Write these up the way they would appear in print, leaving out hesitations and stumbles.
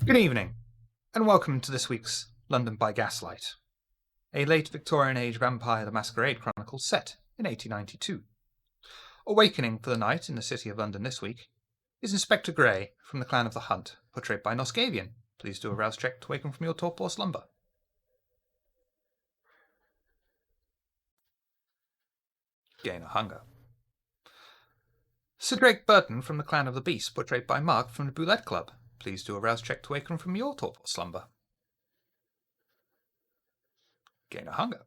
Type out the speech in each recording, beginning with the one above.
Good evening, and welcome to this week's London by Gaslight, a late Victorian age vampire the Masquerade chronicle set in 1892. Awakening for the night in the city of London this week is Inspector Grey from the clan of the Hunt, portrayed by Noscavian. Please do a rouse check to waken from your torpor slumber. Gain a hunger. Sir Drake Burton from the clan of the Beast, portrayed by Mark from the Boulette Club. Please do a rouse check to waken from your torpor slumber. Gain a hunger.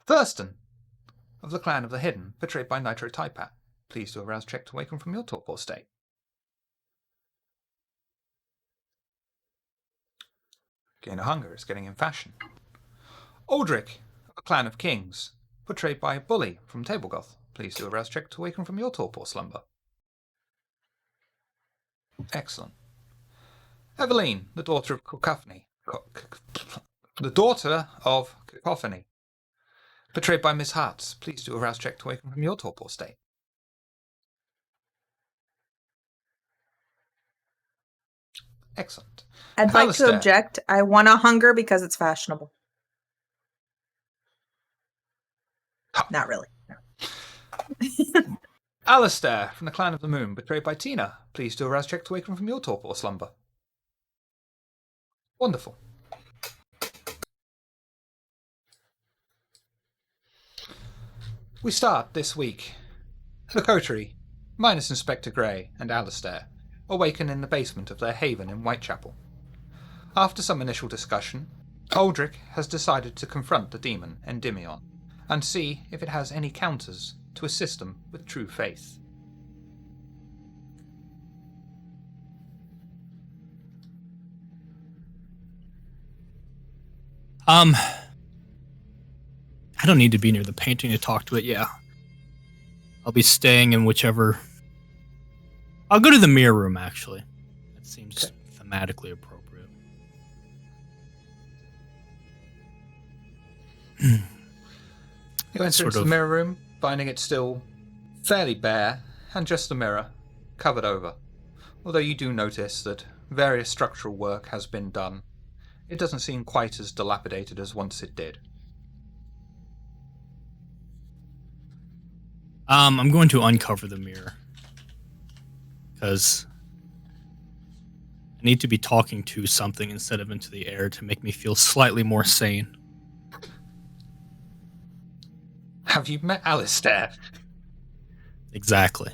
Thurston of the clan of the Hidden, portrayed by Nitro Taipat. Please do a rouse check to waken from your torpor state. Gain a hunger is getting in fashion. Aldrich of the clan of Kings, portrayed by Bully from Tablegoth. Please do a rouse check to waken from your torpor slumber. Excellent. Eveline, the daughter of Cacophony. Portrayed by Miss Hartz. Please do a rouse check to waken from your torpor state. Excellent. I'd like to object. I want a hunger because it's fashionable. Not really. Alistair from the clan of the Moon, portrayed by Tina. Please do a rouse check to waken from your torpor slumber. Wonderful. We start this week. The Coterie, minus Inspector Grey and Alistair, awaken in the basement of their haven in Whitechapel. After some initial discussion, Aldrich has decided to confront the demon Endymion and see if it has any counters to assist them with true faith. I don't need to be near the painting to talk to it, yeah. I'll be staying in whichever... I'll go to the mirror room, actually. That seems thematically appropriate. You enter into the mirror room, finding it still fairly bare, and just a mirror, covered over. Although you do notice that various structural work has been done, it doesn't seem quite as dilapidated as once it did. I'm going to uncover the mirror. Because I need to be talking to something instead of into the air to make me feel slightly more sane. Have you met Alistair? Exactly.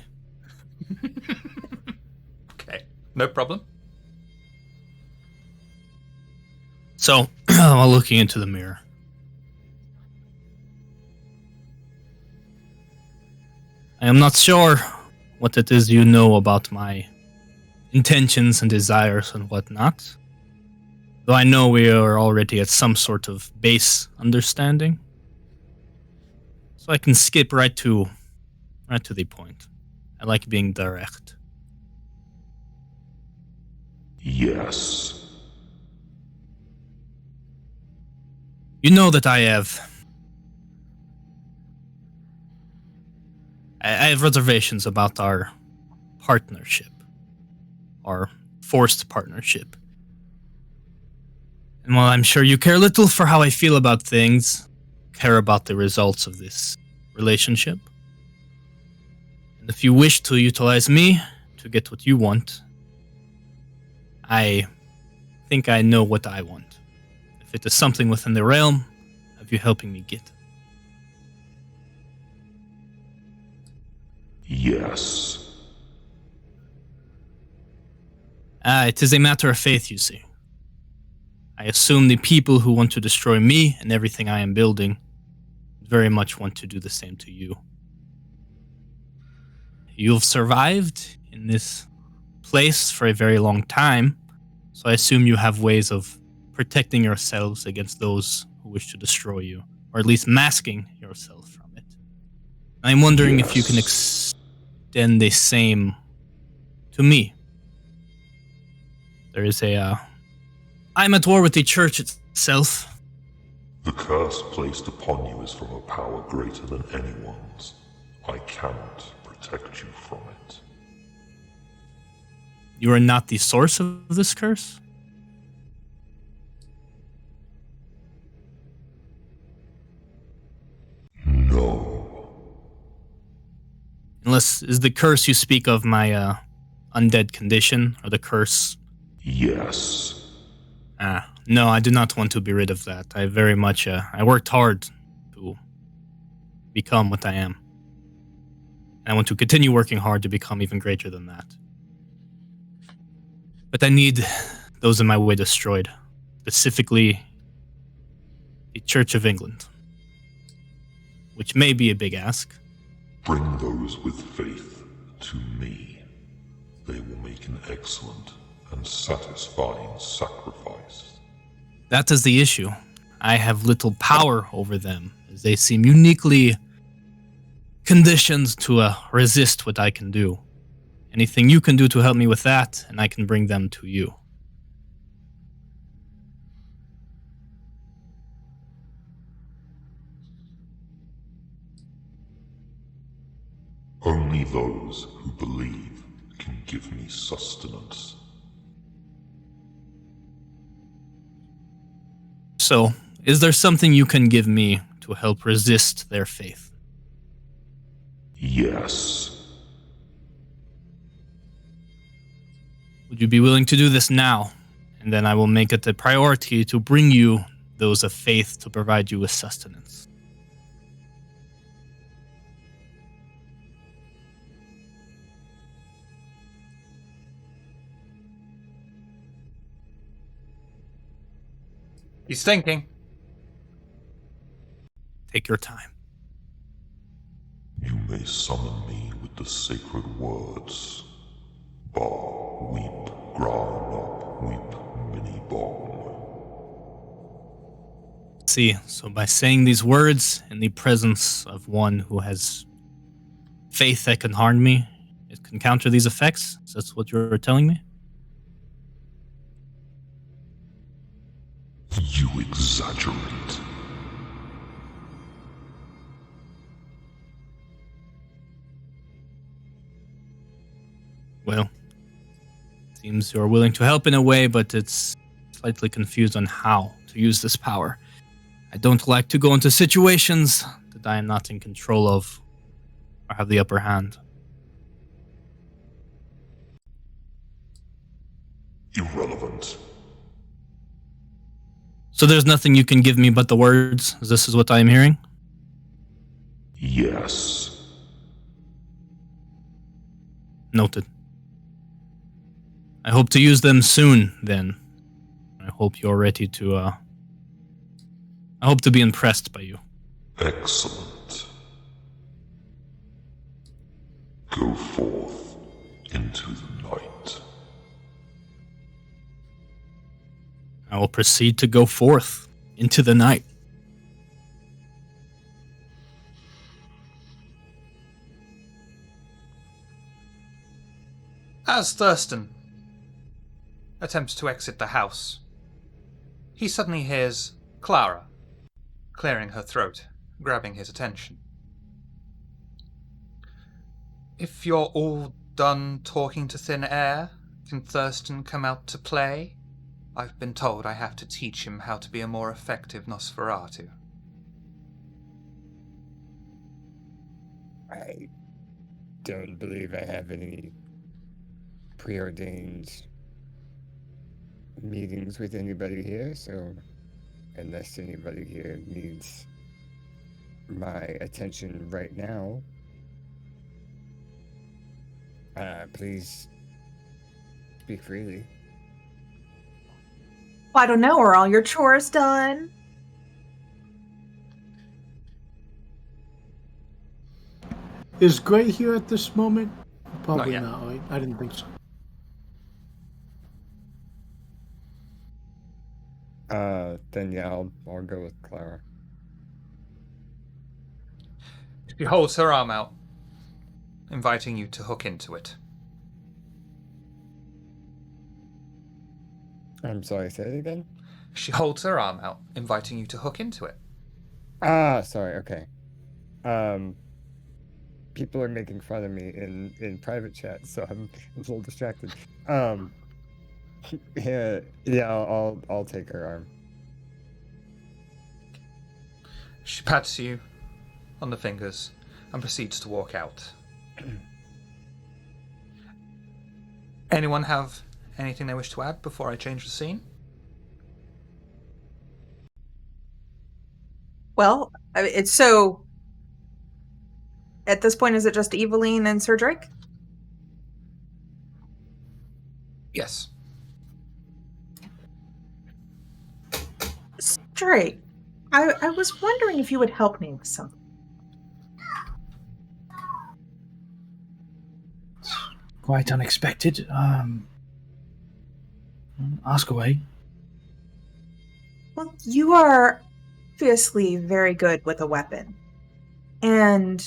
Okay, no problem. So, while looking into the mirror, I am not sure what it is you know about my intentions and desires and whatnot, though I know we are already at some sort of base understanding. So I can skip right to the point. I like being direct. Yes. You know that I have reservations about our partnership, our forced partnership. And while I'm sure you care little for how I feel about things, care about the results of this relationship. And if you wish to utilize me to get what you want, I think I know what I want. If it is something within the realm of you helping me get. Yes. It is a matter of faith, you see. I assume the people who want to destroy me and everything I am building very much want to do the same to you. You've survived in this place for a very long time, so I assume you have ways of protecting yourselves against those who wish to destroy you, or at least masking yourself from it. I'm wondering if you can extend the same to me. There is I'm at war with the church itself. The curse placed upon you is from a power greater than anyone's. I cannot protect you from it. You are not the source of this curse? No. Unless, is the curse you speak of my undead condition, or the curse? Yes. No, I do not want to be rid of that. I very much, I worked hard to become what I am. And I want to continue working hard to become even greater than that. But I need those in my way destroyed. Specifically, the Church of England. Which may be a big ask. Bring those with faith to me. They will make an excellent and satisfying sacrifice. That is the issue. I have little power over them, as they seem uniquely conditioned to resist what I can do. Anything you can do to help me with that, and I can bring them to you. Only those who believe can give me sustenance. So, is there something you can give me to help resist their faith? Yes. Would you be willing to do this now? And then I will make it a priority to bring you those of faith to provide you with sustenance. He's thinking. Take your time. You may summon me with the sacred words. Ba, weep, gra, nop, weep, mini, bom. See, so by saying these words in the presence of one who has faith that can harm me, it can counter these effects? Is that what you're telling me? You exaggerate. Well, seems you're willing to help in a way, but it's slightly confused on how to use this power. I don't like to go into situations that I am not in control of or have the upper hand. Irrelevant. So there's nothing you can give me but the words? This is what I am hearing? Yes. Noted. I hope to use them soon, then. I hope you're ready to, I hope to be impressed by you. Excellent. Go forth into the night. I will proceed to go forth into the night. As Thurston attempts to exit the house, he suddenly hears Clara clearing her throat, grabbing his attention. If you're all done talking to thin air, can Thurston come out to play? I've been told I have to teach him how to be a more effective Nosferatu. I don't believe I have any preordained meetings with anybody here, so unless anybody here needs my attention right now, please speak freely. I don't know. Are all your chores done? Is Gray here at this moment? Probably yet. not, right? I didn't think so. Then yeah, I'll go with Clara. She holds her arm out, inviting you to hook into it. I'm sorry, say it again? She holds her arm out, inviting you to hook into it. Ah, sorry, okay. people are making fun of me in private chat, so I'm a little distracted. Yeah, I'll take her arm. She pats you on the fingers and proceeds to walk out. Anyone have anything they wish to add before I change the scene? Well, it's so. At this point, is it just Eveline and Sir Drake? Yes. Drake, I was wondering if you would help me with something. Quite unexpected. Ask away. Well, you are obviously very good with a weapon. And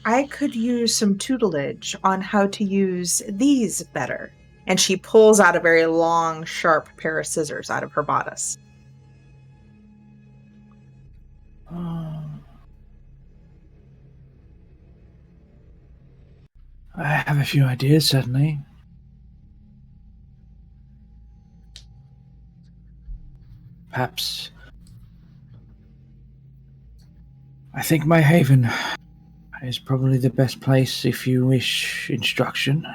I could use some tutelage on how to use these better. And she pulls out a very long, sharp pair of scissors out of her bodice. I have a few ideas, certainly. Perhaps. I think my haven is probably the best place if you wish instruction.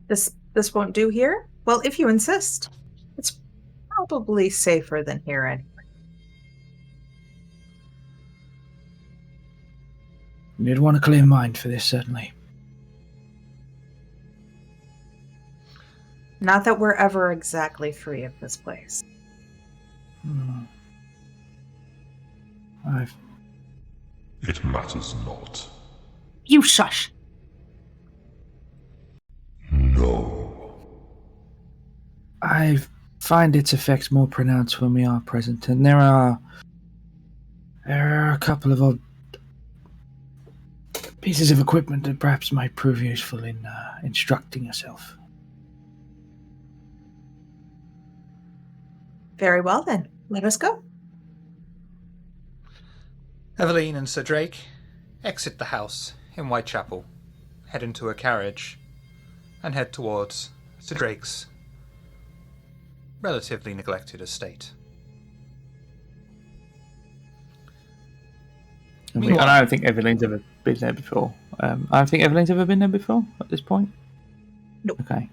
This won't do here? Well, if you insist. It's probably safer than here anyway. You'd want a clear mind for this, certainly. Not that we're ever exactly free of this place. It matters not. You shush. No. I find its effects more pronounced when we are present, and there are a couple of odd pieces of equipment that perhaps might prove useful in instructing yourself. Very well then. Let us go. Eveline and Sir Drake exit the house in Whitechapel, head into a carriage, and head towards Sir Drake's relatively neglected estate. And I don't think Eveline's ever been there before. I don't think Eveline's ever been there before at this point. Nope. Okay.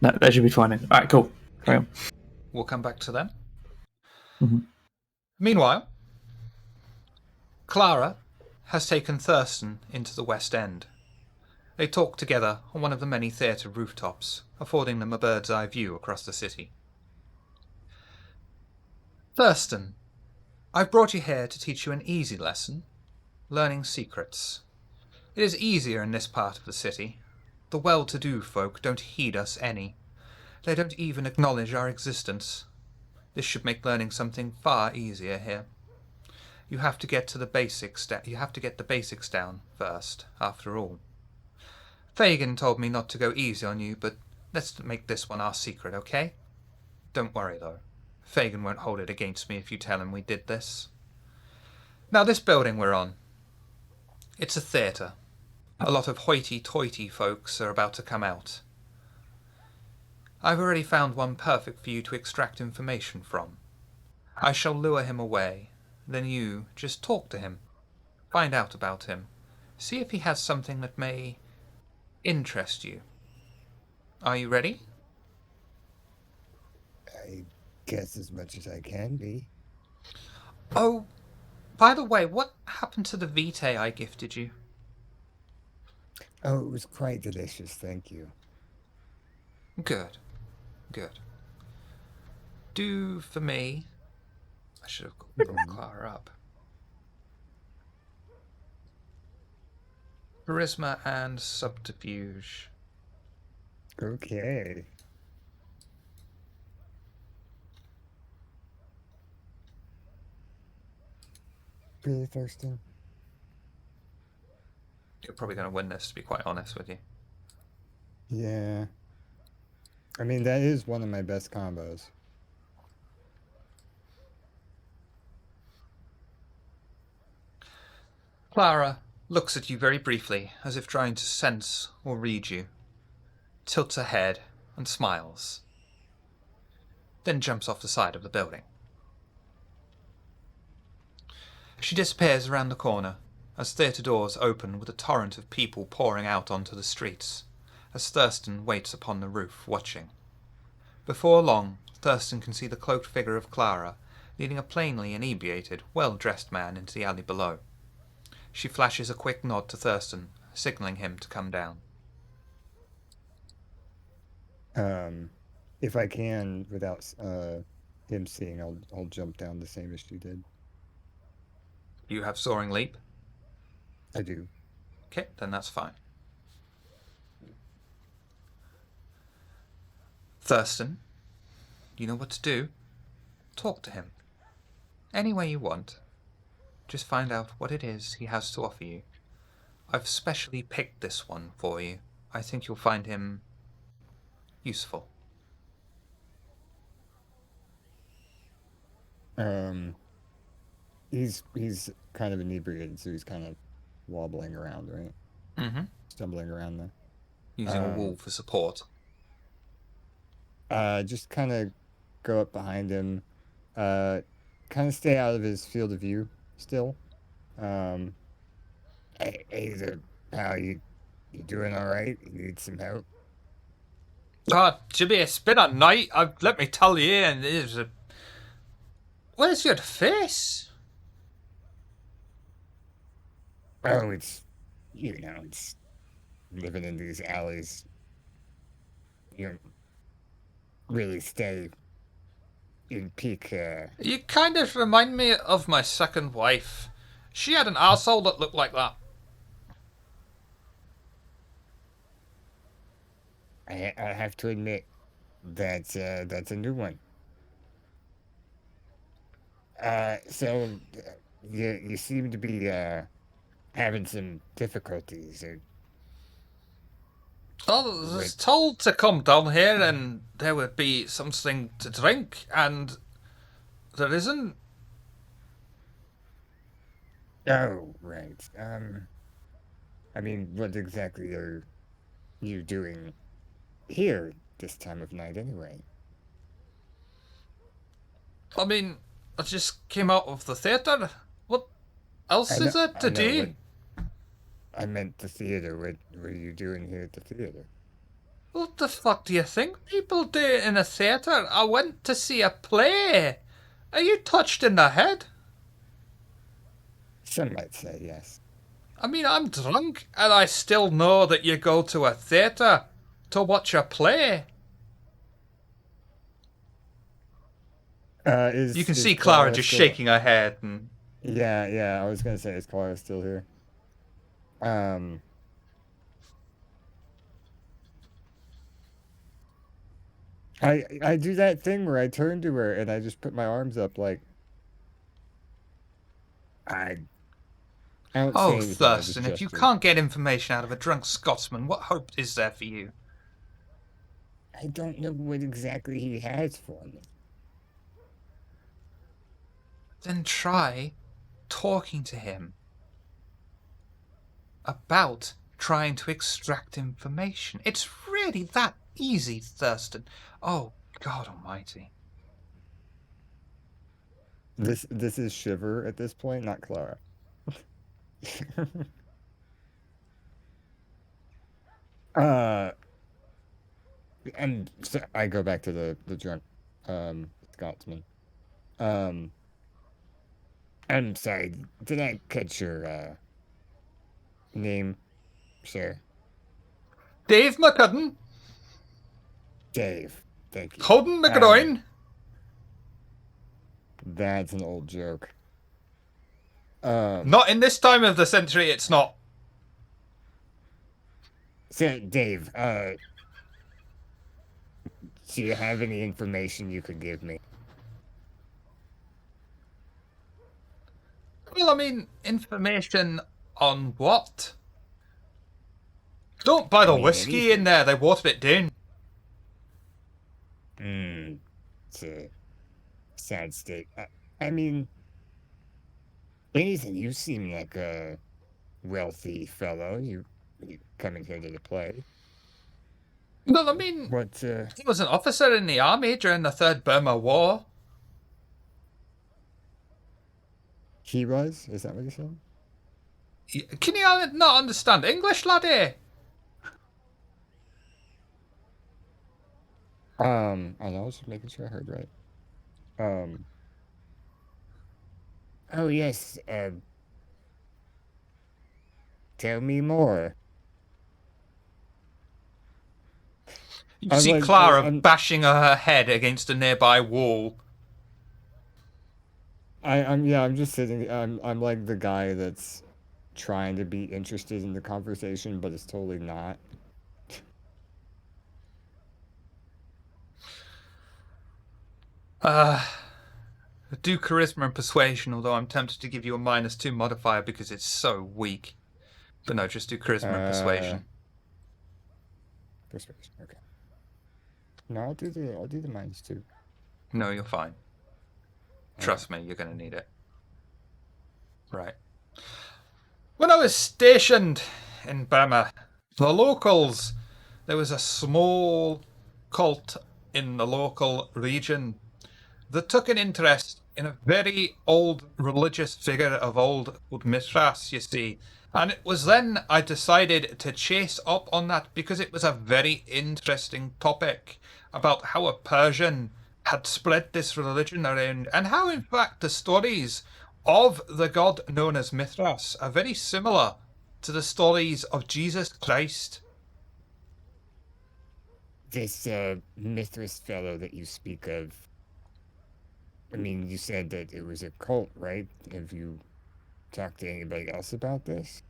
No, that should be fine. All right, cool. Carry on. We'll come back to them. Mm-hmm. Meanwhile, Clara has taken Thurston into the West End. They talk together on one of the many theatre rooftops, affording them a bird's eye view across the city. Thurston, I've brought you here to teach you an easy lesson, learning secrets. It is easier in this part of the city. The well-to-do folk don't heed us any. They don't even acknowledge our existence. This should make learning something far easier here. You have to get the basics down first, after all. Fagin told me not to go easy on you, but let's make this one our secret, okay? Don't worry, though. Fagin won't hold it against me if you tell him we did this. Now, this building we're on, it's a theatre. A lot of hoity-toity folks are about to come out. I've already found one perfect for you to extract information from. I shall lure him away. Then you just talk to him. Find out about him. See if he has something that may interest you. Are you ready? I guess as much as I can be. Oh, by the way, what happened to the vitae I gifted you? Oh, it was quite delicious, thank you. Good. Good. Do for me... I should have brought Clara up. Charisma and subterfuge. Okay. Really, Thurston? You're probably going to win this, to be quite honest with you. Yeah. I mean, that is one of my best combos. Clara looks at you very briefly, as if trying to sense or read you, tilts her head and smiles, then jumps off the side of the building. She disappears around the corner as theatre doors open with a torrent of people pouring out onto the streets, as Thurston waits upon the roof, watching. Before long, Thurston can see the cloaked figure of Clara leading a plainly inebriated, well-dressed man into the alley below. She flashes a quick nod to Thurston, signaling him to come down. If I can, without him seeing, I'll jump down the same as she did. You have Soaring Leap? I do. Okay, then that's fine. Thurston, you know what to do. Talk to him. Any way you want. Just find out what it is he has to offer you. I've specially picked this one for you. I think you'll find him useful. He's kind of inebriated, so he's kind of wobbling around, right? Mm-hmm. Stumbling around there. Using a wall for support. Just kind of go up behind him. Kind of stay out of his field of view still. Hey there, pal, you doing all right? You need some help? God, Jimmy, it's been a night, let me tell you, and it's a... Where's your face? Oh, it's living in these alleys. You don't really stay in peak. You kind of remind me of my second wife. She had an arsehole that looked like that. I have to admit that's a new one. So you seem to be having some difficulties. I was told to come down here and there would be something to drink, and there isn't. Oh, right. I mean, what exactly are you doing here this time of night, anyway? I mean, I just came out of the theatre. What else is there to do? I meant the theater. What were you doing here at the theater? What the fuck do you think people do in a theatre? I went to see a play. Are you touched in the head? Some might say yes. I mean, I'm drunk, and I still know that you go to a theatre to watch a play. You can see Clara just shaking her head. And... Yeah, I was going to say, is Clara still here? I do that thing where I turn to her and I just put my arms up like... I don't say anything, Thurston, if you can't get information out of a drunk Scotsman, what hope is there for you? I don't know what exactly he has for me. Then try talking to him about trying to extract information. It's really that easy, Thurston. Oh, God almighty. This is Shiver at this point, not Clara. And so I go back to the drunk Scotsman. I'm sorry, did I catch your name, sir? Dave McCudden. Dave, thank you. Holden McGroin. That's an old joke. Not in this time of the century, it's not. So, Dave, do you have any information you could give me? Well, I mean, information on what? Don't buy the whiskey in there, they watered it down. It's a sad state. I mean, anything. You seem like a wealthy fellow. You coming here to the play. Well, I mean, What, he was an officer in the army during the Third Burma War. he was? Is that what you said? Can you not understand English, laddie? I know, I was making sure I heard right. Oh, yes, tell me more. You I'm see like, Clara I'm- bashing her head against a nearby wall. I'm just sitting. I'm like the guy that's trying to be interested in the conversation, but it's totally not. Do charisma and persuasion, although I'm tempted to give you a -2 modifier because it's so weak. But no, just do charisma and persuasion. Persuasion. Okay. No, I'll do the -2. No, you're fine. Trust me, you're going to need it. Right. When I was stationed in Burma, the locals, there was a small cult in the local region that took an interest in a very old religious figure of old Mithras, you see. And it was then I decided to chase up on that because it was a very interesting topic about how a Persian had spread this religion around and how, in fact, the stories of the god known as Mithras are very similar to the stories of Jesus Christ. This Mithras fellow that you speak of. I mean, you said that it was a cult, right? Have you talked to anybody else about this?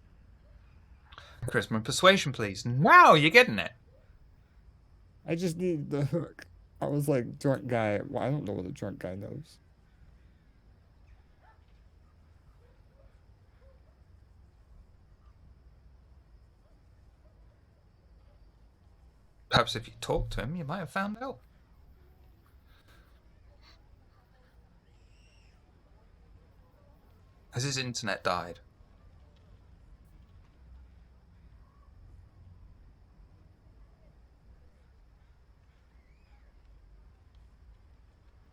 Charisma and persuasion, please. Now you're getting it. I just need the hook. I was like, drunk guy. Well, I don't know what a drunk guy knows. Perhaps if you talked to him, you might have found out. Has his internet died?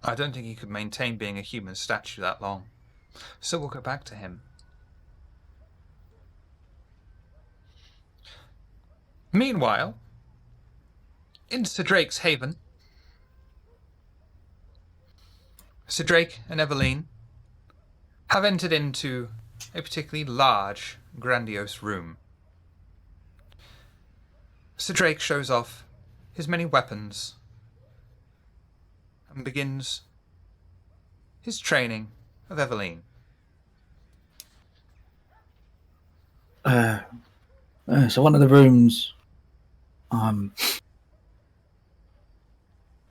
I don't think he could maintain being a human statue that long. So we'll go back to him. Meanwhile, in Sir Drake's haven, Sir Drake and Eveline have entered into a particularly large, grandiose room. Sir Drake shows off his many weapons and begins his training of Eveline. So one of the rooms,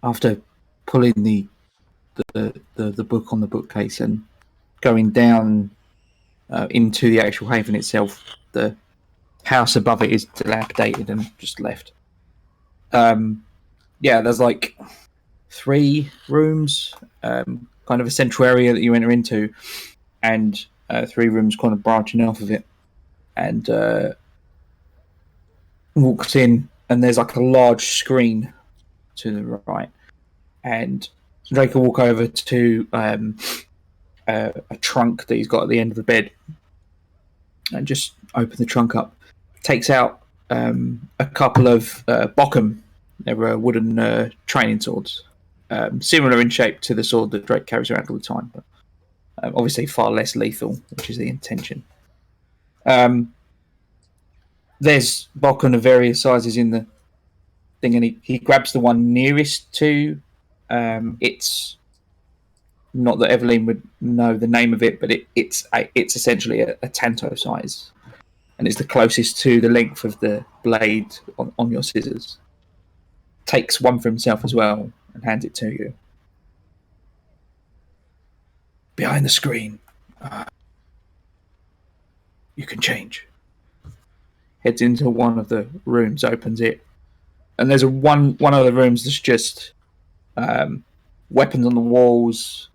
after pulling the book on the bookcase and going down into the actual haven itself, the house above it is dilapidated and just left. There's like 3 rooms, kind of a central area that you enter into, and 3 rooms kind of branching off of it. And walks in, and there's like a large screen to the right, and Drake will walk over to a trunk that he's got at the end of the bed, and just open the trunk up. Takes out a couple of Bockham. They were wooden training swords, similar in shape to the sword that Drake carries around all the time, but obviously far less lethal, which is the intention. There's Bockham of various sizes in the thing, and he grabs the one nearest to. It's not that Eveline would know the name of it, but it's essentially a tanto size, and it's the closest to the length of the blade on your scissors. Takes one for himself as well and hands it to you. Behind the screen, you can change. Heads into one of the rooms, opens it, and there's one of the rooms that's just weapons on the walls,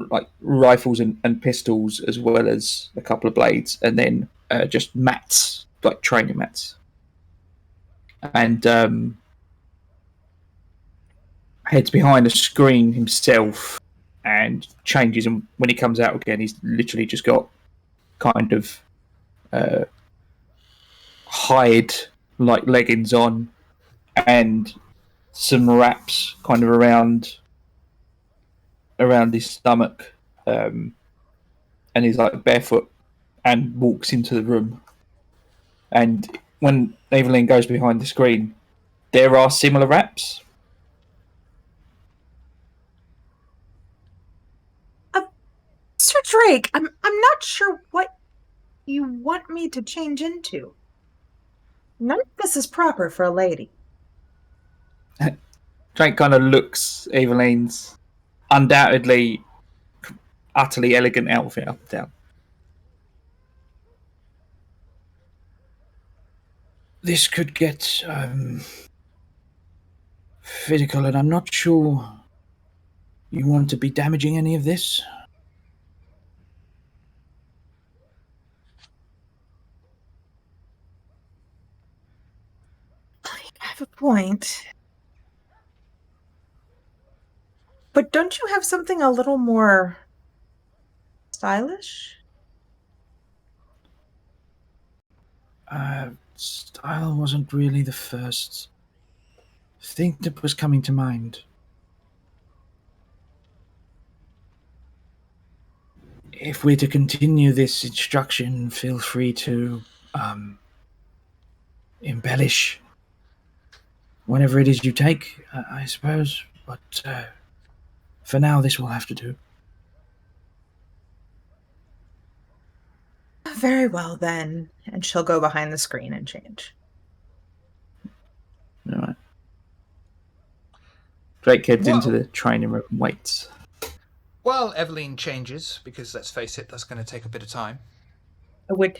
like rifles and pistols, as well as a couple of blades, and then just mats, like training mats, and heads behind a screen himself and changes. And when he comes out again, he's literally just got kind of hide like leggings on and some wraps kind of around his stomach, and he's like barefoot and walks into the room. And when Evelyn goes behind the screen, there are similar wraps. Sir Drake, I'm not sure what you want me to change into. None of this is proper for a lady. Drake kind of looks Evelyn's undoubtedly utterly elegant outfit up and down. This could get physical, and I'm not sure you want to be damaging any of this. I have a point. But don't you have something a little more stylish? Style wasn't really the first thing that was coming to mind. If we're to continue this instruction, feel free to embellish whatever it is you take, I suppose. But for now, this will have to do. Very well, then. And she'll go behind the screen and change. All right. Drake heads Whoa. into the training room and waits. While Evelyn changes, because let's face it, that's going to take a bit of time, It would.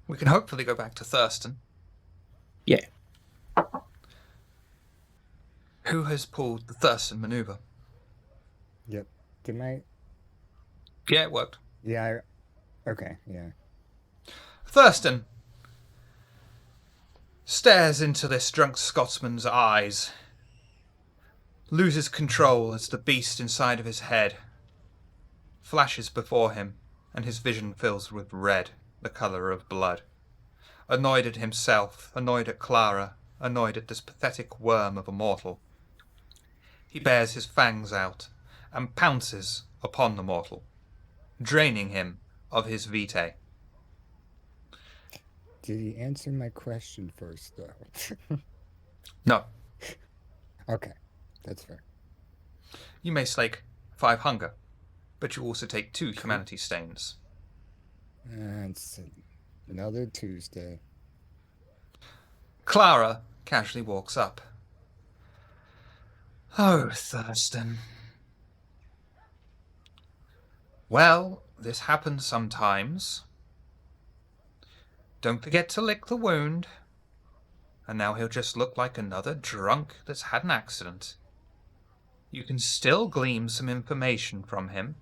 we can hopefully go back to Thurston. Yeah. Who has pulled the Thurston maneuver? Yep. Didn't I? Yeah, it worked. Yeah. Okay. Yeah. Thurston stares into this drunk Scotsman's eyes, loses control as the beast inside of his head flashes before him, and his vision fills with red, the colour of blood. Annoyed at himself, annoyed at Clara, annoyed at this pathetic worm of a mortal, he bears his fangs out and pounces upon the mortal, draining him of his vitae. Did he answer my question first, though? No, Okay, that's fair. you may slake 5 hunger, but you also take 2 humanity stains. It's another Tuesday. Clara casually walks up. Oh, Thurston. Well, this happens sometimes. Don't forget to lick the wound. And now he'll just look like another drunk that's had an accident. You can still glean some information from him.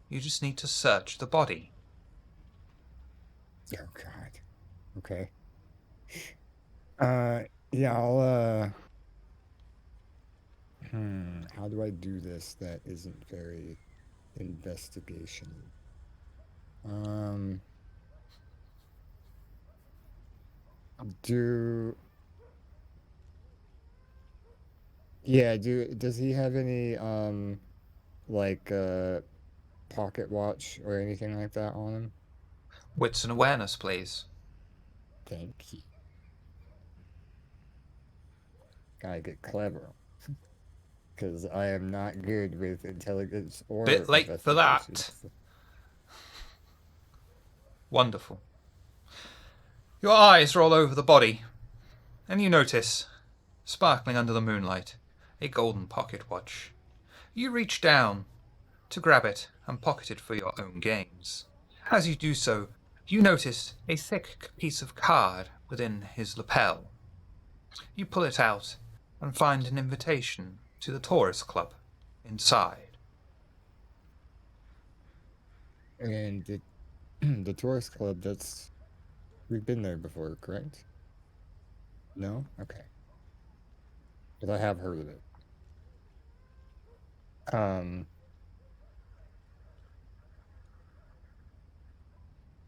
You just need to search the body. Oh God. Okay. Yeah, I'll how do I do this that isn't very investigation? Does he have any like pocket watch or anything like that on him? Wits and awareness, please. Thank you. Gotta get clever. Because I am not good with intelligence or Bit late for that. investigation. Wonderful. Your eyes roll over the body, and you notice, sparkling under the moonlight, a golden pocket watch. You reach down to grab it and pocket it for your own gains. As you do so, you notice a thick piece of card within his lapel. You pull it out and find an invitation to the Taurus Club inside. And The tourist club, we've been there before, correct? No? Okay. But I have heard of it.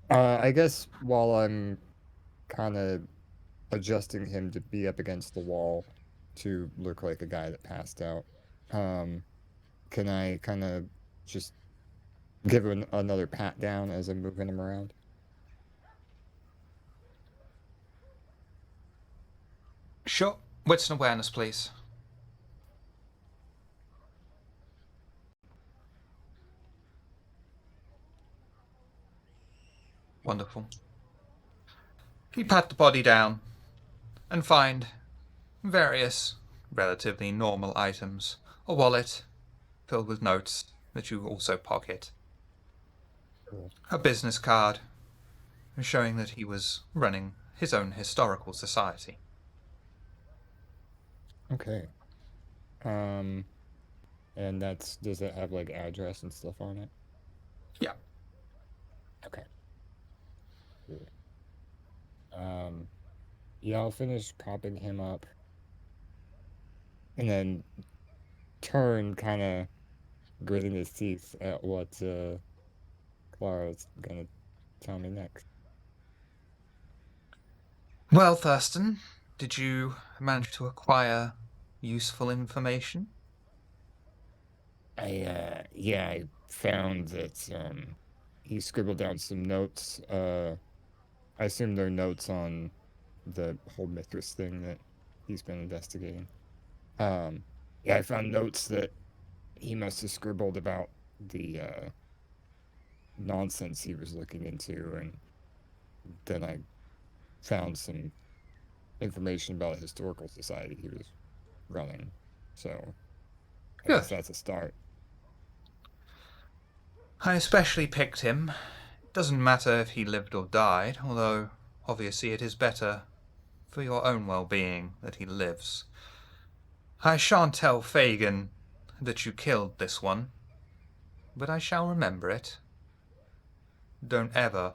I guess while I'm kind of adjusting him to be up against the wall to look like a guy that passed out, can I kind of just give him another pat down as I'm moving him around? Sure. Wits and awareness, please. Wonderful. You pat the body down and find various relatively normal items. A wallet filled with notes that you also pocket. Cool. A business card showing that he was running his own historical society. Okay. And does it have like address and stuff on it? Yeah. Okay. Cool. Yeah, I'll finish propping him up and then turn, kind of gritting his teeth at what Clara's gonna tell me next. Well, Thurston, did you manage to acquire useful information? I found that he scribbled down some notes. I assume they're notes on the whole Mithras thing that he's been investigating. Yeah, I found notes that he must have scribbled about the nonsense he was looking into, and then I found some information about a historical society he was running. So I guess that's a start. I especially picked him. It doesn't matter if he lived or died, although obviously it is better for your own well-being that he lives. I shan't tell Fagin that you killed this one, but I shall remember it. Don't ever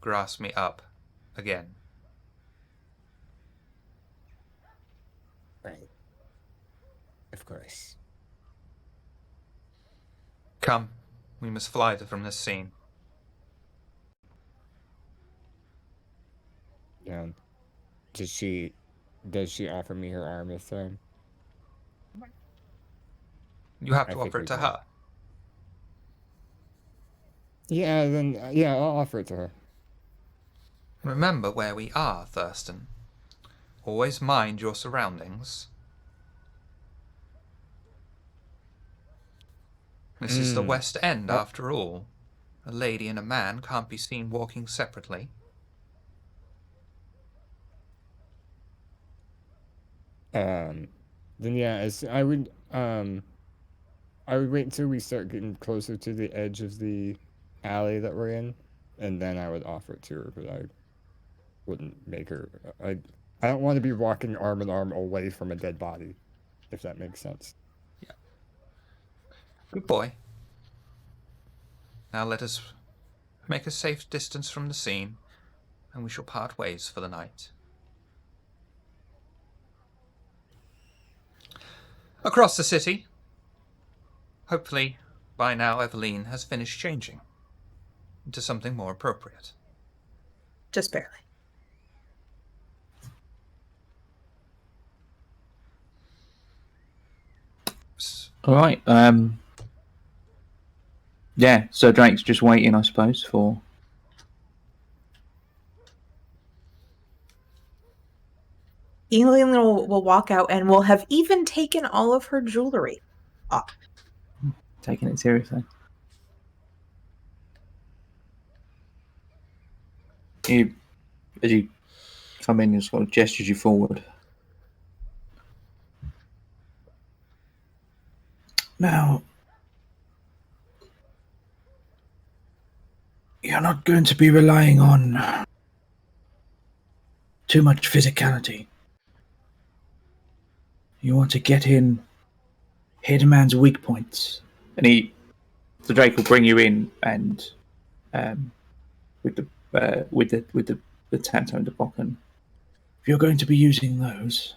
grass me up again. Right. Of course. Come, we must fly from this scene. Yeah. Does she offer me her arm this time? You have I to think offer we it to do. her. Yeah, then yeah, I'll offer it to her. Remember where we are, Thurston. Always mind your surroundings. This is the West End, after all. A lady and a man can't be seen walking separately. Then yeah, I would wait until we start getting closer to the edge of the alley that we're in, and then I would offer it to her, but I wouldn't make her. I don't want to be walking arm in arm away from a dead body, if that makes sense. Yeah. Good boy. Now let us make a safe distance from the scene, and we shall part ways for the night. Across the city. Hopefully, by now Eveline has finished changing into something more appropriate. Just barely. All right. Yeah. So Drake's just waiting, I suppose, for. Evelyn will walk out and will have even taken all of her jewelry off. Taking it seriously. As you come in, just sort of gestures you forward. Now, you're not going to be relying on too much physicality. You want to get in, hit a man's weak points. So Drake will bring you in and with the Tanto and the Bokken. If you're going to be using those,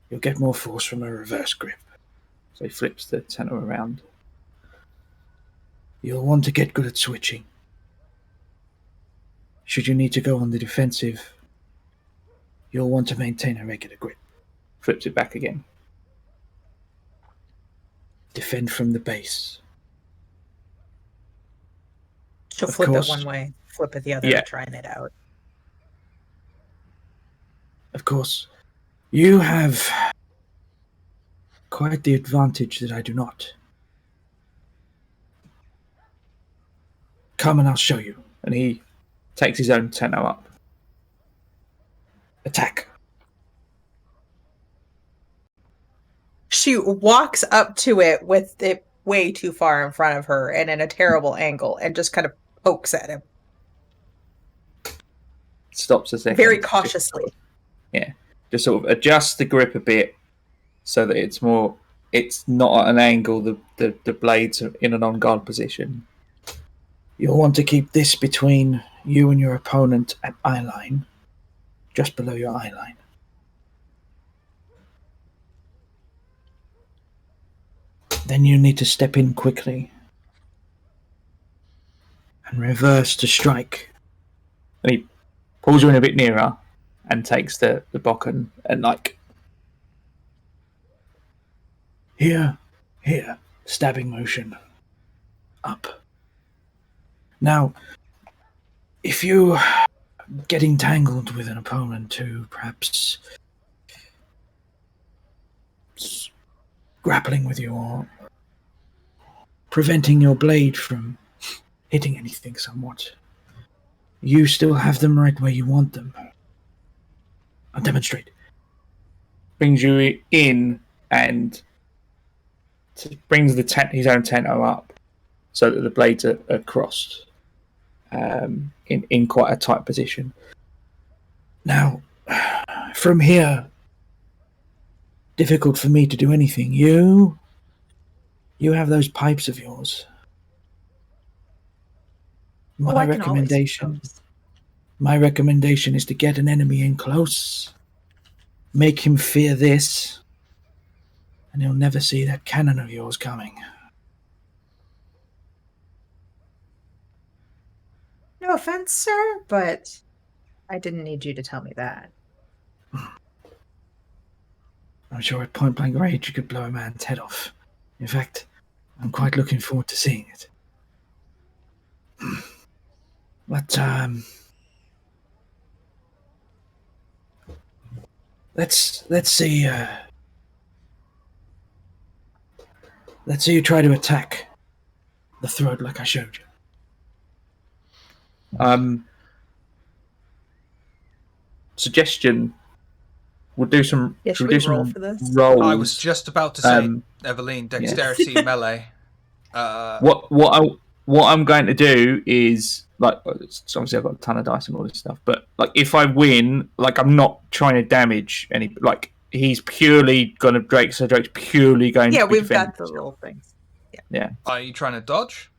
you'll get more force from a reverse grip. So he flips the Tanto around. You'll want to get good at switching. Should you need to go on the defensive, you'll want to maintain a regular grip. Flips it back again. Defend from the base. She'll Of flip course. it one way, flip it the other, Yeah. trying it out. Of course, you have quite the advantage that I do not. Come and I'll show you. And he takes his own Tenno up. Attack. She walks up to it with it way too far in front of her and in a terrible angle and just kind of pokes at him Stops a second. very cautiously. Just sort of adjust the grip a bit so that it's not at an angle, the blades are in an on guard position. You'll want to keep this between you and your opponent at eye line, just below your eye line. Then you need to step in quickly and reverse to strike. And he pulls you in a bit nearer and takes the Bokken and here, stabbing motion, up. Now, if you get entangled with an opponent who perhaps grappling with you or preventing your blade from hitting anything somewhat, you still have them right where you want them. I'll demonstrate. Brings you in and brings his own Tenno up so that the blades are crossed in quite a tight position. Now, from here, difficult for me to do anything. You have those pipes of yours. Oh, I can always use those. My recommendation is to get an enemy in close, make him fear this, and he'll never see that cannon of yours coming. No offense, sir, but I didn't need you to tell me that. I'm sure at point blank range you could blow a man's head off. In fact, I'm quite looking forward to seeing it. But, let's see, let's see you try to attack the throat like I showed you. Suggestion. We'll do some. Yeah, should we we do roll some for this? rolls. I was just about to say, Eveline, dexterity, melee. What I'm going to do is obviously I've got a ton of dice and all this stuff, but if I win, I'm not trying to damage any. He's purely going to Drake's purely going. Yeah, to be we've got the defending. little things. Yeah. Are you trying to dodge?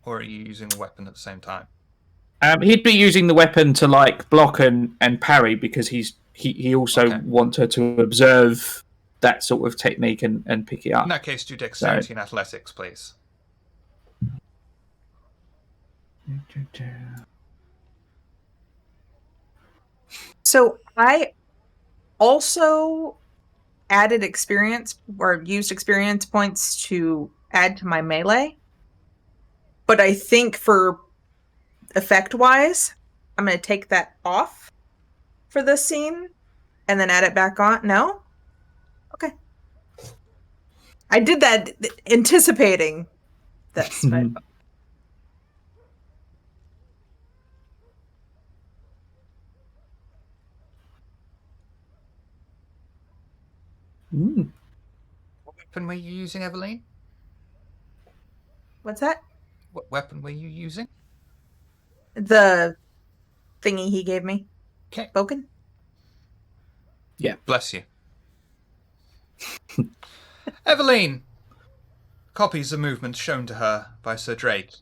Or are you using a weapon at the same time? He'd be using the weapon to block and parry because he also wants her to observe that sort of technique and pick it up. In that case, do dexterity and athletics, please. So I also added experience or used experience points to add to my melee. But I think for effect wise, I'm going to take that off for this scene and then add it back on. No? Okay. I did that anticipating this, but What weapon were you using, Eveline? what's that? What weapon were you using? The thingy he gave me. Okay. Spoken? Yeah. Bless you. Eveline copies the movements shown to her by Sir Drake.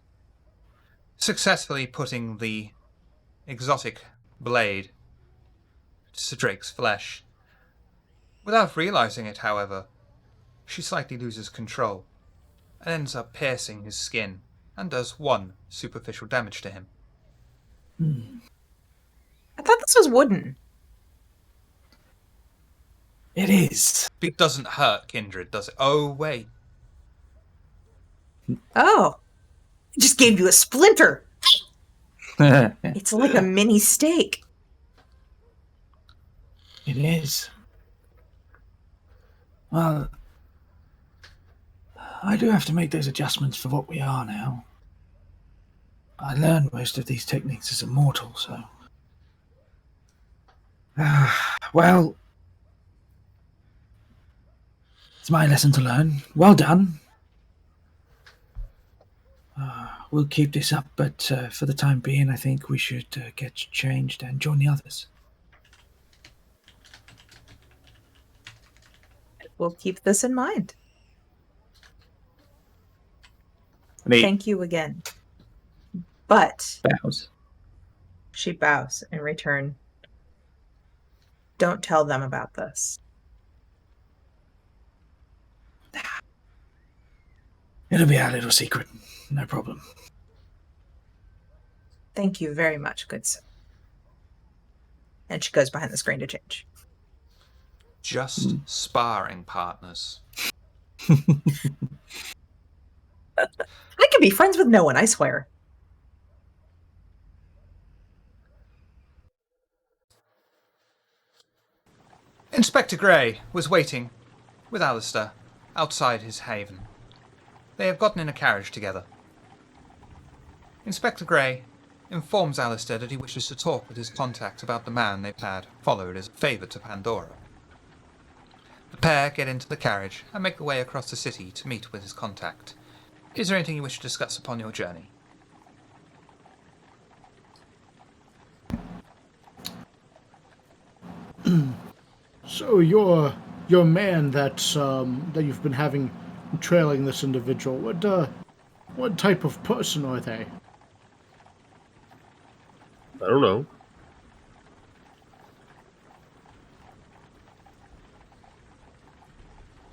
successfully putting the exotic blade to Drake's flesh. Without realizing it, however, she slightly loses control and ends up piercing his skin and does 1 superficial damage to him. I thought this was wooden. It is. It doesn't hurt Kindred, does it? Oh, wait. Oh. It just gave you a splinter. It It's like a mini steak. is. Well, I do have to make those adjustments for what we are now. I learned most of these techniques as a mortal, so... well... It's my lesson to learn. Well done. We'll keep this up, but for the time being, I think we should get changed and join the others. We'll keep this in mind. Neat. Thank you again. But Bows. she bows in return. Don't tell them about this. It'll be our little secret. No problem. Thank you very much, good sir. And she goes behind the screen to change. Just sparring partners. I can be friends with no one, I swear. Inspector Grey was waiting with Alistair outside his haven. They have gotten in a carriage together. Inspector Grey informs Alistair that he wishes to talk with his contact about the man they've had followed as a favour to Pandora. The pair get into the carriage and make their way across the city to meet with his contact. Is there anything you wish to discuss upon your journey? So your man that's that you've been having trailing this individual. What type of person are they? I don't know.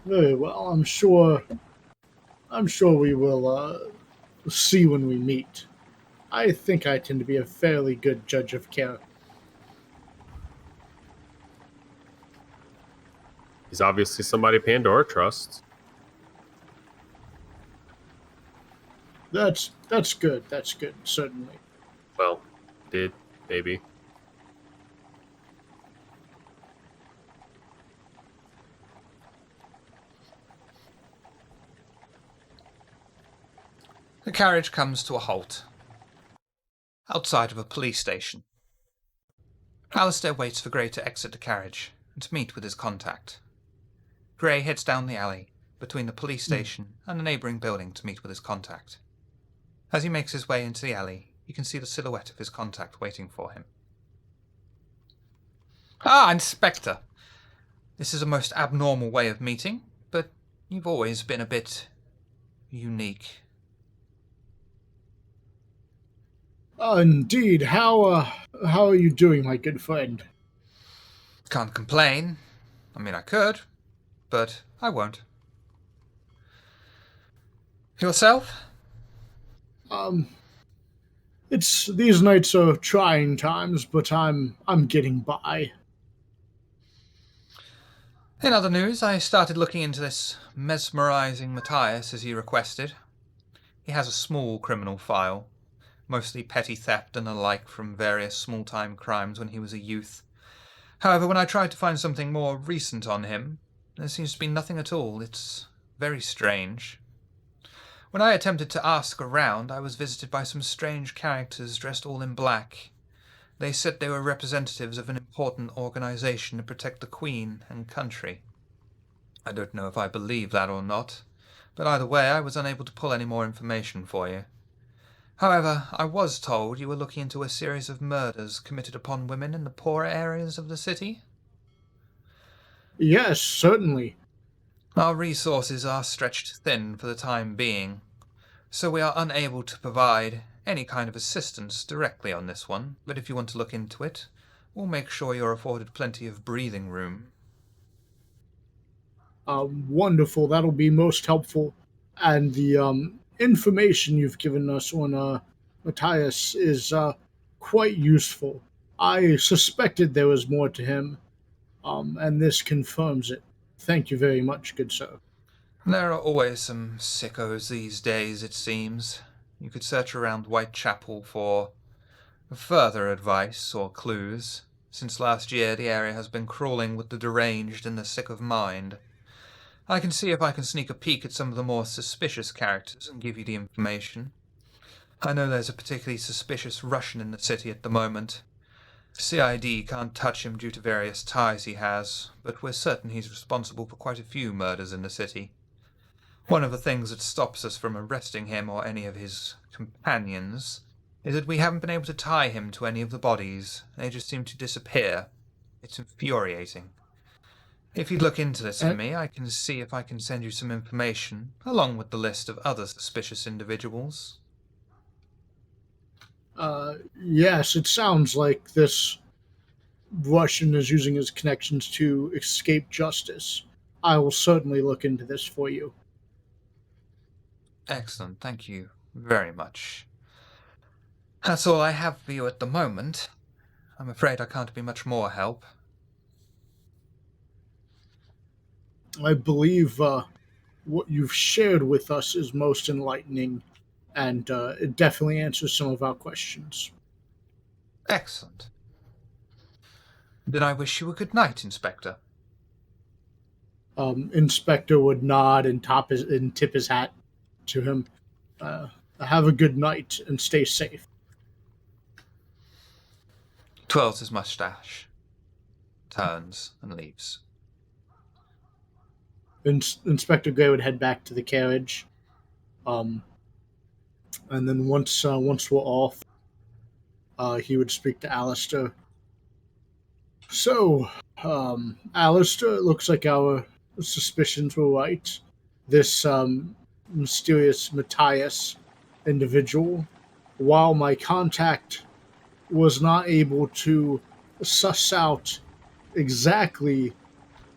Very well. I'm sure we will see when we meet. I think I tend to be a fairly good judge of character. He's obviously somebody Pandora trusts. That's good. That's good. Certainly. Well, did, maybe. The carriage comes to a halt outside of a police station. Alistair waits for Grey to exit the carriage and to meet with his contact. Grey heads down the alley between the police station and a neighbouring building to meet with his contact. As he makes his way into the alley, you can see the silhouette of his contact waiting for him. Ah, Inspector! This is a most abnormal way of meeting, but you've always been a bit unique. Indeed. How are you doing, my good friend? Can't complain. I mean, I could, but I won't. Yourself? It's these nights are trying times, but I'm getting by. In other news, I started looking into this mesmerizing Matthias as he requested. He has a small criminal file, mostly petty theft and the like from various small-time crimes when he was a youth. However, when I tried to find something more recent on him, there seems to be nothing at all. It's very strange. When I attempted to ask around, I was visited by some strange characters dressed all in black. They said they were representatives of an important organization to protect the Queen and country. I don't know if I believe that or not, but either way I was unable to pull any more information for you. However, I was told you were looking into a series of murders committed upon women in the poorer areas of the city. Yes, certainly. Our resources are stretched thin for the time being, so we are unable to provide any kind of assistance directly on this one, but if you want to look into it, we'll make sure you're afforded plenty of breathing room. Wonderful. That'll be most helpful. And the information you've given us on Matthias is quite useful. I suspected there was more to him, and this confirms it. Thank you very much, good sir. There are always some sickos these days, it seems. You could search around Whitechapel for further advice or clues. Since last year, the area has been crawling with the deranged and the sick of mind. I can see if I can sneak a peek at some of the more suspicious characters and give you the information. I know there's a particularly suspicious Russian in the city at the moment. CID can't touch him due to various ties he has, but we're certain he's responsible for quite a few murders in the city. One of the things that stops us from arresting him or any of his companions is that we haven't been able to tie him to any of the bodies. They just seem to disappear. It's infuriating. If you'd look into this for me, I can see if I can send you some information, along with the list of other suspicious individuals. Yes, it sounds like this Russian is using his connections to escape justice. I will certainly look into this for you. Excellent, thank you very much. That's all I have for you at the moment. I'm afraid I can't be much more help. I believe what you've shared with us is most enlightening, and it definitely answers some of our questions. Excellent. Then I wish you a good night, Inspector. Inspector would nod and tip his hat to him. Have a good night and stay safe. Twirls his mustache, turns, and leaves. Inspector Gray would head back to the carriage. And then once we're off, he would speak to Alistair. So, Alistair, it looks like our suspicions were right. This mysterious Matthias individual, while my contact was not able to suss out exactly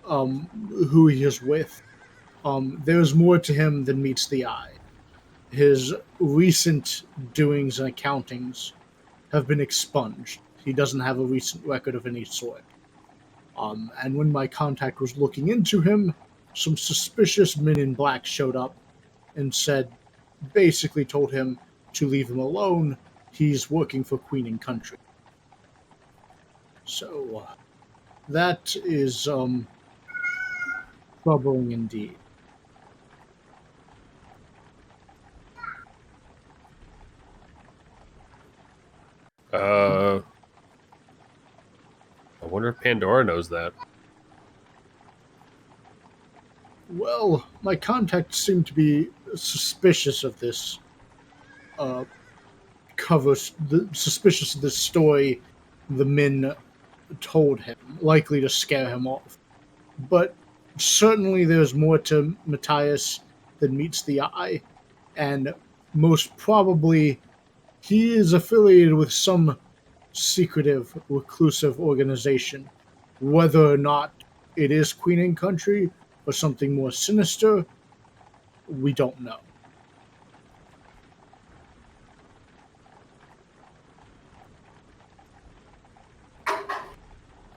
who he is with, there's more to him than meets the eye. His recent doings and accountings have been expunged. He doesn't have a recent record of any sort. And when my contact was looking into him, some suspicious men in black showed up and basically told him to leave him alone. He's working for Queen and Country. So, that is troubling indeed. I wonder if Pandora knows that. Well, my contact seemed to be suspicious of this suspicious of this story the men told him, likely to scare him off. But certainly there's more to Matthias than meets the eye, and most probably he is affiliated with some secretive, reclusive organization. Whether or not it is Queen and Country or something more sinister, we don't know.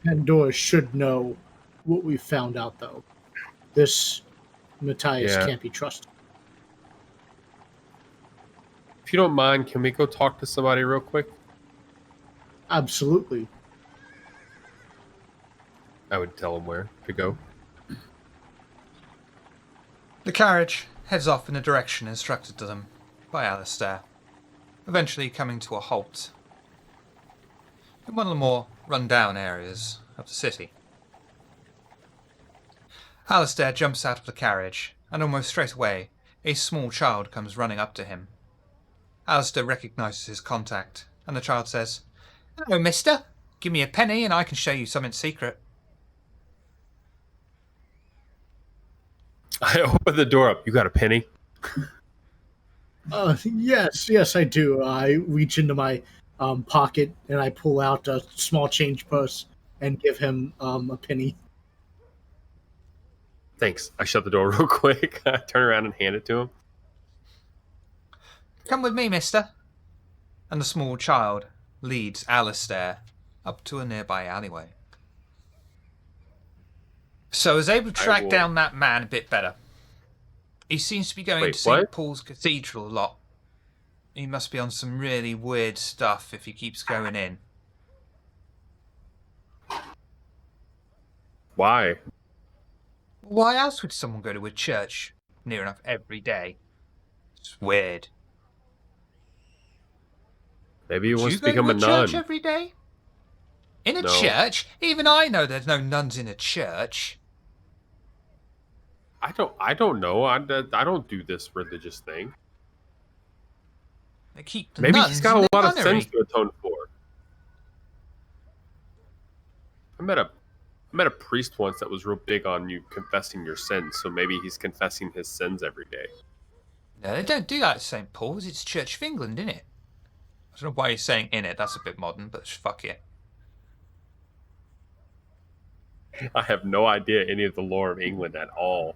Pandora should know what we found out, though. This Matthias can't be trusted. If you don't mind, can we go talk to somebody real quick? Absolutely. I would tell him where to go. The carriage heads off in the direction instructed to them by Alistair, eventually coming to a halt in one of the more run-down areas of the city. Alistair jumps out of the carriage, and almost straight away, a small child comes running up to him. Alistair recognises his contact, and the child says, "Hello, mister. Give me a penny and I can show you something secret." I open the door up. You got a penny? Yes, I do. I reach into my pocket and I pull out a small change purse and give him a penny. Thanks. I shut the door real quick. I turn around and hand it to him. Come with me, mister. And the small child leads Alistair up to a nearby alleyway. So I was able to track down that man a bit better. He seems to be going to St. Paul's Cathedral a lot. He must be on some really weird stuff if he keeps going in. Why? Why else would someone go to a church near enough every day? It's weird. Maybe he wants to Do you become go a to nun. church every day? In a No. church? Even I know there's no nuns in a church. I don't know. I don't do this religious thing. They keep the Maybe nuns he's got in a the lot of nunnery. sins to atone for. I met a priest once that was real big on you confessing your sins, so maybe he's confessing his sins every day. No, they don't do that at St. Paul's. It's Church of England, isn't it? I don't know why you're saying in it. That's a bit modern, but fuck it. I have no idea any of the lore of England at all.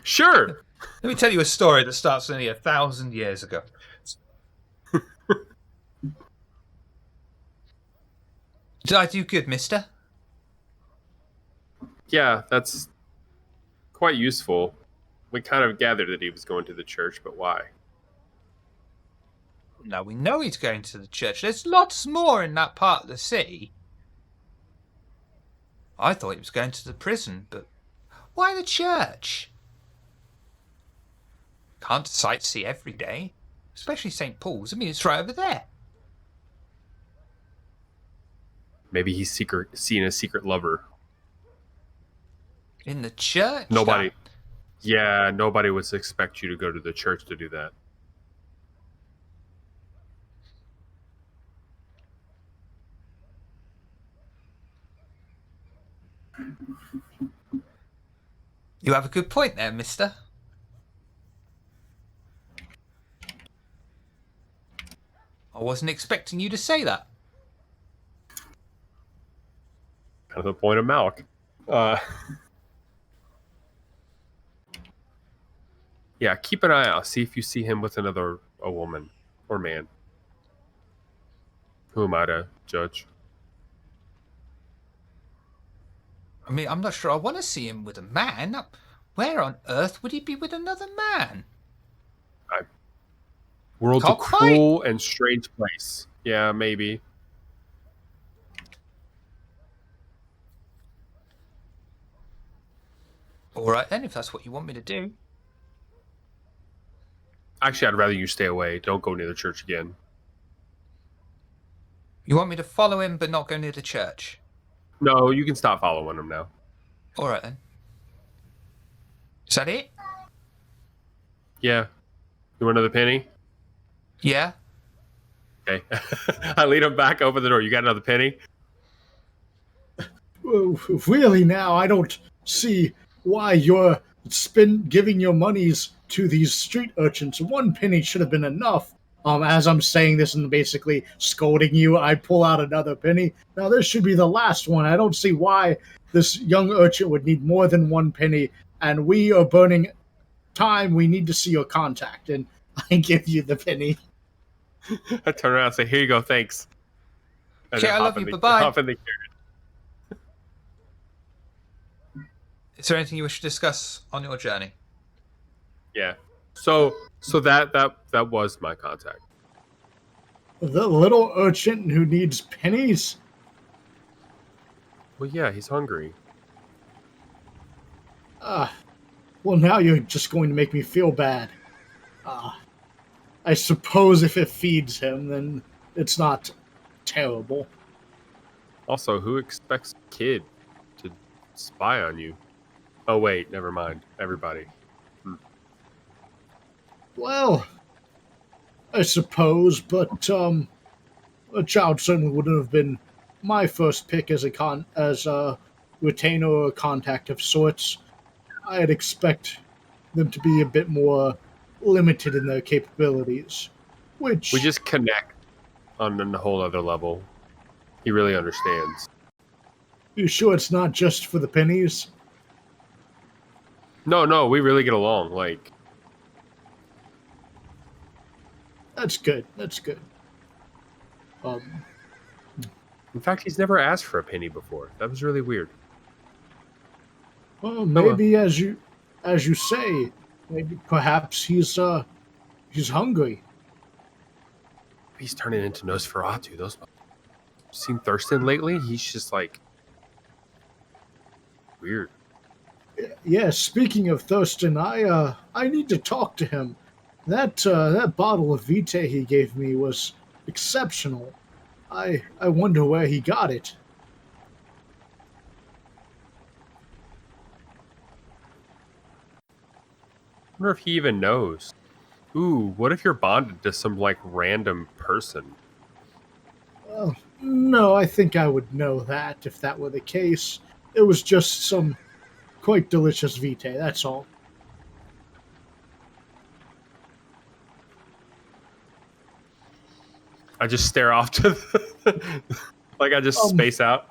Sure. Let me tell you a story that starts nearly 1,000 years ago. Did I do good, mister? Yeah, that's quite useful. We kind of gathered that he was going to the church, but why? Now we know he's going to the church. There's lots more in that part of the city. I thought he was going to the prison, but why the church? Can't sightsee every day, especially St. Paul's. I mean, it's right over there. Maybe he's seeing a secret lover. In the church? Nobody would expect you to go to the church to do that. You have a good point there, mister. I wasn't expecting you to say that. Kind of the point of Malk. Yeah, keep an eye out. See if you see him with a woman or man. Who am I to judge? I mean, I'm not sure I want to see him with a man. Where on earth would he be with another man? World's Can't a cruel and strange place. Yeah, maybe. All right then, if that's what you want me to do. Actually, I'd rather you stay away. Don't go near the church again. You want me to follow him but not go near the church? No, you can stop following him now. All right then. Is that it? Yeah. You want another penny? Yeah. Okay. I lead him back, open the door. You got another penny? Well, really now, I don't see why you're giving your monies to these street urchins. 1 penny should have been enough. As I'm saying this and basically scolding you, I pull out another penny. Now this should be the last one. I don't see why this young urchin would need more than 1 penny, and we are burning time. We need to see your contact, and I give you the penny. I turn around and say, here you go, thanks. And Okay, then I hop love in you, the- bye-bye. hop in the carriage. Is there anything you wish to discuss on your journey? Yeah. So that was my contact. The little urchin who needs pennies? Well, yeah, he's hungry. Well, now you're just going to make me feel bad. I suppose if it feeds him, then it's not terrible. Also, who expects a kid to spy on you? Oh, wait, never mind. Everybody. Well, I suppose, but a child certainly wouldn't have been my first pick as a retainer or a contact of sorts, I'd expect them to be a bit more limited in their capabilities. Which We just connect on a whole other level. He really understands. you sure it's not just for the pennies? No, we really get along. Like, That's good. That's good. in fact, he's never asked for a penny before. That was really weird. Well, maybe as you say, maybe perhaps he's hungry. He's turning into Nosferatu. Those seen Thurston lately? He's just like weird. Yeah, speaking of Thurston, I need to talk to him. That bottle of Vitae he gave me was exceptional. I wonder where he got it. I wonder if he even knows. Ooh, what if you're bonded to some like random person? Well, no, I think I would know that if that were the case. It was just some quite delicious Vitae, that's all. I just stare off to the like I just space out.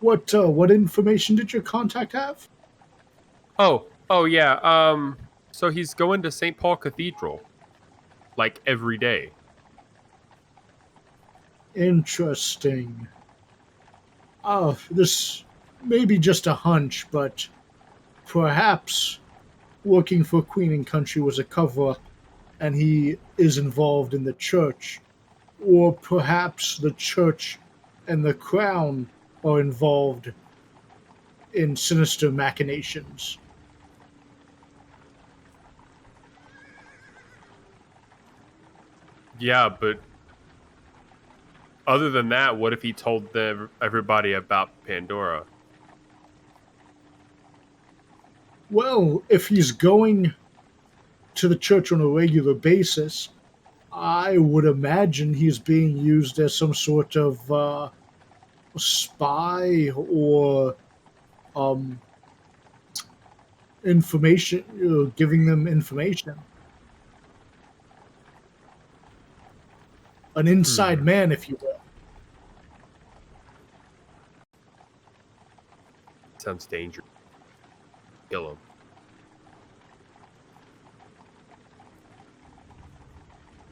What information did your contact have? Oh yeah. So he's going to St. Paul Cathedral like every day. Interesting. This may be just a hunch, but perhaps working for Queen and Country was a cover-up, and he is involved in the church. Or perhaps the church and the crown are involved in sinister machinations. Yeah, but other than that, what if he told everybody about Pandora? Well, if he's going to the church on a regular basis, I would imagine he's being used as some sort of spy or information, giving them information. An inside man, if you will. Sounds dangerous. Kill him.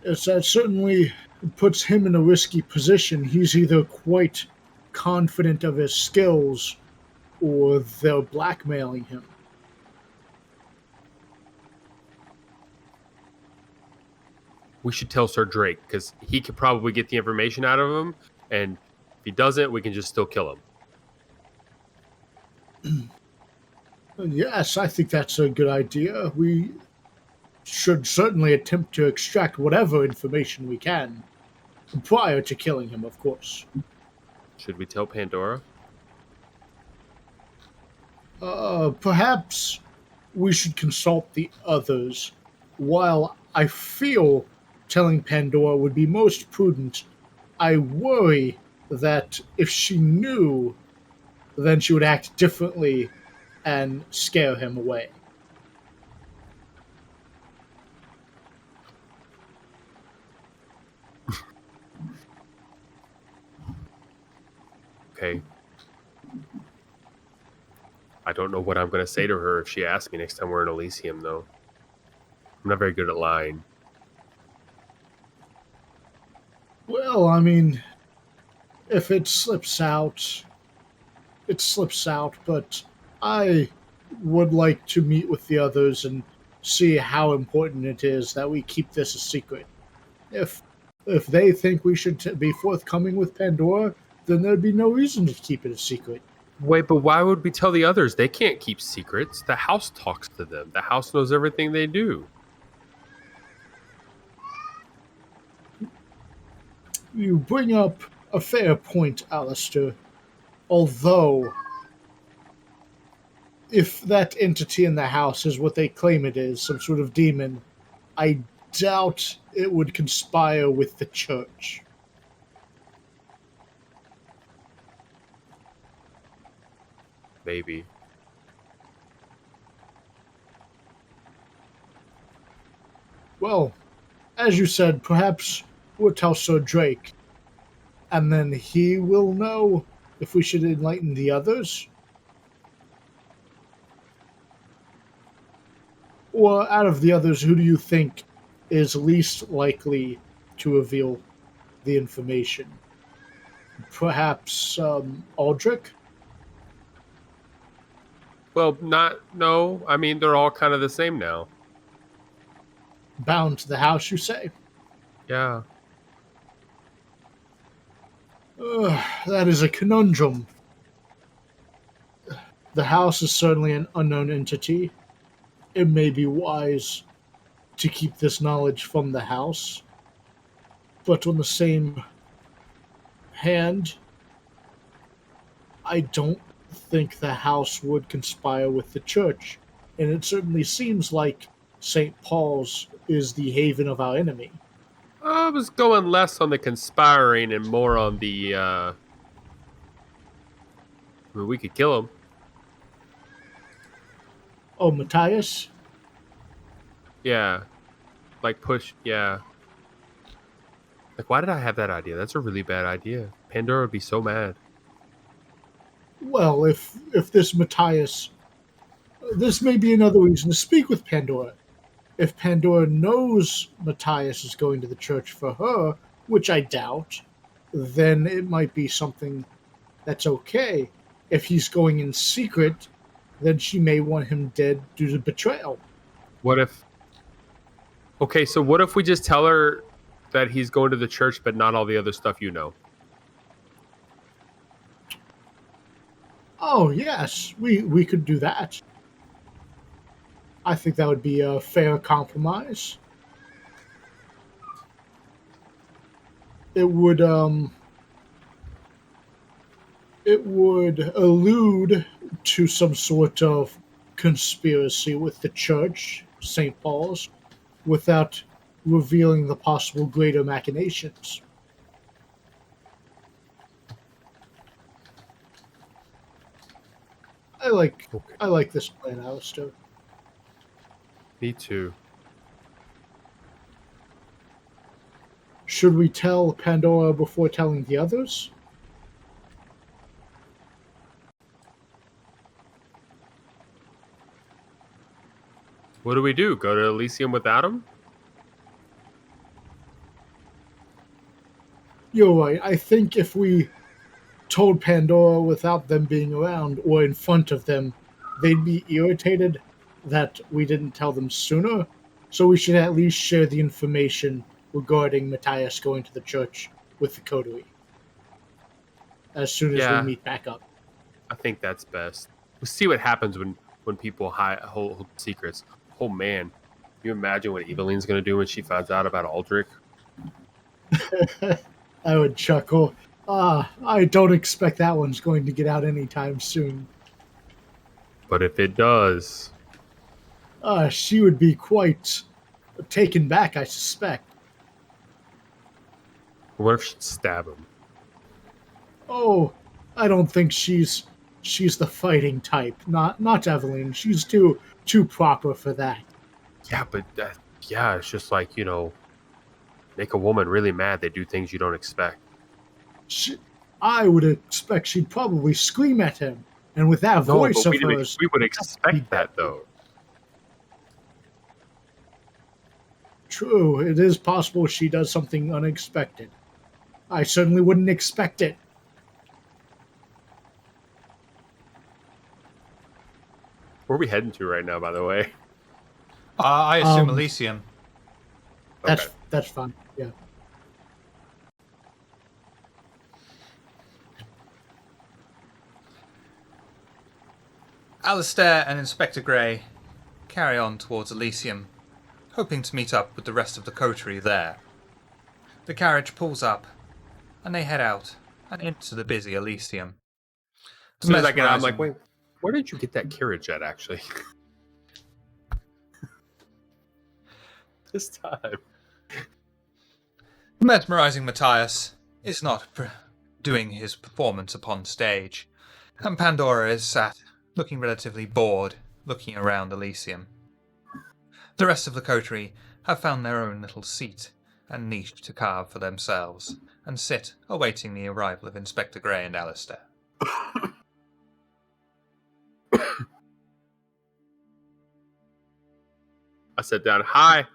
Yes, that certainly puts him in a risky position. He's either quite confident of his skills or they're blackmailing him. We should tell Sir Drake because he could probably get the information out of him, and if he doesn't, we can just still kill him. Yes, I think that's a good idea. We should certainly attempt to extract whatever information we can prior to killing him, of course. Should we tell Pandora? Perhaps we should consult the others. While I feel telling Pandora would be most prudent, I worry that if she knew, then she would act differently and scare him away. Okay. I don't know what I'm going to say to her if she asks me next time we're in Elysium, though. I'm not very good at lying. Well, I mean, if it slips out, it slips out, but I would like to meet with the others and see how important it is that we keep this a secret. If they think we should be forthcoming with Pandora, then there'd be no reason to keep it a secret. Wait, but why would we tell the others? They can't keep secrets. The house talks to them. The house knows everything they do. You bring up a fair point, Alistair. Although, if that entity in the house is what they claim it is, some sort of demon, I doubt it would conspire with the church. Maybe. Well, as you said, perhaps we'll tell Sir Drake, and then he will know if we should enlighten the others. Or out of the others, who do you think is least likely to reveal the information? Perhaps Aldrich? Well, no. I mean, they're all kind of the same now. Bound to the house, you say? Yeah. That is a conundrum. The house is certainly an unknown entity. It may be wise to keep this knowledge from the house, but on the same hand, I don't think the house would conspire with the church, and it certainly seems like St. Paul's is the haven of our enemy. I was going less on the conspiring and more on the. I mean, we could kill him. Oh, Matthias? Yeah. Like push. Yeah. Like, why did I have that idea? That's a really bad idea. Pandora would be so mad. Well, if this Matthias... This may be another reason to speak with Pandora. If Pandora knows Matthias is going to the church for her, which I doubt, then it might be something that's okay. If he's going in secret, then she may want him dead due to betrayal. What if... Okay, so what if we just tell her that he's going to the church, but not all the other stuff you know? Oh, yes, we could do that. I think that would be a fair compromise. It would allude to some sort of conspiracy with the church, St. Paul's, without revealing the possible greater machinations. I like this plan, Alistair. Me too. Should we tell Pandora before telling the others? What do we do? Go to Elysium without him? You're right. I think if we told Pandora without them being around or in front of them, they'd be irritated that we didn't tell them sooner. So we should at least share the information regarding Matthias going to the church with the Coterie as soon as we meet back up. I think that's best. We'll see what happens when people hold secrets. Oh man, you imagine what Eveline's going to do when she finds out about Aldrich? I would chuckle. I don't expect that one's going to get out anytime soon. But if it does... she would be quite taken back, I suspect. What if she'd stab him? Oh, I don't think she's the fighting type. Not Evelyn. She's too proper for that. Yeah, but it's just like, make a woman really mad. They do things you don't expect. I would expect she'd probably scream at him, and with that voice of hers, we would expect that though. True, it is possible she does something unexpected. I certainly wouldn't expect it. Where are we heading to right now, by the way? I assume Elysium. That's fine. Yeah. Alistair and Inspector Grey carry on towards Elysium, hoping to meet up with the rest of the coterie there. The carriage pulls up, and they head out and into the busy Elysium. As soon as I get out, I'm like, wait, where did you get that carriage at, actually? This time. The mesmerizing Matthias is not doing his performance upon stage, and Pandora is sat looking relatively bored, looking around Elysium. The rest of the coterie have found their own little seat and niche to carve for themselves, and sit awaiting the arrival of Inspector Grey and Alistair. I sit down. Hi.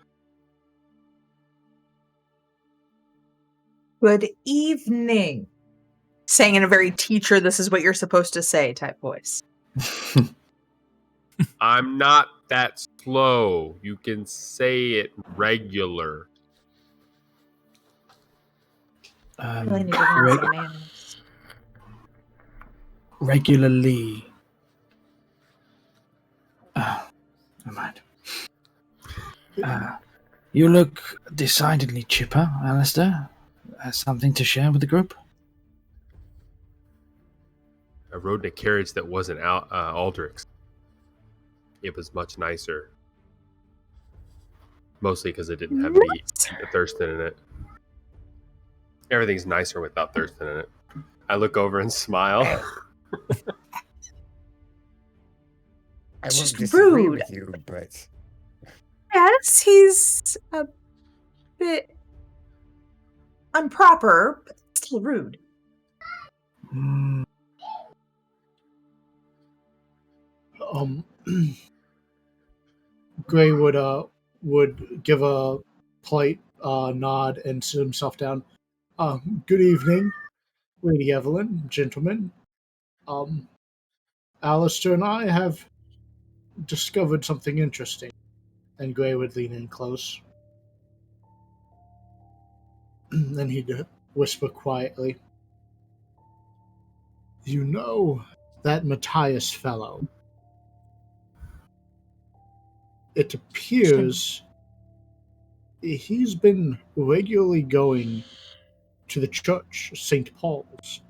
Good evening. Saying in a very teacher, this is what you're supposed to say type voice. I'm not that slow. You can say it regular. Really need to learn some manners. Regularly. Never mind. You look decidedly chipper, Alistair. Something to share with the group? I rode in a carriage that wasn't Aldrich's. It was much nicer. Mostly because it didn't have any Thurston in it. Everything's nicer without Thurston in it. I look over and smile. I It's won't just disagree rude. with you, but Yes, he's a bit improper, but still rude. Gray would give a polite nod and sit himself down. Good evening, Lady Evelyn, gentlemen. Alistair and I have discovered something interesting. And Gray would lean in close. Then he'd whisper quietly, "You know that Matthias fellow? It appears he's been regularly going to the church, St. Paul's.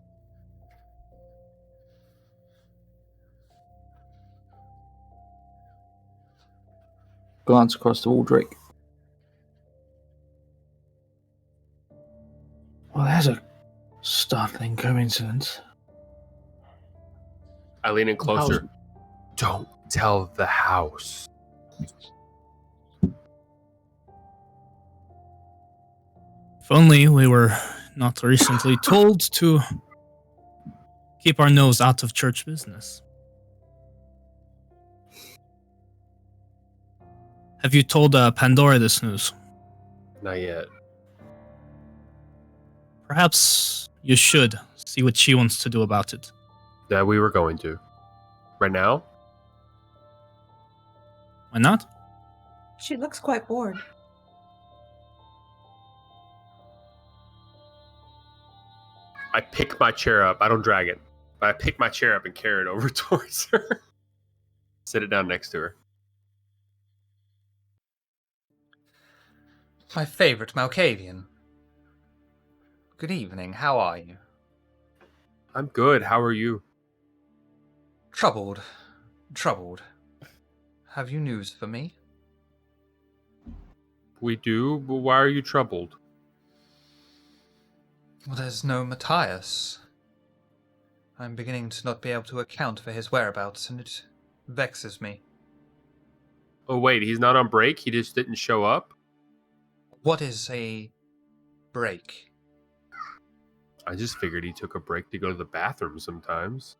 Glance across to Aldrich. Well, there's a startling coincidence. I lean in closer. Don't tell the house. If only we were not recently told to keep our nose out of church business. Have you told Pandora this news? Not yet. Perhaps you should see what she wants to do about it. That we were going to. Right now? Why not? She looks quite bored. I pick my chair up. I don't drag it. But I pick my chair up and carry it over towards her. Sit it down next to her. My favourite Malkavian. Good evening, how are you? I'm good. How are you? Troubled. Have you news for me? We do, but why are you troubled? Well, there's no Matthias. I'm beginning to not be able to account for his whereabouts, and it vexes me. Oh, wait, he's not on break? He just didn't show up? What is a break? I just figured he took a break to go to the bathroom sometimes.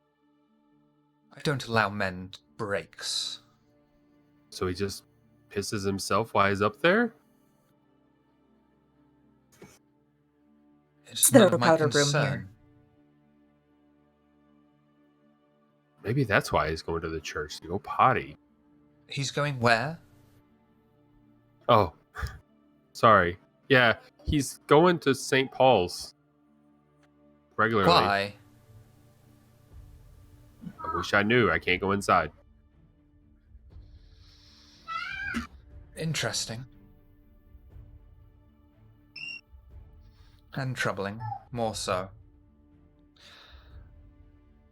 I don't allow men breaks. So he just pisses himself while he's up there? It's There none a of my powder room concern. here? Maybe that's why he's going to the church, to go potty. He's going where? Oh, sorry. Yeah, he's going to St. Paul's. Regularly. Why? I wish I knew. I can't go inside. Interesting. And troubling, more so.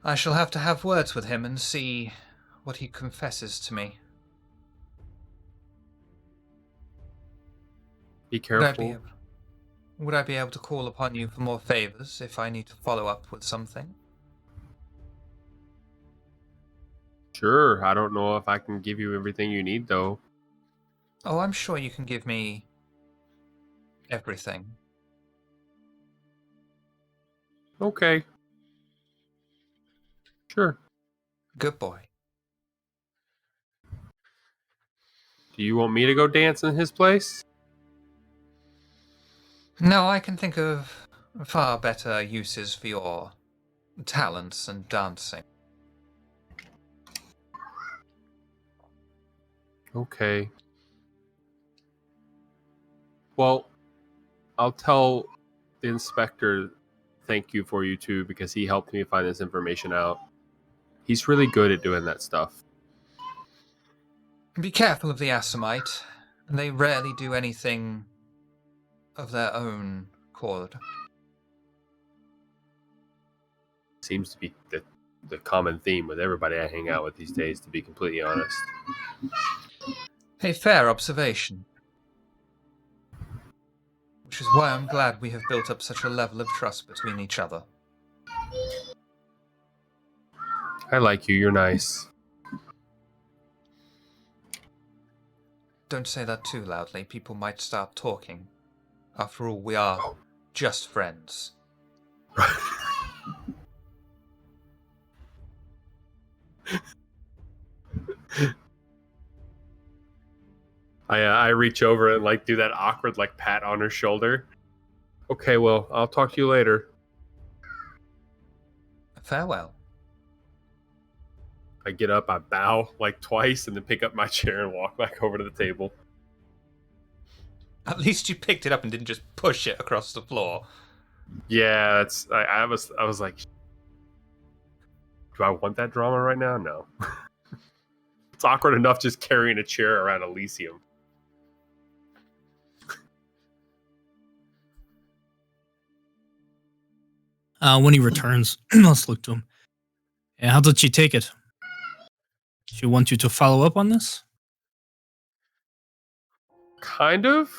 I shall have to have words with him and see what he confesses to me. Be careful. Would I be able to call upon you for more favors if I need to follow up with something? Sure, I don't know if I can give you everything you need, though. Oh, I'm sure you can give me everything. Okay. Sure. Good boy. Do you want me to go dance in his place? No, I can think of far better uses for your talents and dancing. Okay. Well, I'll tell the inspector thank you for you too, because he helped me find this information out. He's really good at doing that stuff. Be careful of the Assamite. They rarely do anything of their own accord. Seems to be the common theme with everybody I hang out with these days, to be completely honest. A fair observation. Which is why I'm glad we have built up such a level of trust between each other. I like you, you're nice. Don't say that too loudly. People might start talking. After all, we are just friends. I reach over and like do that awkward like pat on her shoulder. Okay, well, I'll talk to you later. Farewell. I get up, I bow like twice, and then pick up my chair and walk back over to the table. At least you picked it up and didn't just push it across the floor. Yeah, that's I was like, do I want that drama right now? No. It's awkward enough just carrying a chair around Elysium. When he returns, let's look to him. Yeah, how did she take it? She want you to follow up on this? Kind of.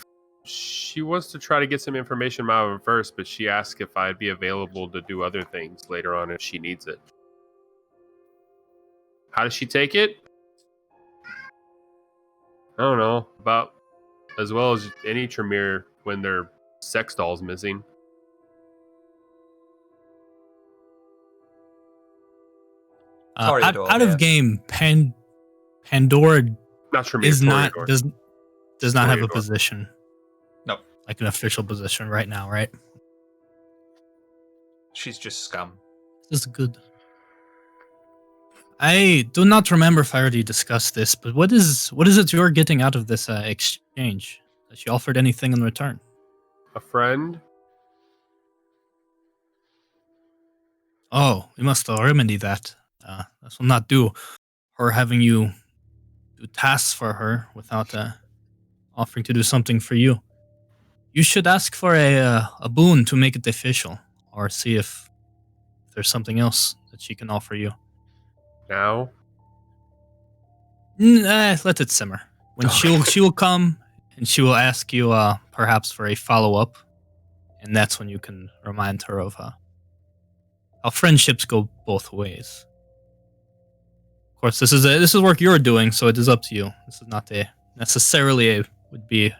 She wants to try to get some information out of him first, but she asked if I'd be available to do other things later on if she needs it. How does she take it? I don't know. About as well as any Tremere when their sex doll's missing. Toreador, Out yeah. of game, Pandora Not Tremere. is not Toreador. does not have a Toreador. position. No. Like an official position right now, right? She's just scum. This is good. I do not remember if I already discussed this, but what is it you're getting out of this exchange? Has she offered anything in return? A friend? Oh, we must remedy that. This will not do. Her having you do tasks for her without offering to do something for you. You should ask for a boon to make it official, or see if there's something else that she can offer you. Now? Let it simmer. When she will come and she will ask you perhaps for a follow up, and that's when you can remind her of how friendships go both ways. Of course, this is work you're doing, so it is up to you. This is not would be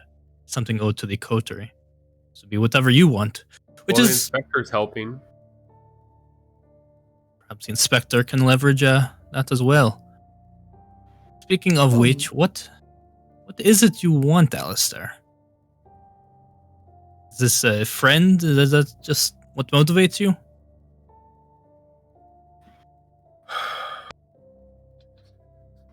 something owed to the Coterie. This would be whatever you want, which Well, the is inspector's helping. perhaps the inspector can leverage that as well. Speaking of which, what is it you want, Alistair? Is this a friend? Is that just what motivates you?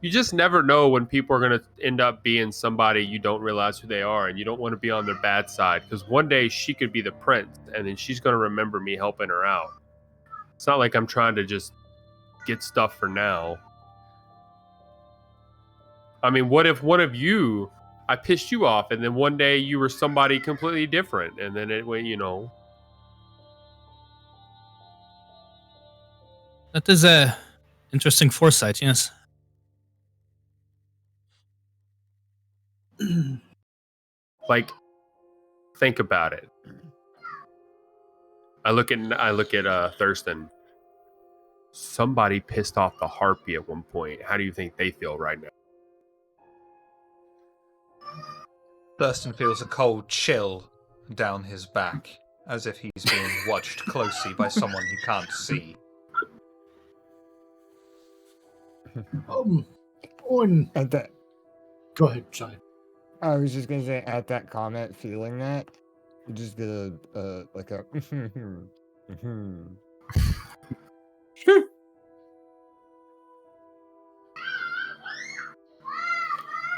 You just never know when people are going to end up being somebody you don't realize who they are, and you don't want to be on their bad side, because one day she could be the prince, and then she's going to remember me helping her out. It's not like I'm trying to just get stuff for now. I mean, what if one of you, I pissed you off, and then one day you were somebody completely different, and then it went, That is a interesting foresight, yes. like, think about it. I look at Thurston. somebody pissed off the harpy at one point. How do you think they feel right now? Thurston feels a cold chill down his back, as if he's being watched closely by someone he can't see. On. At that, Go ahead, sorry. I was just gonna say, at that comment, feeling that, you just get a like a.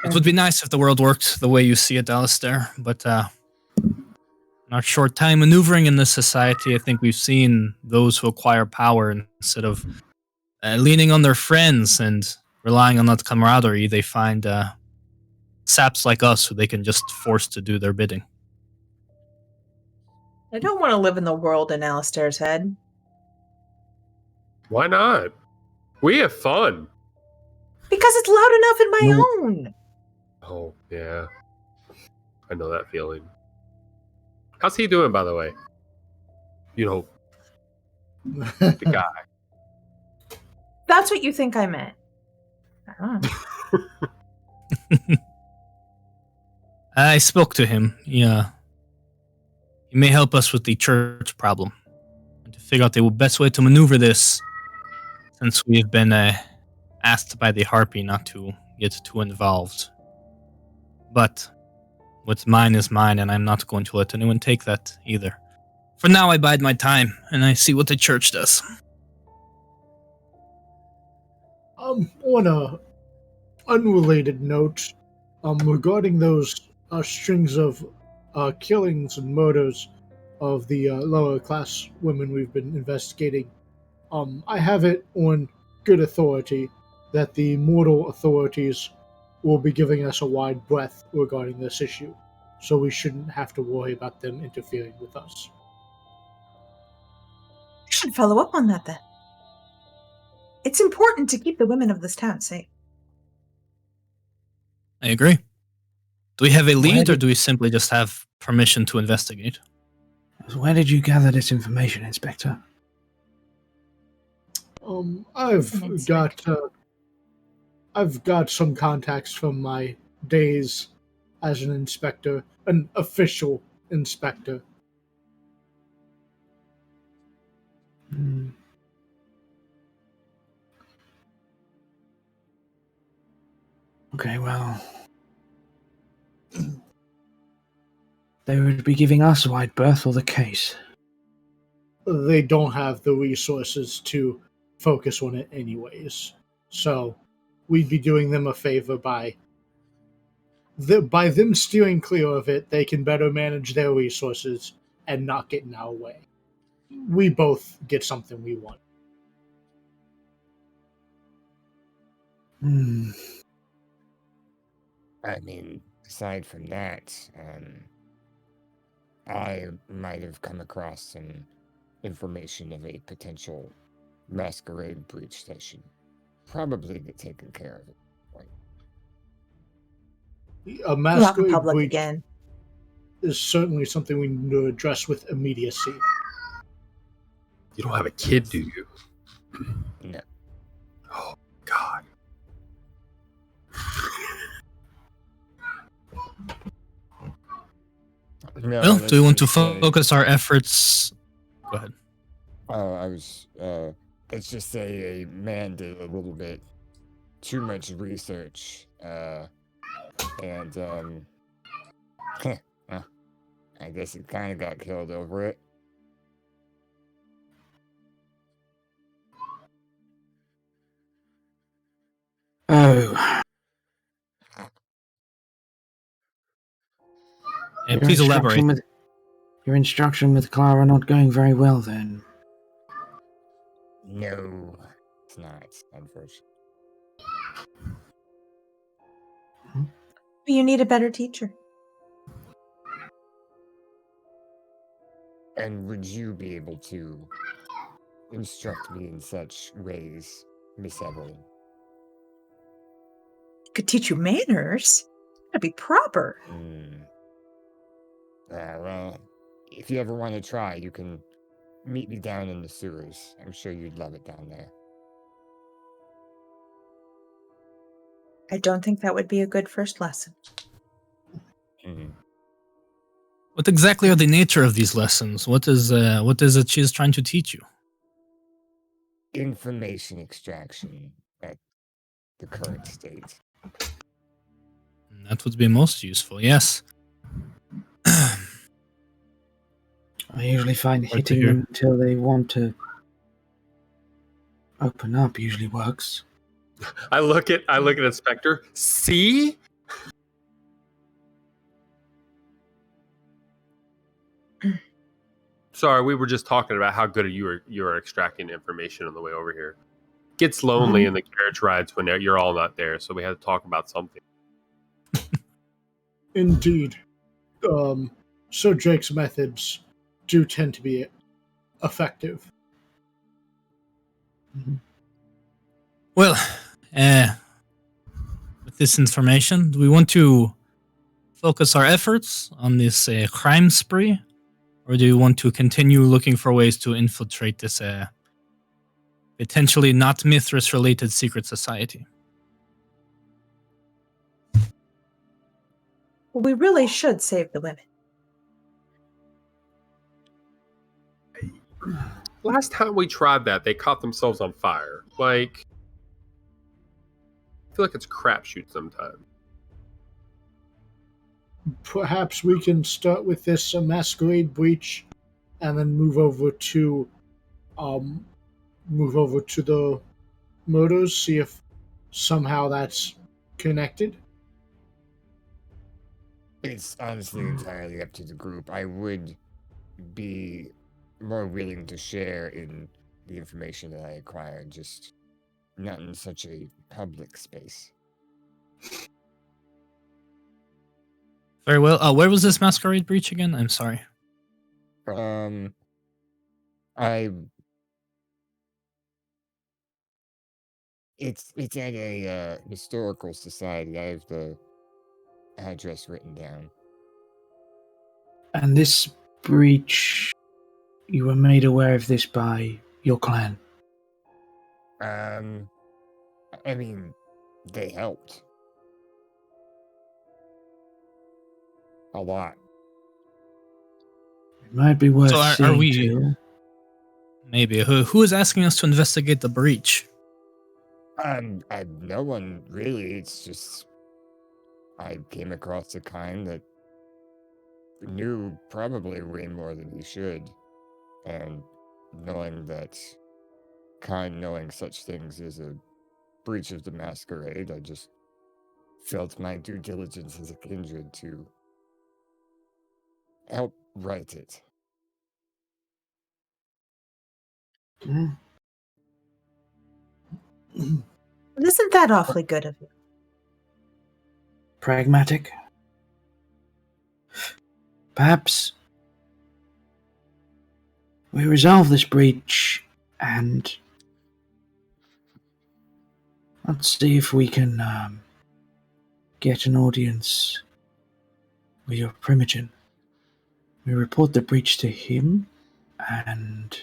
It would be nice if the world worked the way you see it, Alistair, but in our short time maneuvering in this society, I think we've seen those who acquire power instead of leaning on their friends and relying on that camaraderie, they find saps like us who they can just force to do their bidding. I don't want to live in the world in Alistair's head. Why not? We have fun. Because it's loud enough in my own. Oh, yeah. I know that feeling. How's he doing, by the way? You know, the guy. That's what you think I meant. I spoke to him. Yeah. He may help us with the church problem. And to figure out the best way to maneuver this, since we have been asked by the Harpy not to get too involved. But what's mine is mine, and I'm not going to let anyone take that either. For now, I bide my time, and I see what the church does. On a unrelated note, regarding those strings of killings and murders of the lower class women we've been investigating, I have it on good authority that the mortal authorities will be giving us a wide breadth regarding this issue, so we shouldn't have to worry about them interfering with us. You should follow up on that then. It's important to keep the women of this town safe. I agree. Do we have a lead, or do we simply just have permission to investigate? Where did you gather this information, Inspector? I've got some contacts from my days as an inspector, an official inspector. Okay, well, they would be giving us a wide berth or the case. They don't have the resources to focus on it anyways. So we'd be doing them a favor by them steering clear of it. They can better manage their resources and not get in our way. We both get something we want. I mean, aside from that, I might have come across some information of a potential Masquerade breach that should probably get taken care of. A Not in Masquerade public breach again. is certainly something we need to address with immediacy. You don't have a kid, do you? No. Oh, God. No, Well, do we want to let's just say- focus our efforts? Go ahead. I was, let's just say a man did a little bit too much research, and, I guess he kind of got killed over it. Oh. And please elaborate. Your instruction with Clara not going very well, then. No, it's not, unfortunately. You need a better teacher. And would you be able to instruct me in such ways, Miss Evelyn? Could teach you manners. Gotta be proper. Well, if you ever want to try, you can meet me down in the sewers. I'm sure you'd love it down there. I don't think that would be a good first lesson. Mhm. What exactly are the nature of these lessons? What is it she's trying to teach you? Information extraction at the current state. That would be most useful, yes. I usually find Right to hitting hear. them until they want to open up usually works. I look at Inspector. See? Sorry, we were just talking about how good you were extracting information on the way over here. Gets lonely in the carriage rides when you're all not there, so we had to talk about something. Indeed. Sir Drake's methods do tend to be effective. Well, with this information, do we want to focus our efforts on this crime spree? Or do you want to continue looking for ways to infiltrate this potentially not Mithras-related secret society? We really should save the women. Last time we tried that, they caught themselves on fire. Like, I feel like it's crapshoot sometimes. Perhaps we can start with this Masquerade breach, and then move over to the murders. See if somehow that's connected. It's honestly entirely up to the group. I would be more willing to share in the information that I acquired, just not in such a public space. Very well. Where was this Masquerade breach again? I'm sorry. It's at a historical society. I have the address written down. And this breach, you were made aware of this by your clan. I mean, they helped a lot. It might be worth So are seeing we- to. Maybe. Who is asking us to investigate the breach? No one really. It's just I came across a kind that knew probably way more than he should, and knowing such things is a breach of the Masquerade, I just felt my due diligence as a kindred to help right it. Mm. Isn't that awfully good of you? Pragmatic. Perhaps we resolve this breach and let's see if we can get an audience with your Primogen. We report the breach to him and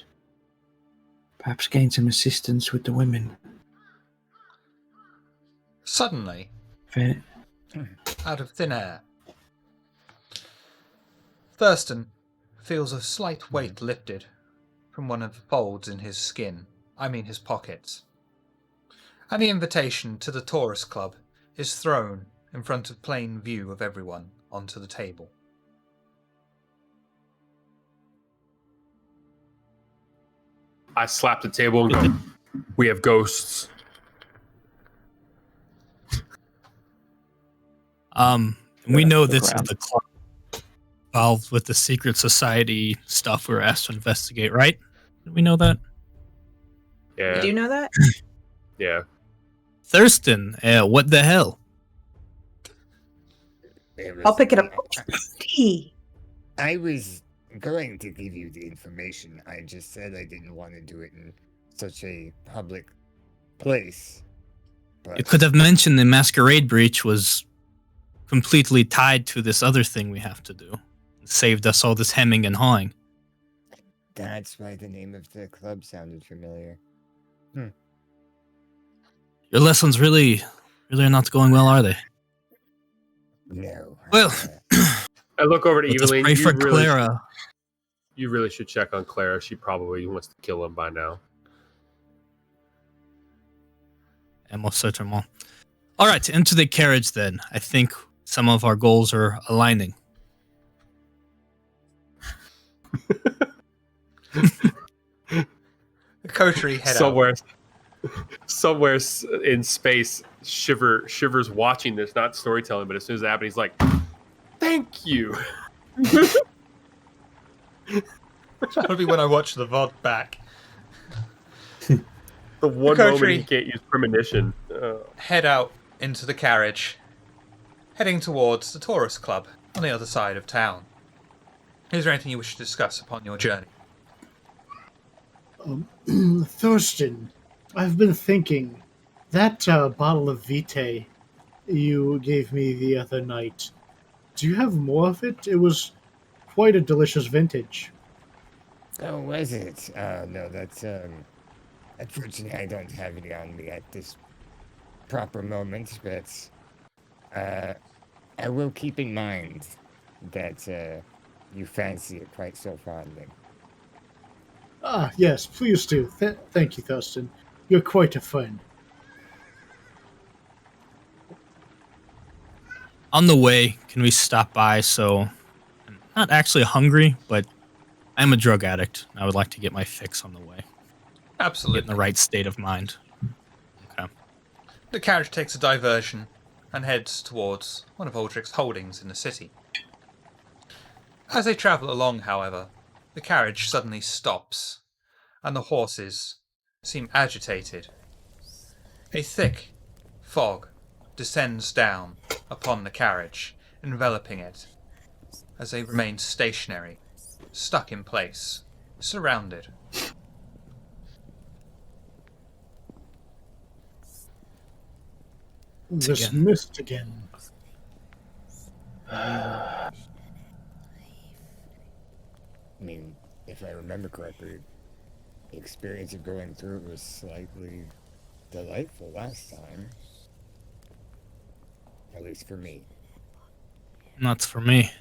perhaps gain some assistance with the women. Suddenly, Fair. out of thin air, Thurston feels a slight weight lifted from one of the folds in his his pockets, and the invitation to the Taurus Club is thrown in front of plain view of everyone onto the table. I slap the table and go, "We have ghosts." We know the this is ground. the club involved with the secret society stuff we were asked to investigate, right? We know that. Yeah, Do you know that? yeah. Thurston, what the hell? I'll pick it up. Tea. I was going to give you the information. I just said I didn't want to do it in such a public place. But You could have mentioned the Masquerade breach was completely tied to this other thing we have to do. It saved us all this hemming and hawing. that's why the name of the club sounded familiar. Your lessons really really are not going well, are they? No. Well, I look over to let us Evelyn. pray for Clara. You really should check on Clara. She probably wants to kill him by now. And most certainly. All right, into the carriage then. I think some of our goals are aligning. The Coterie head out. Somewhere in space, Shiver's watching this, not storytelling, but as soon as it happens, he's like, "Thank you." That'll be when I watch the VOD back. The one Coterie moment he can't use premonition. head out into the carriage, heading towards the tourist club on the other side of town. Is there anything you wish to discuss upon your journey? Thurston, I've been thinking that bottle of Vitae you gave me the other night. Do you have more of it? It was quite a delicious vintage. Oh, was it? No, that's, unfortunately, I don't have it on me at this proper moment, but, I will keep in mind that, you fancy it quite so fondly. Ah, yes, please do. Thank you, Thurston. You're quite a friend. On the way, can we stop by? So, I'm not actually hungry, but I'm a drug addict. I would like to get my fix on the way. Get in Absolutely. the right state of mind. Okay. The carriage takes a diversion and heads towards one of Aldrich's holdings in the city. As they travel along, however, the carriage suddenly stops, and the horses seem agitated. A thick fog descends down upon the carriage, enveloping it, as they remain stationary, stuck in place, surrounded. This again. mist again. I mean, if I remember correctly, the experience of going through it was slightly delightful last time. At least for me. Not for me.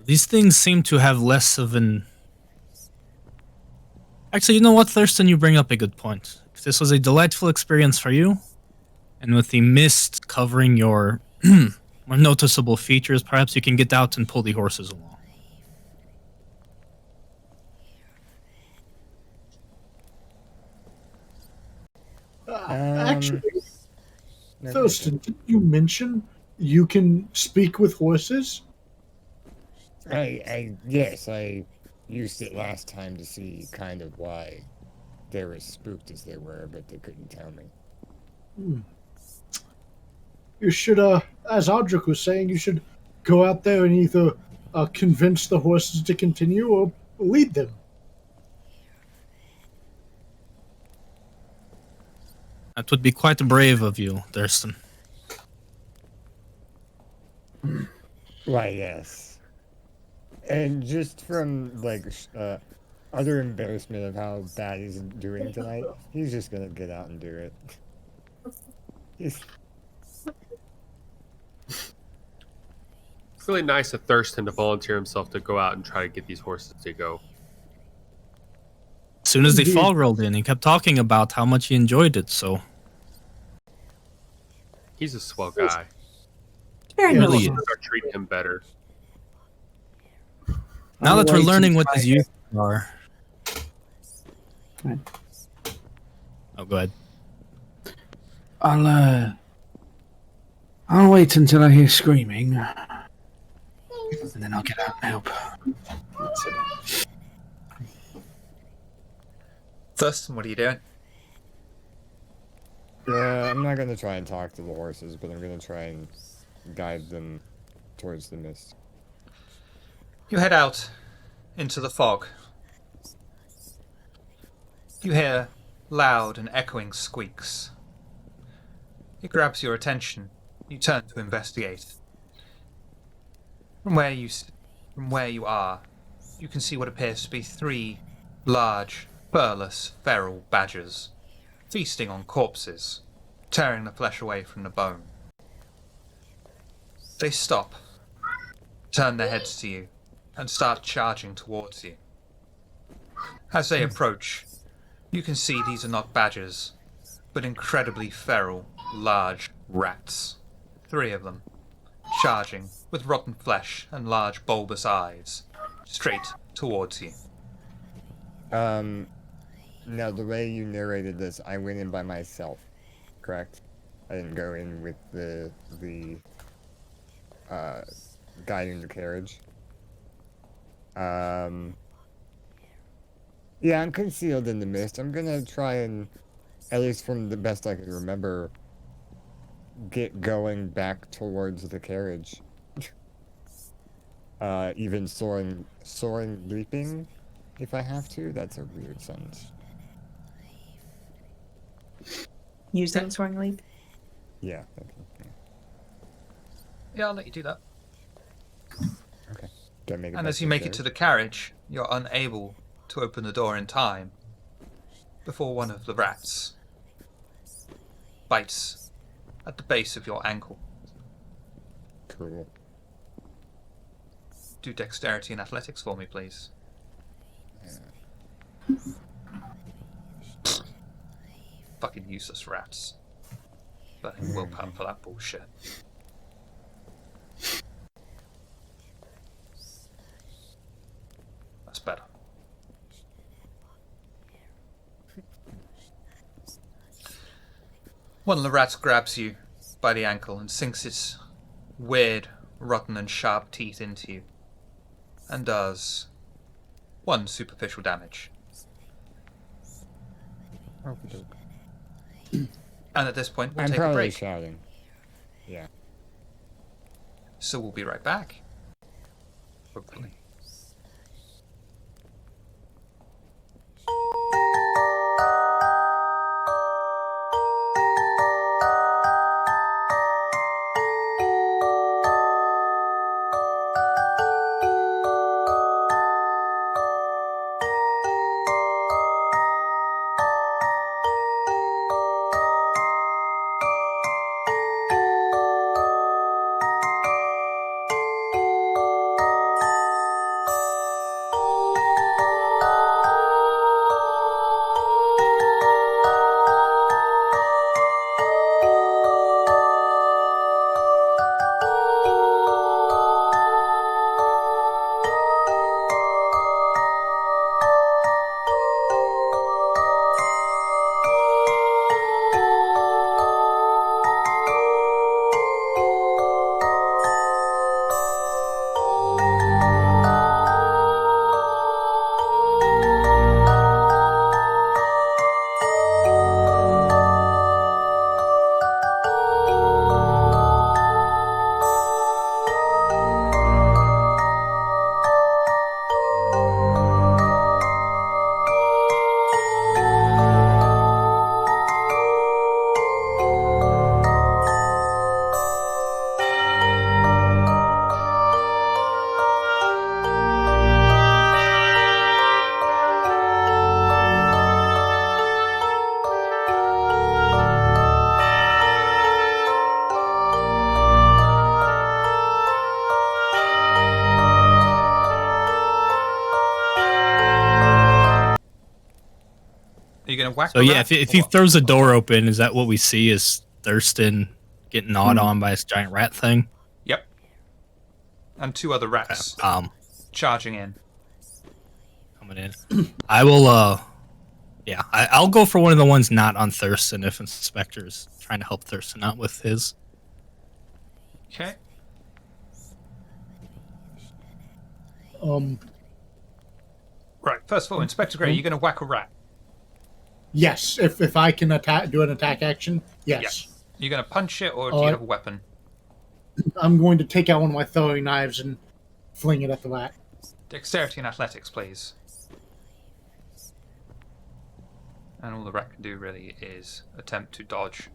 These things seem to have less of an... Actually, you know what, Thurston? You bring up a good point. If this was a delightful experience for you, and with the mist covering your more noticeable features, perhaps you can get out and pull the horses along. Actually, Never Thurston, did you mention you can speak with horses? Yes, I used it last time to see kind of why they were as spooked as they were, but they couldn't tell me. You should, as Audric was saying, you should go out there and either convince the horses to continue or lead them. That would be quite brave of you, Thurston. Why, yes. And just from, like, other embarrassment of how bad he's doing tonight, he's just gonna get out and do it. He's... It's really nice of Thurston to volunteer himself to go out and try to get these horses to go. As soon as the fog rolled in, he kept talking about how much he enjoyed it, so... He's a swell guy. Very Yeah, nice. really We'll is. start treating him better. Now that we're wait learning what until his uses are... Right. Oh, go ahead. I'll wait until I hear screaming, and then I'll get out and help. Thurston, what are you doing? I'm not gonna try and talk to the horses, but I'm gonna try and guide them towards the mist. You head out into the fog. You hear loud and echoing squeaks. It grabs your attention. You turn to investigate. From where you are, you can see what appears to be 3 large, furless, feral badgers feasting on corpses, tearing the flesh away from the bone. They stop, turn their heads to you, and start charging towards you. As they approach, you can see these are not badgers, but incredibly feral, large rats. 3 of them, charging with rotten flesh and large bulbous eyes, straight towards you. Now the way you narrated this, I went in by myself, correct? I didn't go in with the guy in the carriage. Yeah, I'm concealed in the mist. I'm gonna try and, at least from the best I can remember, get going back towards the carriage. Even soaring, leaping, if I have to. That's a weird sentence. Using soaring leap. Yeah. Yeah, I'll let you do that. Okay. Do I make it And back as you the make it to the carriage, you're unable to open the door in time before one of the rats bites at the base of your ankle. Cool. Do dexterity and athletics for me, please. Fucking useless rats. Burning willpower for that bullshit. That's better. One of the rats grabs you by the ankle and sinks its weird, rotten and sharp teeth into you, and does 1 superficial damage. Okey-doke. And at this point, we'll I'm take a probably break. shouting. Yeah. So we'll be right back. Hopefully. Are you going to whack So the yeah, rat, if or he what? throws the door open, is that what we see? Is Thurston getting gnawed on by this giant rat thing? Yep. And 2 other rats charging in. Coming in. I will. I'll go for one of the ones not on Thurston if Inspector's trying to help Thurston out with his. Okay. Right, first of all, Inspector Gray, you're going to whack a rat. Yes, if I can do an attack action, yes. You're going to punch it, or do you have a weapon? I'm going to take out one of my throwing knives and fling it at the rat. Dexterity and athletics, please. And all the rat can do really is attempt to dodge.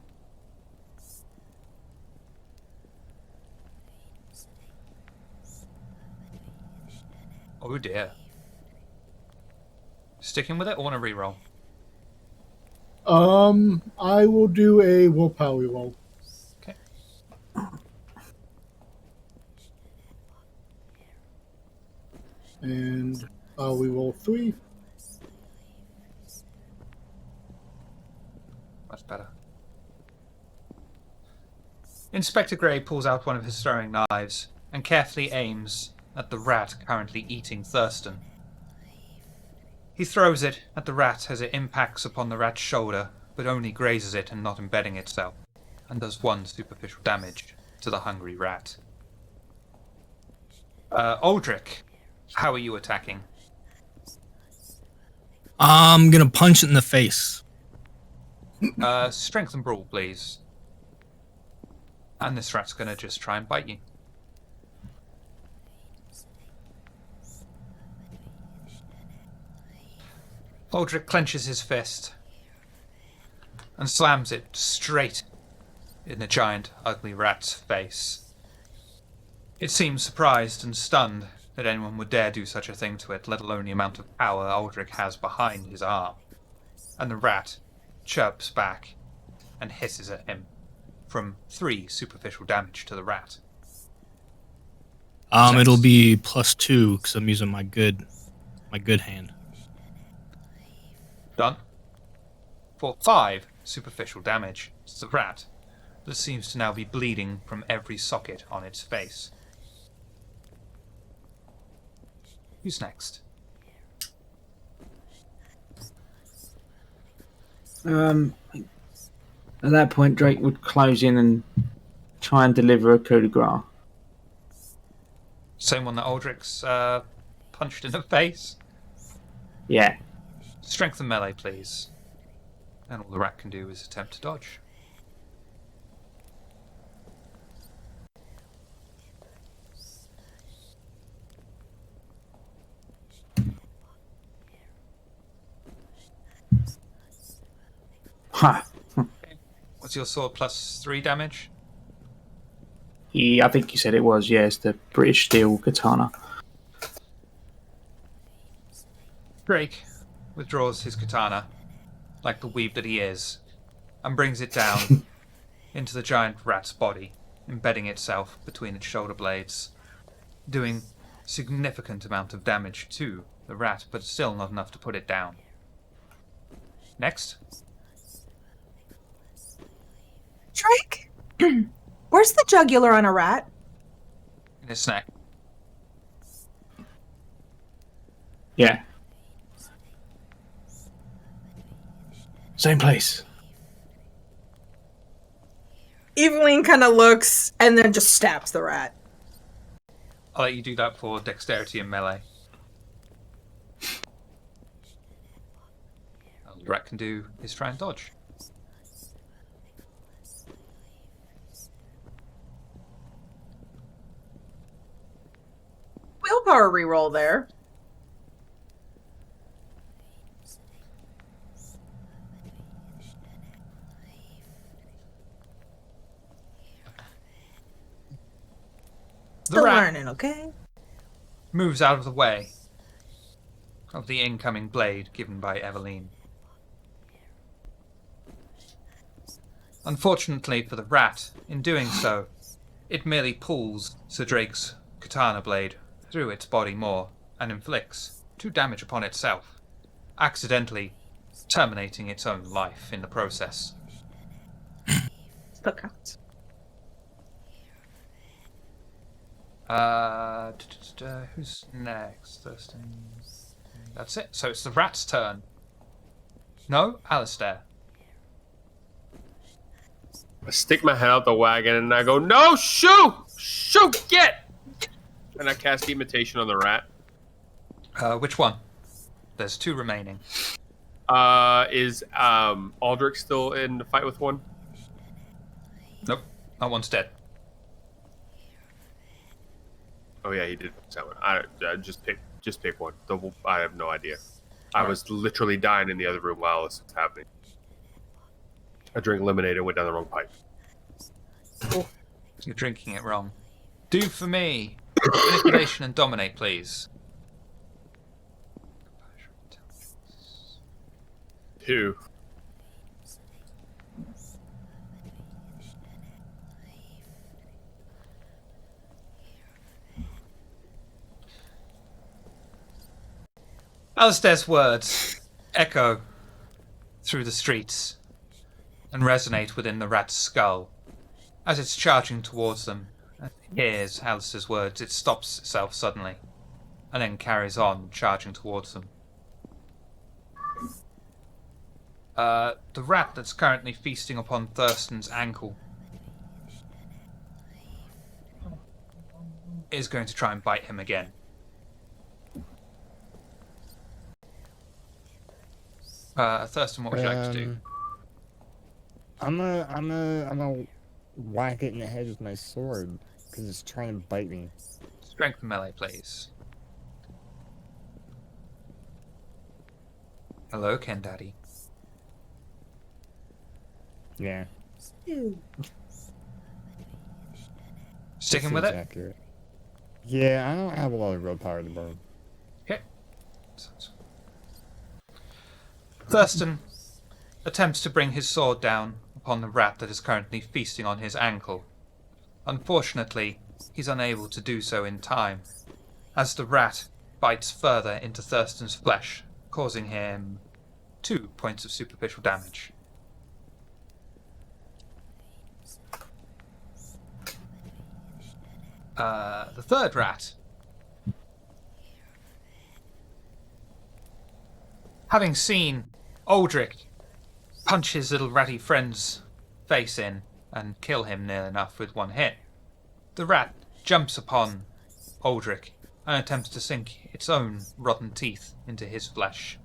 Oh dear. Sticking with it or want to reroll? I will do a willpower roll. Okay. And we roll 3. Much better. Inspector Gray pulls out one of his throwing knives and carefully aims at the rat currently eating Thurston. He throws it at the rat as it impacts upon the rat's shoulder, but only grazes it and not embedding itself, and does 1 superficial damage to the hungry rat. Aldrich, how are you attacking? I'm gonna punch it in the face. Strength and brawl, please. And this rat's gonna just try and bite you. Aldrich clenches his fist and slams it straight in the giant, ugly rat's face. It seems surprised and stunned that anyone would dare do such a thing to it, let alone the amount of power Aldrich has behind his arm. And the rat chirps back and hisses at him from 3 superficial damage to the rat. It'll be +2 because I'm using my good hand. Done. For 5 superficial damage to the rat that seems to now be bleeding from every socket on its face. Who's next? At that point, Drake would close in and try and deliver a coup de grace. Same one that Aldrich's punched in the face? Yeah. Strength and melee, please. And all the rat can do is attempt to dodge. Ha! What's your sword +3 damage? I think you said it was, yes, the British steel katana. Drake withdraws his katana, like the weeb that he is, and brings it down into the giant rat's body, embedding itself between its shoulder blades, doing significant amount of damage to the rat, but still not enough to put it down. Next. Drake, where's the jugular on a rat? In his neck. Yeah. Same place. Eveline kind of looks and then just stabs the rat. I'll let you do that for dexterity and melee. All the rat can do is try and dodge. Willpower reroll there. The Still rat learning, okay? moves out of the way of the incoming blade given by Eveline. Unfortunately for the rat, in doing so, it merely pulls Sir Drake's katana blade through its body more and inflicts 2 damage upon itself, accidentally terminating its own life in the process. Still counts. Who's next? Thurston. That's it. So it's the rat's turn. No, Alistair. I stick my head out the wagon and I go, "No, shoot! Shoot! Get!" And I cast imitation on the rat. Which one? There's 2 remaining. Is Aldrich still in the fight with one? Nope, that one's dead. Oh yeah, he did that one. I just pick one. I have no idea. I was literally dying in the other room while this was happening. I drank lemonade and went down the wrong pipe. You're drinking it wrong. Do for me. Manipulation and dominate, please. 2. Alistair's words echo through the streets and resonate within the rat's skull. As it's charging towards them, and it hears Alistair's words, it stops itself suddenly, and then carries on, charging towards them. The rat that's currently feasting upon Thurston's ankle is going to try and bite him again. Thurston, what would you like to do? I'm gonna whack it in the head with my sword because it's trying to bite me. Strength melee, please. Hello, Ken Daddy. Yeah. Sticking with it? Accurate. Yeah, I don't have a lot of willpower to burn. Okay. Thurston attempts to bring his sword down upon the rat that is currently feasting on his ankle. Unfortunately, he's unable to do so in time, as the rat bites further into Thurston's flesh, causing him 2 points of superficial damage. The third rat, having seen Aldrich punch his little ratty friend's face in and kill him near enough with one hit, the rat jumps upon Aldrich and attempts to sink its own rotten teeth into his flesh.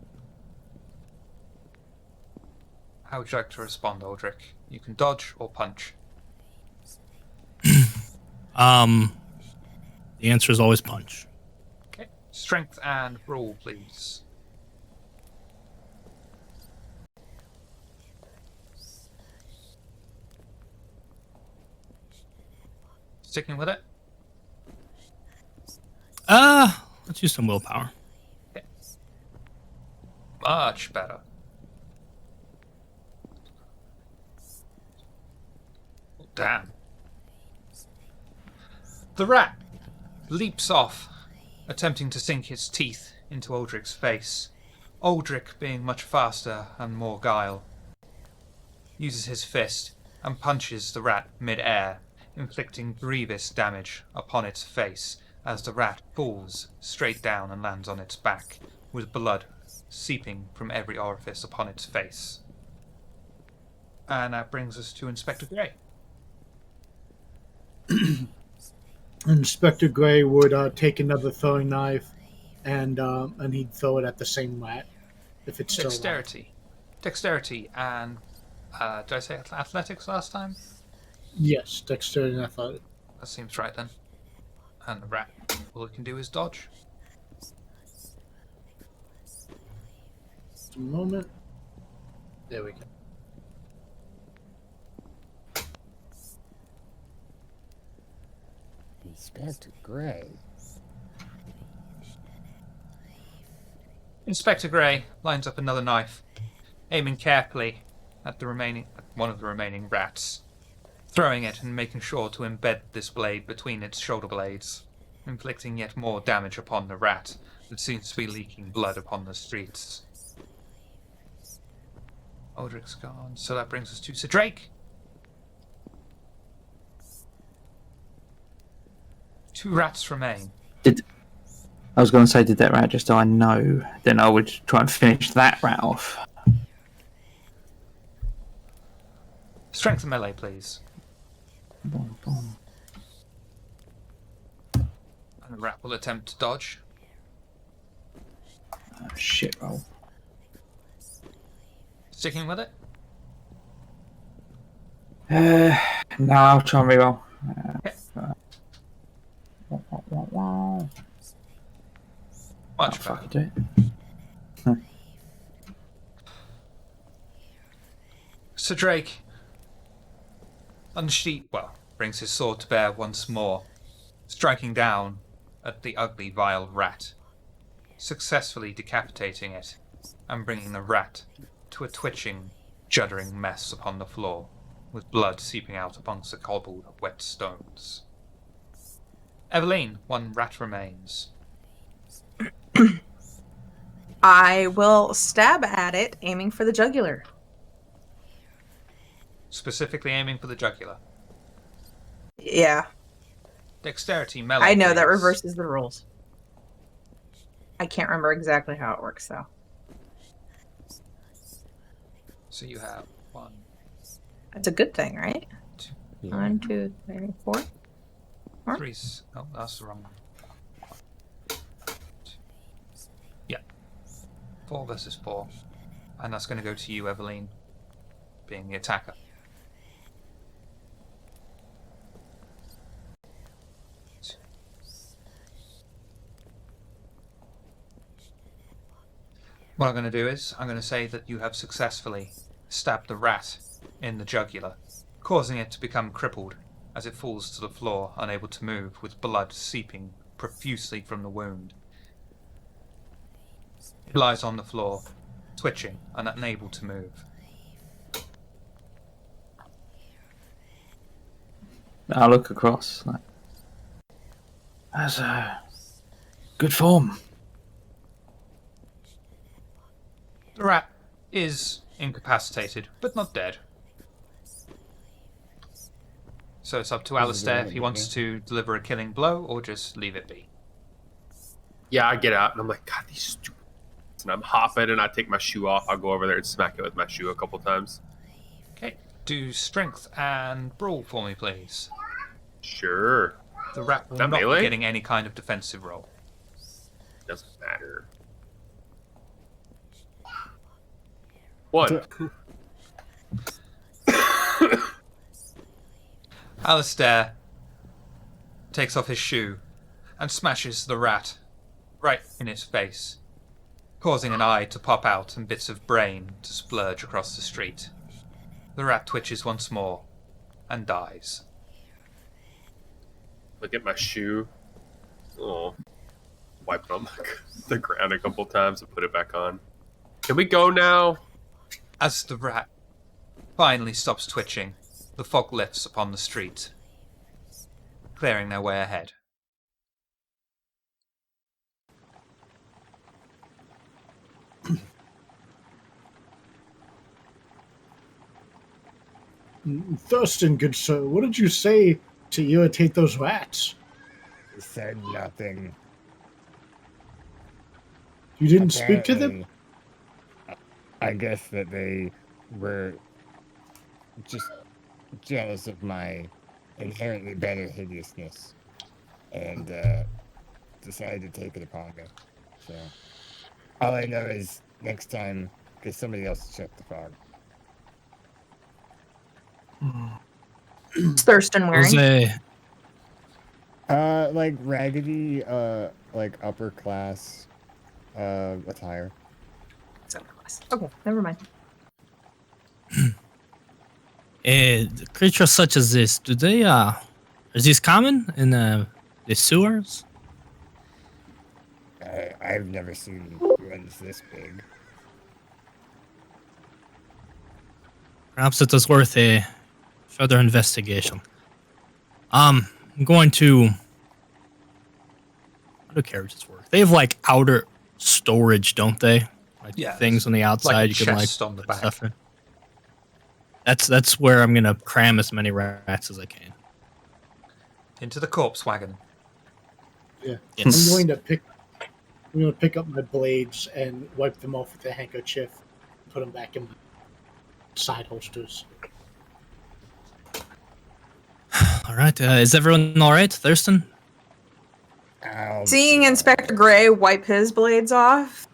How would you like to respond, Aldrich? You can dodge or punch. The answer is always punch. Okay. Strength and brawl, please. Sticking with it? Let's use some willpower. Okay. Much better. Oh, damn. The rat leaps off, attempting to sink its teeth into Aldrich's face. Aldrich, being much faster and more guile, uses his fist and punches the rat mid-air, inflicting grievous damage upon its face as the rat falls straight down and lands on its back, with blood seeping from every orifice upon its face. And that brings us to Inspector Grey. Inspector Gray would take another throwing knife, and he'd throw it at the same rat if it's still alive. Dexterity and did I say athletics last time? Yes, dexterity and athletics. That seems right then. And the rat, all it can do is dodge. Just a moment. There we go. Inspector Gray. Inspector Grey lines up another knife, aiming carefully at one of the remaining rats, throwing it and making sure to embed this blade between its shoulder blades, inflicting yet more damage upon the rat that seems to be leaking blood upon the streets. Aldrich's gone, so that brings us to Sir Drake. 2 rats remain. I was going to say, did that rat just die? No. Then I would try and finish that rat off. Strength and melee, please. Boom, boom. And the rat will attempt to dodge. Shit roll. Sticking with it? No, I'll try and reroll. Much Fuck better. it. Sir Drake brings his sword to bear once more, striking down at the ugly, vile rat, successfully decapitating it and bringing the rat to a twitching, juddering mess upon the floor, with blood seeping out amongst the cobbled, wet stones. Eveline, 1 rat remains. I will stab at it, aiming for the jugular. Specifically aiming for the jugular. Yeah, Dexterity melee. I know that please. reverses the rules. I can't remember exactly how it works, though. So you have 1, That's a good thing, right? Yeah. 1, 2, 3, 4. 3. Oh, that's the wrong one. Yeah. 4 versus 4. And that's going to go to you, Eveline, being the attacker. What I'm going to do is, I'm going to say that you have successfully stabbed the rat in the jugular, causing it to become crippled as it falls to the floor, unable to move, with blood seeping profusely from the wound. It lies on the floor, twitching and unable to move. I look across. Like, that's good form. The rat is incapacitated, but not dead. So it's up to Alistair if he wants to deliver a killing blow or just leave it be. Yeah, I get out and I'm like, God, these stupid. And I'm hopping and I take my shoe off. I'll go over there and smack it with my shoe a couple times. Okay, do strength and brawl for me, please. Sure. The rat will That not melee? be getting any kind of defensive roll. Doesn't matter. 1. Alistair takes off his shoe and smashes the rat right in its face, causing an eye to pop out and bits of brain to splurge across the street. The rat twitches once more and dies. Look at my shoe. Oh. Wipe it on the ground a couple times and put it back on. Can we go now? As the rat finally stops twitching, the fog lifts upon the street, clearing their way ahead. Thurston, good sir, what did you say to irritate those rats? He said nothing. You didn't speak to them? I guess that they were just jealous of my inherently better hideousness and decided to take it upon me. So all I know is next time, get somebody else to check the fog. What's Thurston wearing? Jose, Like raggedy, like upper class, attire. Okay, never mind. creatures such as this, do they, are these common in the sewers? I've never seen ones this big. Perhaps it is worth a further investigation. I'm going to. How do carriages work? They have like outer storage, don't they? Like Yeah, things on the outside like a you can like chest on the put back. stuff in. That's where I'm gonna cram as many rats as I can. Into the corpse wagon. Yeah. Yes. I'm going to pick up my blades and wipe them off with a handkerchief, put them back in my side holsters. All right. Is everyone all right, Thurston? Seeing Inspector Gray wipe his blades off,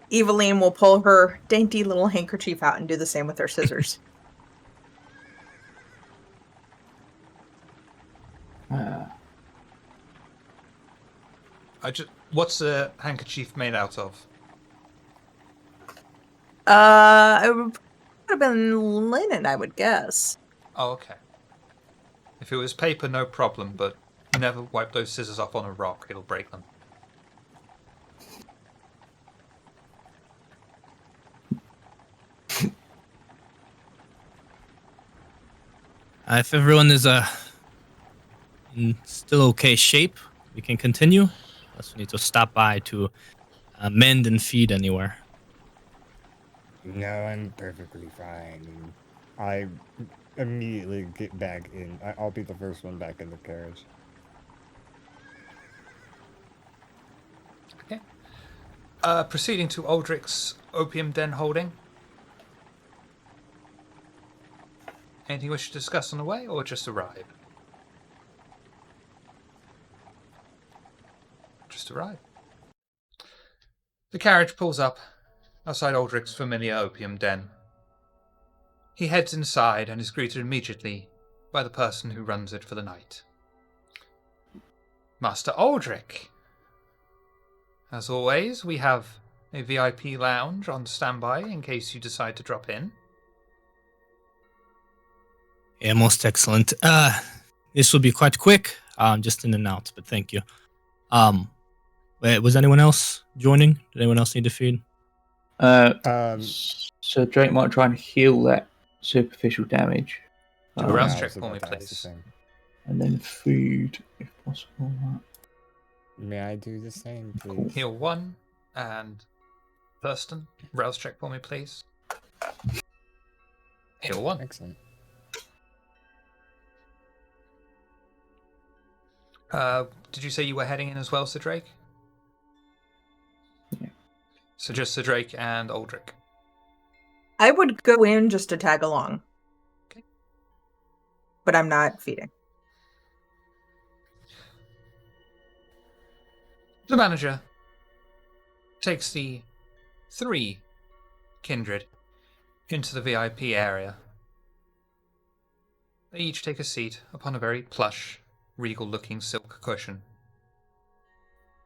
Eveline will pull her dainty little handkerchief out and do the same with her scissors. What's the handkerchief made out of? It would have been linen, I would guess. Oh, okay. If it was paper, no problem, but you never wipe those scissors off on a rock, it'll break them. If everyone is in still okay shape, we can continue. Unless we need to stop by to mend and feed anywhere? No, I'm perfectly fine. I immediately get back in. I'll be the first one back in the carriage. Okay. Proceeding to Aldrich's opium den holding. Anything you wish to discuss on the way, or just arrive? Just arrive. The carriage pulls up outside Aldrich's familiar opium den. He heads inside and is greeted immediately by the person who runs it for the night. Master Aldrich. As always, we have a VIP lounge on standby in case you decide to drop in. Yeah, most excellent. This will be quite quick. Just in and out, but thank you. Wait, was anyone else joining? Did anyone else need to feed? So Drake might try and heal that superficial damage. Do a I rouse was check for about me, to ask the please. same. And then food, if possible. May I do the same, please? Cool. Heal 1, and Thurston, rouse check for me, please. Heal 1. Excellent. Did you say you were heading in as well, Sir Drake? Yeah. So just Sir Drake and Aldrich. I would go in just to tag along. Okay. But I'm not feeding. The manager takes the 3 kindred into the VIP area. They each take a seat upon a very plush, regal-looking silk cushion.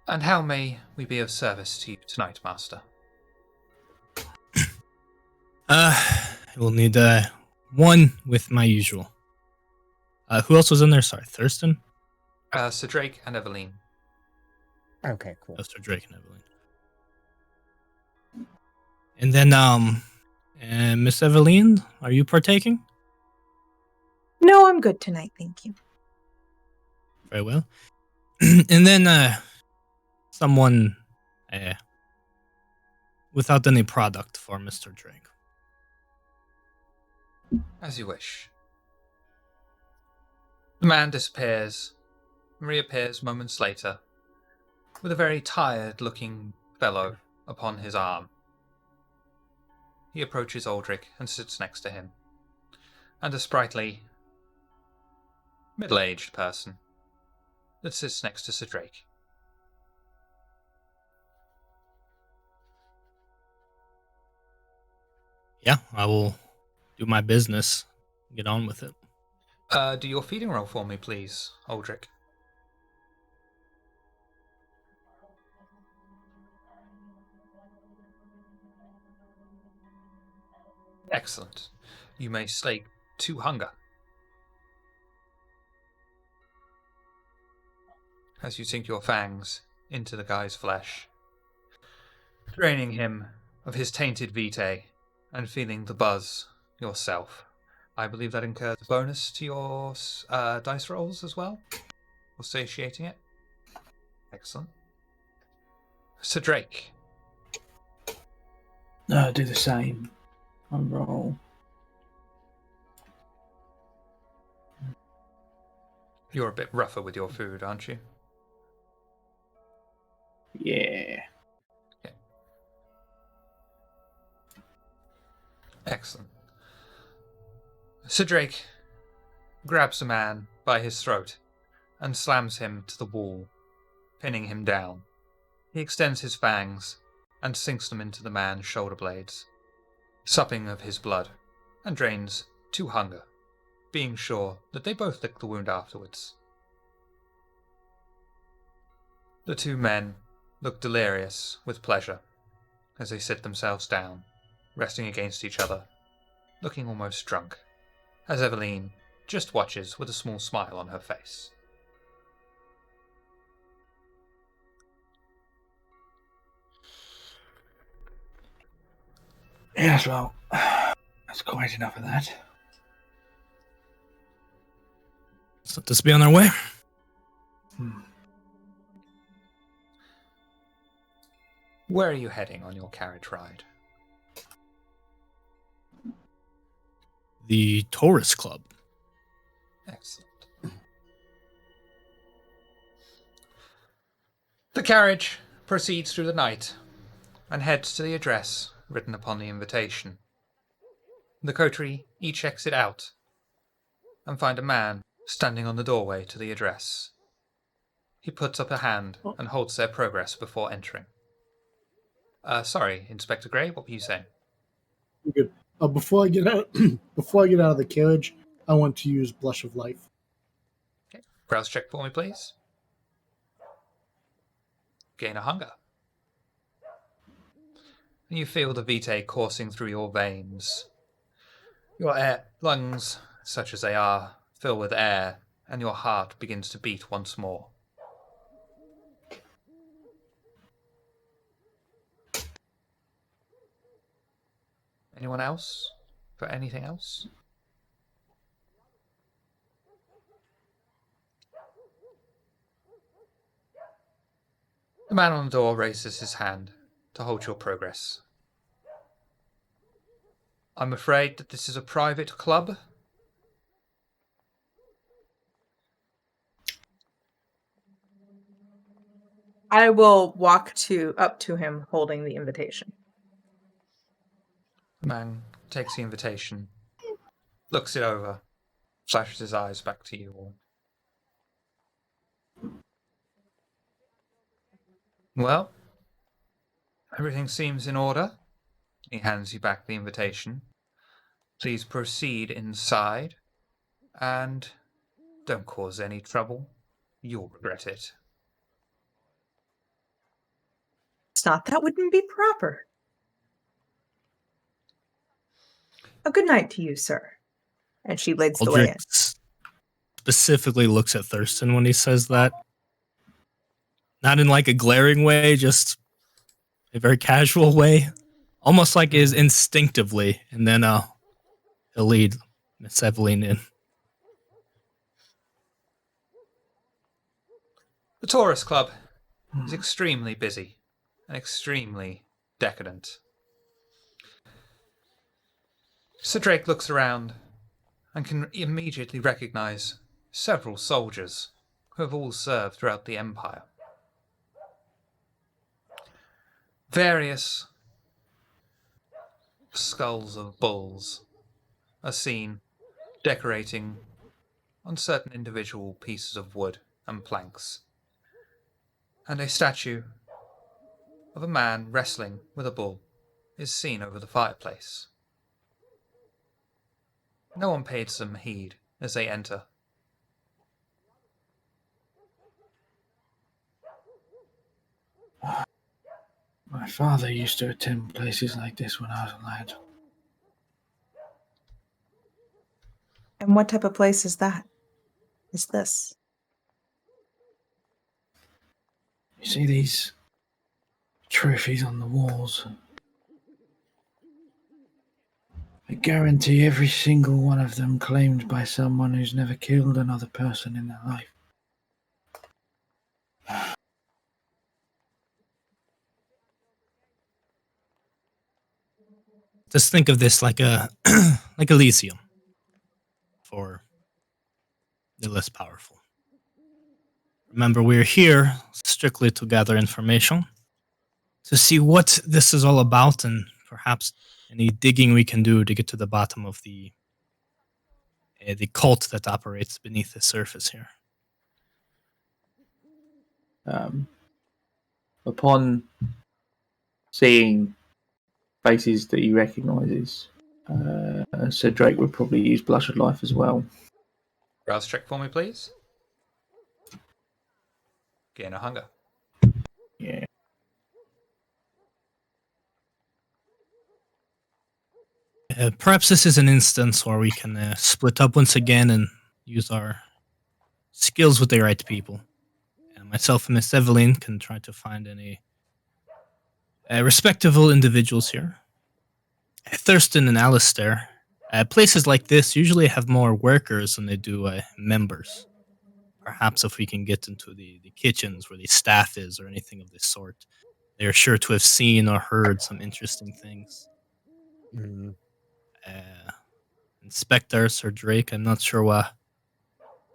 And how may we be of service to you tonight, Master? We'll need one with my usual. Who else was in there? Sorry, Thurston? Sir Drake and Eveline. Okay, cool. Sir Drake and Eveline. And then, Miss Eveline, are you partaking? No, I'm good tonight, thank you. Very well. And then, someone without any product for Mr. Drake. As you wish. The man disappears and reappears moments later with a very tired-looking fellow upon his arm. He approaches Aldrich and sits next to him, and a sprightly, middle-aged person that sits next to Sir Drake. Yeah, I will do my business. Get on with it. Do your feeding roll for me, please, Aldrich. Excellent. You may slake 2 hunger. As you sink your fangs into the guy's flesh, draining him of his tainted vitae and feeling the buzz yourself. I believe that incurs a bonus to your dice rolls as well, or satiating it. Excellent. Sir Drake. No, do the same. On roll. You're a bit rougher with your food, aren't you? Yeah. Excellent. Sir Drake grabs the man by his throat and slams him to the wall, pinning him down. He extends his fangs and sinks them into the man's shoulder blades, supping of his blood, and drains 2 hunger, being sure that they both lick the wound afterwards. The 2 men look delirious with pleasure as they sit themselves down, resting against each other, looking almost drunk, as Eveline just watches with a small smile on her face. Yes, well, that's quite enough of that. So let us be on our way. Where are you heading on your carriage ride? The Taurus Club. Excellent. The carriage proceeds through the night and heads to the address written upon the invitation. The coterie each exit out and find a man standing on the doorway to the address. He puts up a hand and holds their progress before entering. Sorry, Inspector Gray, what were you saying? Good. Before I get out, before I get out of the carriage, I want to use Blush of Life. Okay. Browse check for me, please. Gain a hunger. And you feel the vitae coursing through your veins. Your lungs, such as they are, fill with air, and your heart begins to beat once more. Anyone else? For anything else? The man on the door raises his hand to hold your progress. I'm afraid that this is a private club. I will walk up to him holding the invitation. The man takes the invitation, looks it over, flashes his eyes back to you all. Well, everything seems in order. He hands you back the invitation. Please proceed inside, and don't cause any trouble. You'll regret it. It's not that wouldn't be proper. A good night to you, sir. And she leads the way in. Aldrich specifically looks at Thurston when he says that. Not in like a glaring way, just a very casual way. Almost like is instinctively. And then he'll lead Miss Eveline in. The Taurus Club is extremely busy and extremely decadent. Sir Drake looks around and can immediately recognize several soldiers who have all served throughout the Empire. Various skulls of bulls are seen decorating on certain individual pieces of wood and planks, and a statue of a man wrestling with a bull is seen over the fireplace. No one paid some heed as they enter. My father used to attend places like this when I was a lad. And what type of place is that? Is this? You see these trophies on the walls? I guarantee every single one of them claimed by someone who's never killed another person in their life. Just think of this like a like Elysium for the less powerful. Remember, we're here strictly to gather information, to see what this is all about, and perhaps any digging we can do to get to the bottom of the cult that operates beneath the surface here. Upon seeing faces that he recognises, Sir Drake would probably use Blush of Life as well. Browse check for me, please. Gain a hunger. Yeah. Perhaps this is an instance where we can split up once again and use our skills with the right people. Myself and Miss Eveline can try to find any respectable individuals here. Thurston and Alistair, places like this usually have more workers than they do members. Perhaps if we can get into the kitchens where the staff is or anything of this sort, They are sure to have seen or heard some interesting things. Mhm. Inspector, Sir Drake, I'm not sure why.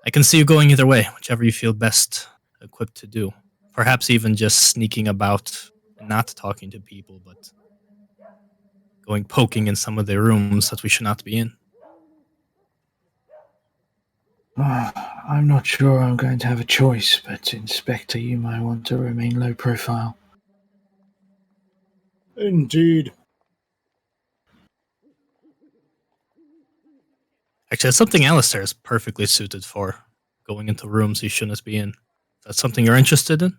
I can see you going either way, whichever you feel best equipped to do. Perhaps even just sneaking about and not talking to people, but going poking in some of the rooms that we should not be in. I'm not sure I'm going to have a choice, but Inspector, you might want to remain low profile. Indeed. Actually, it's something Alistair is perfectly suited for. Going into rooms he shouldn't be in. That's something you're interested in?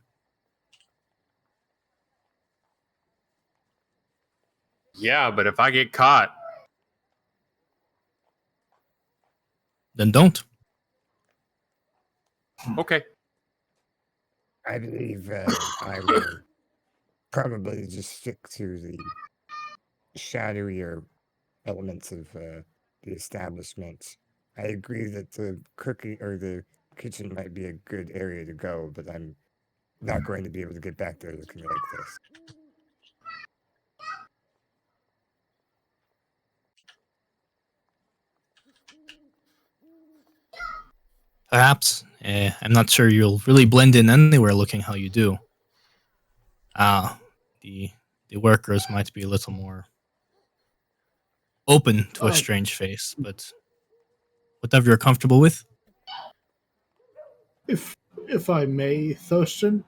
Yeah, but if I get caught, Then don't. okay. I believe I will probably just stick to the shadowier elements of the establishment. I agree that the cooking or the kitchen might be a good area to go, but I'm not going to be able to get back there looking like this. Perhaps. I'm not sure you'll really blend in anywhere looking how you do. The workers might be a little more open to a strange face, but whatever you're comfortable with. If I may, Thurston,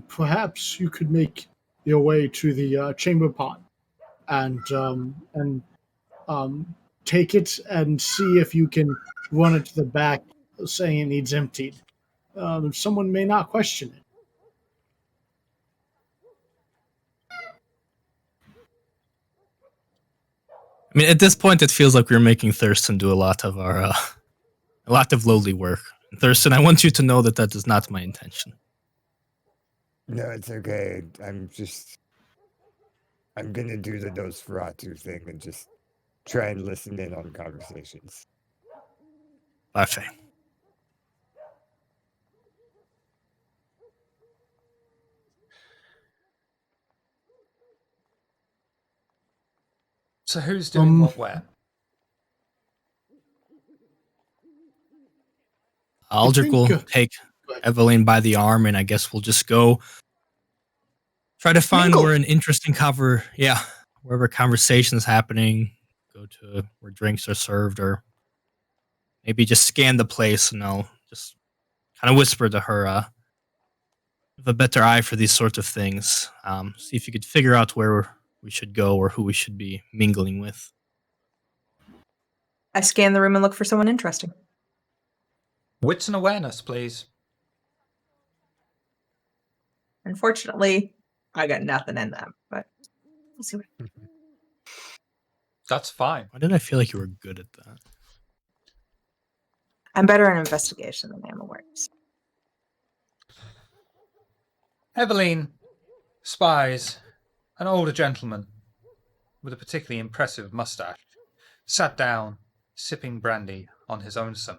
perhaps you could make your way to the chamber pot and take it and see if you can run it to the back, saying it needs emptied. Someone may not question it. I mean, at this point, it feels like we're making Thurston do a lot of our, a lot of lowly work. And Thurston, I want you to know that that is not my intention. No, it's okay. I'm gonna do the Nosferatu thing and just try and listen in on conversations. Parfait. So who's doing what where? Aldrich will take Evelyn by the arm, and I guess we'll just go try to find Mingle. where an interesting cover, wherever conversation's happening, go to where drinks are served, or maybe just scan the place, and I'll just kind of whisper to her, have a better eye for these sorts of things. See if you could figure out where we should go or who we should be mingling with. I scan the room and look for someone interesting. Wits and awareness, please. Unfortunately, I got nothing in them, but we'll see what. That's fine. Why did I feel like you were good at that? I'm better at investigation than I am awareness. Eveline spies an older gentleman with a particularly impressive mustache, sat down, sipping brandy on his own son.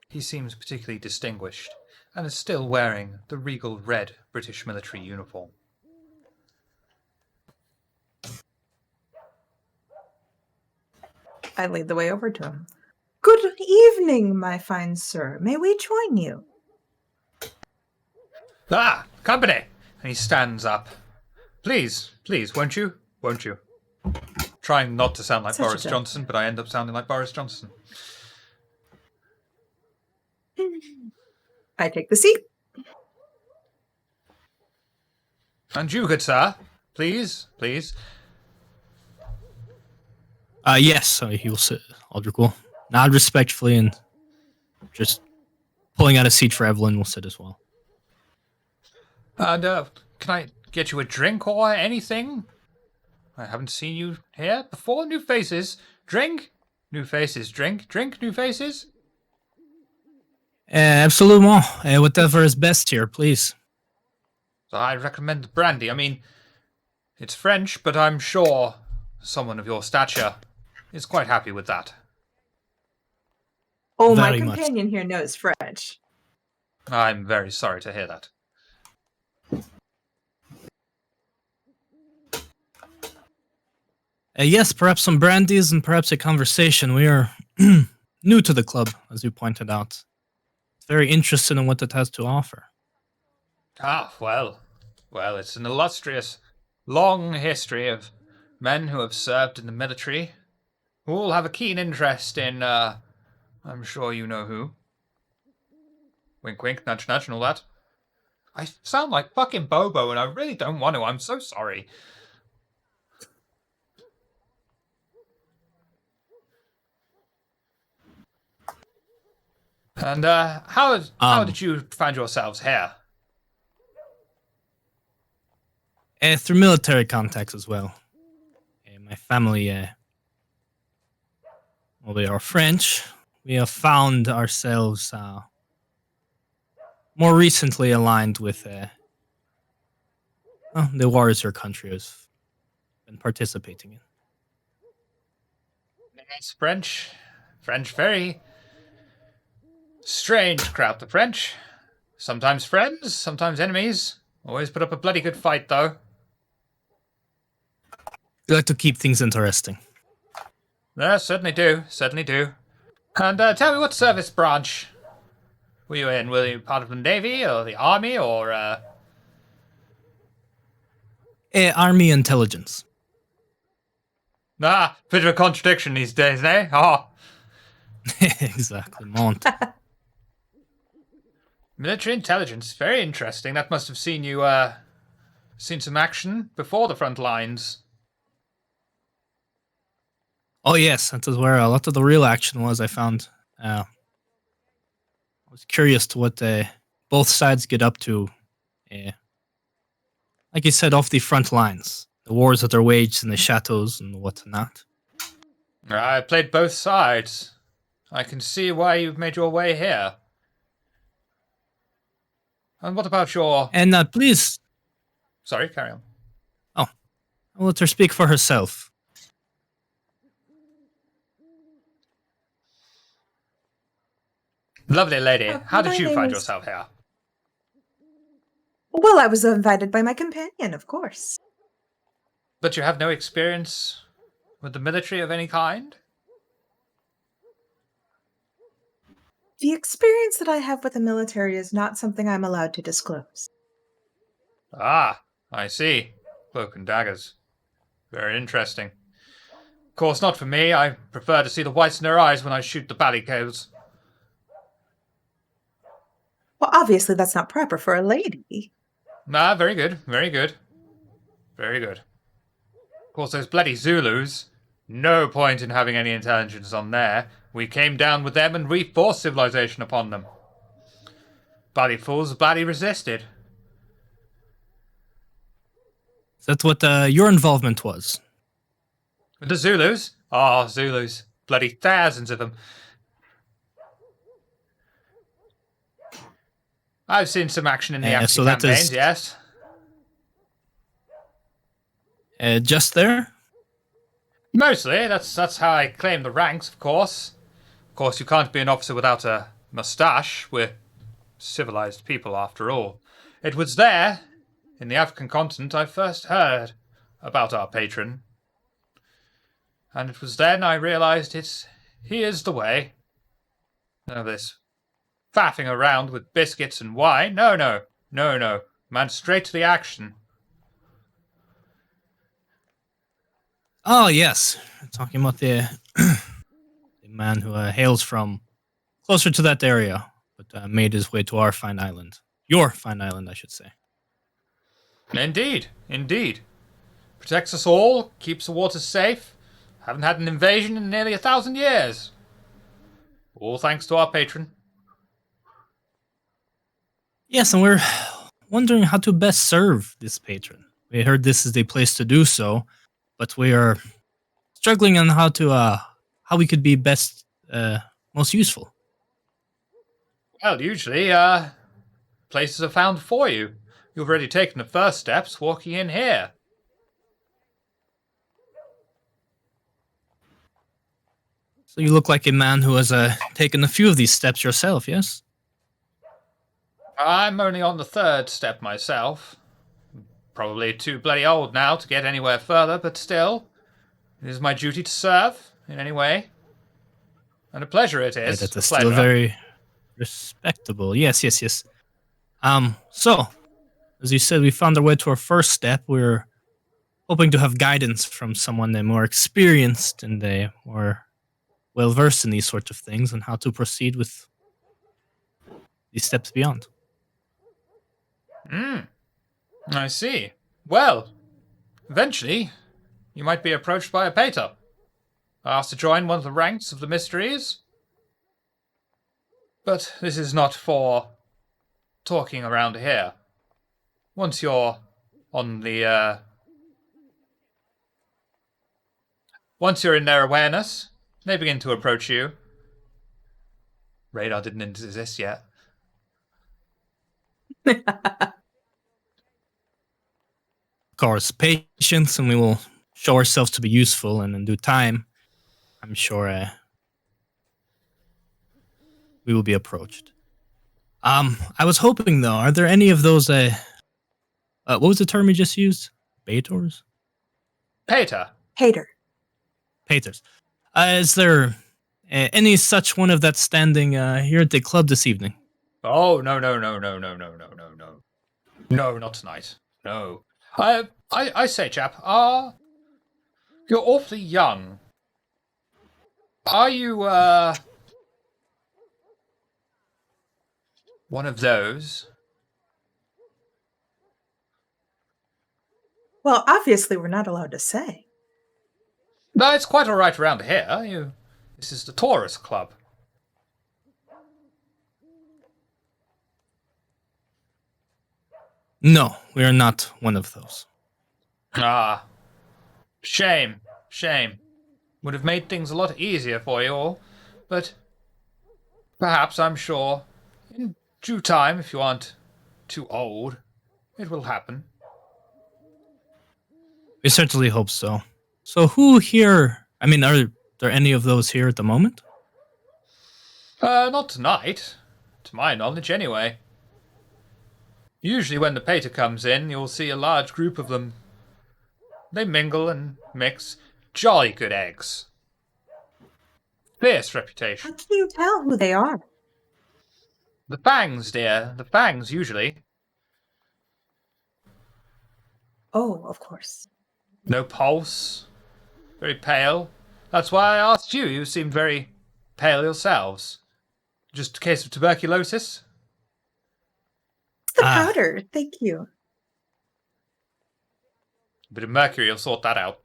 He seems particularly distinguished, and is still wearing the regal red British military uniform. I lead the way over to him. Good evening, my fine sir. May we join you? Ah, company! And he stands up. Please, won't you? Won't you? Trying not to sound like Such a Boris joke. Johnson, but I end up sounding like Boris Johnson. I take the seat. And you, good sir, please. Yes, he will sit. Aldrich will nod respectfully and just pulling out a seat for Evelyn will sit as well. And can I get you a drink or anything? I haven't seen you here before. New faces, drink. New faces, drink. Drink, new faces. Absolument. Whatever is best here, please. So I recommend brandy. I mean, it's French, but I'm sure someone of your stature is quite happy with that. Oh, my Very much. companion here knows French. I'm very sorry to hear that. Yes, perhaps some brandies and perhaps a conversation. We are new to the club, as you pointed out. Very interested in what it has to offer. Ah, well, it's an illustrious, long history of men who have served in the military, who all have a keen interest in, I'm sure you know who. Wink, wink, nudge, nudge, and all that. I sound like fucking Bobo, and I really don't want to. I'm so sorry. And, how did you find yourselves here? Through military contacts as well. My family, well, we are French. We have found ourselves more recently aligned with the wars your country has been participating in. It's French, very strange crowd, the French. Sometimes friends, sometimes enemies. Always put up a bloody good fight, though. We like to keep things interesting. Yeah, certainly do. And tell me, what service branch were you in? Were you part of the Navy or the Army or Army intelligence. Ah, bit of a contradiction these days, eh? Oh. Exactly, Mont. Military intelligence, very interesting. That must have seen you seen some action before the front lines. Oh yes, that is where a lot of the real action was, I found. I was curious to what both sides get up to. Like you said, off the front lines. The wars that are waged in the chateaus and whatnot. I played both sides. I can see why you've made your way here. And what about your... And please... Sorry, carry on. Oh, I'll let her speak for herself. Lovely lady. How did my you name find is- yourself here? Well, I was invited by my companion, of course. But you have no experience with the military of any kind? The experience that I have with the military is not something I'm allowed to disclose. Ah, I see. Cloak and daggers. Very interesting. Of course, not for me. I prefer to see the whites in their eyes when I shoot the ballycoes. Well, obviously that's not proper for a lady. Ah, very good, very good. Very good. Of course, those bloody Zulus. No point in having any intelligence on there. We came down with them and we forced civilization upon them. Bloody fools bloody resisted. Is that what your involvement was? The Zulus? Ah, Zulus. Bloody thousands of them. I've seen some action in the African so that campaigns, is- yes. Just there? Mostly, that's how I claim the ranks, of course. Of course, you can't be an officer without a moustache. We're civilized people, after all. It was there, in the African continent, I first heard about our patron. And it was then I realized he is the way. None of this faffing around with biscuits and wine. No. Man, straight to the action. Oh, yes. Talking about the the man who hails from closer to that area, but made his way to our fine island. Your fine island, I should say. Indeed. Protects us all, keeps the waters safe. Haven't had an invasion in nearly 1,000 years. All thanks to our patron. Yes, and we're wondering how to best serve this patron. We heard this is the place to do so, but we are struggling on how we could be best, most useful. Well, usually, places are found for you. You've already taken the first steps walking in here. So you look like a man who has taken a few of these steps yourself, yes? I'm only on the third step myself. Probably too bloody old now to get anywhere further, but still. It is my duty to serve in any way. And a pleasure it is. That A is still pleasure. very respectable. Yes. So, as you said, we found our way to our first step. We're hoping to have guidance from someone more experienced and more well versed in these sorts of things and how to proceed with these steps beyond. I see. Well, eventually, you might be approached by a pater. Asked to join one of the ranks of the mysteries. But this is not for talking around here. Once you're on the, once you're in their awareness, they begin to approach you. Radar didn't exist yet. Of course, patience, and we will show ourselves to be useful, and in due time, I'm sure we will be approached. I was hoping, though, are there any of those, what was the term you just used? Baitors? Pater. Hater. Paters. Is there any such one of that standing here at the club this evening? Oh, no. No, not tonight. No. I say, chap, you're awfully young. Are you, one of those? Well, obviously, we're not allowed to say. No, it's quite all right around here. This is the tourist club. No, we are not one of those. Ah. Shame. Would have made things a lot easier for you all, but perhaps, I'm sure, in due time, if you aren't too old, it will happen. We certainly hope so. So who here, are there any of those here at the moment? Not tonight. To my knowledge, anyway. Usually when the pater comes in, you'll see a large group of them. They mingle and mix. Jolly good eggs. Fierce How reputation. can you tell who they are? The fangs, dear. The fangs, usually. Oh, of course. No pulse. Very pale. That's why I asked you. You seemed very pale yourselves. Just a case of tuberculosis? It's the powder. Thank you. A bit of mercury will sort that out.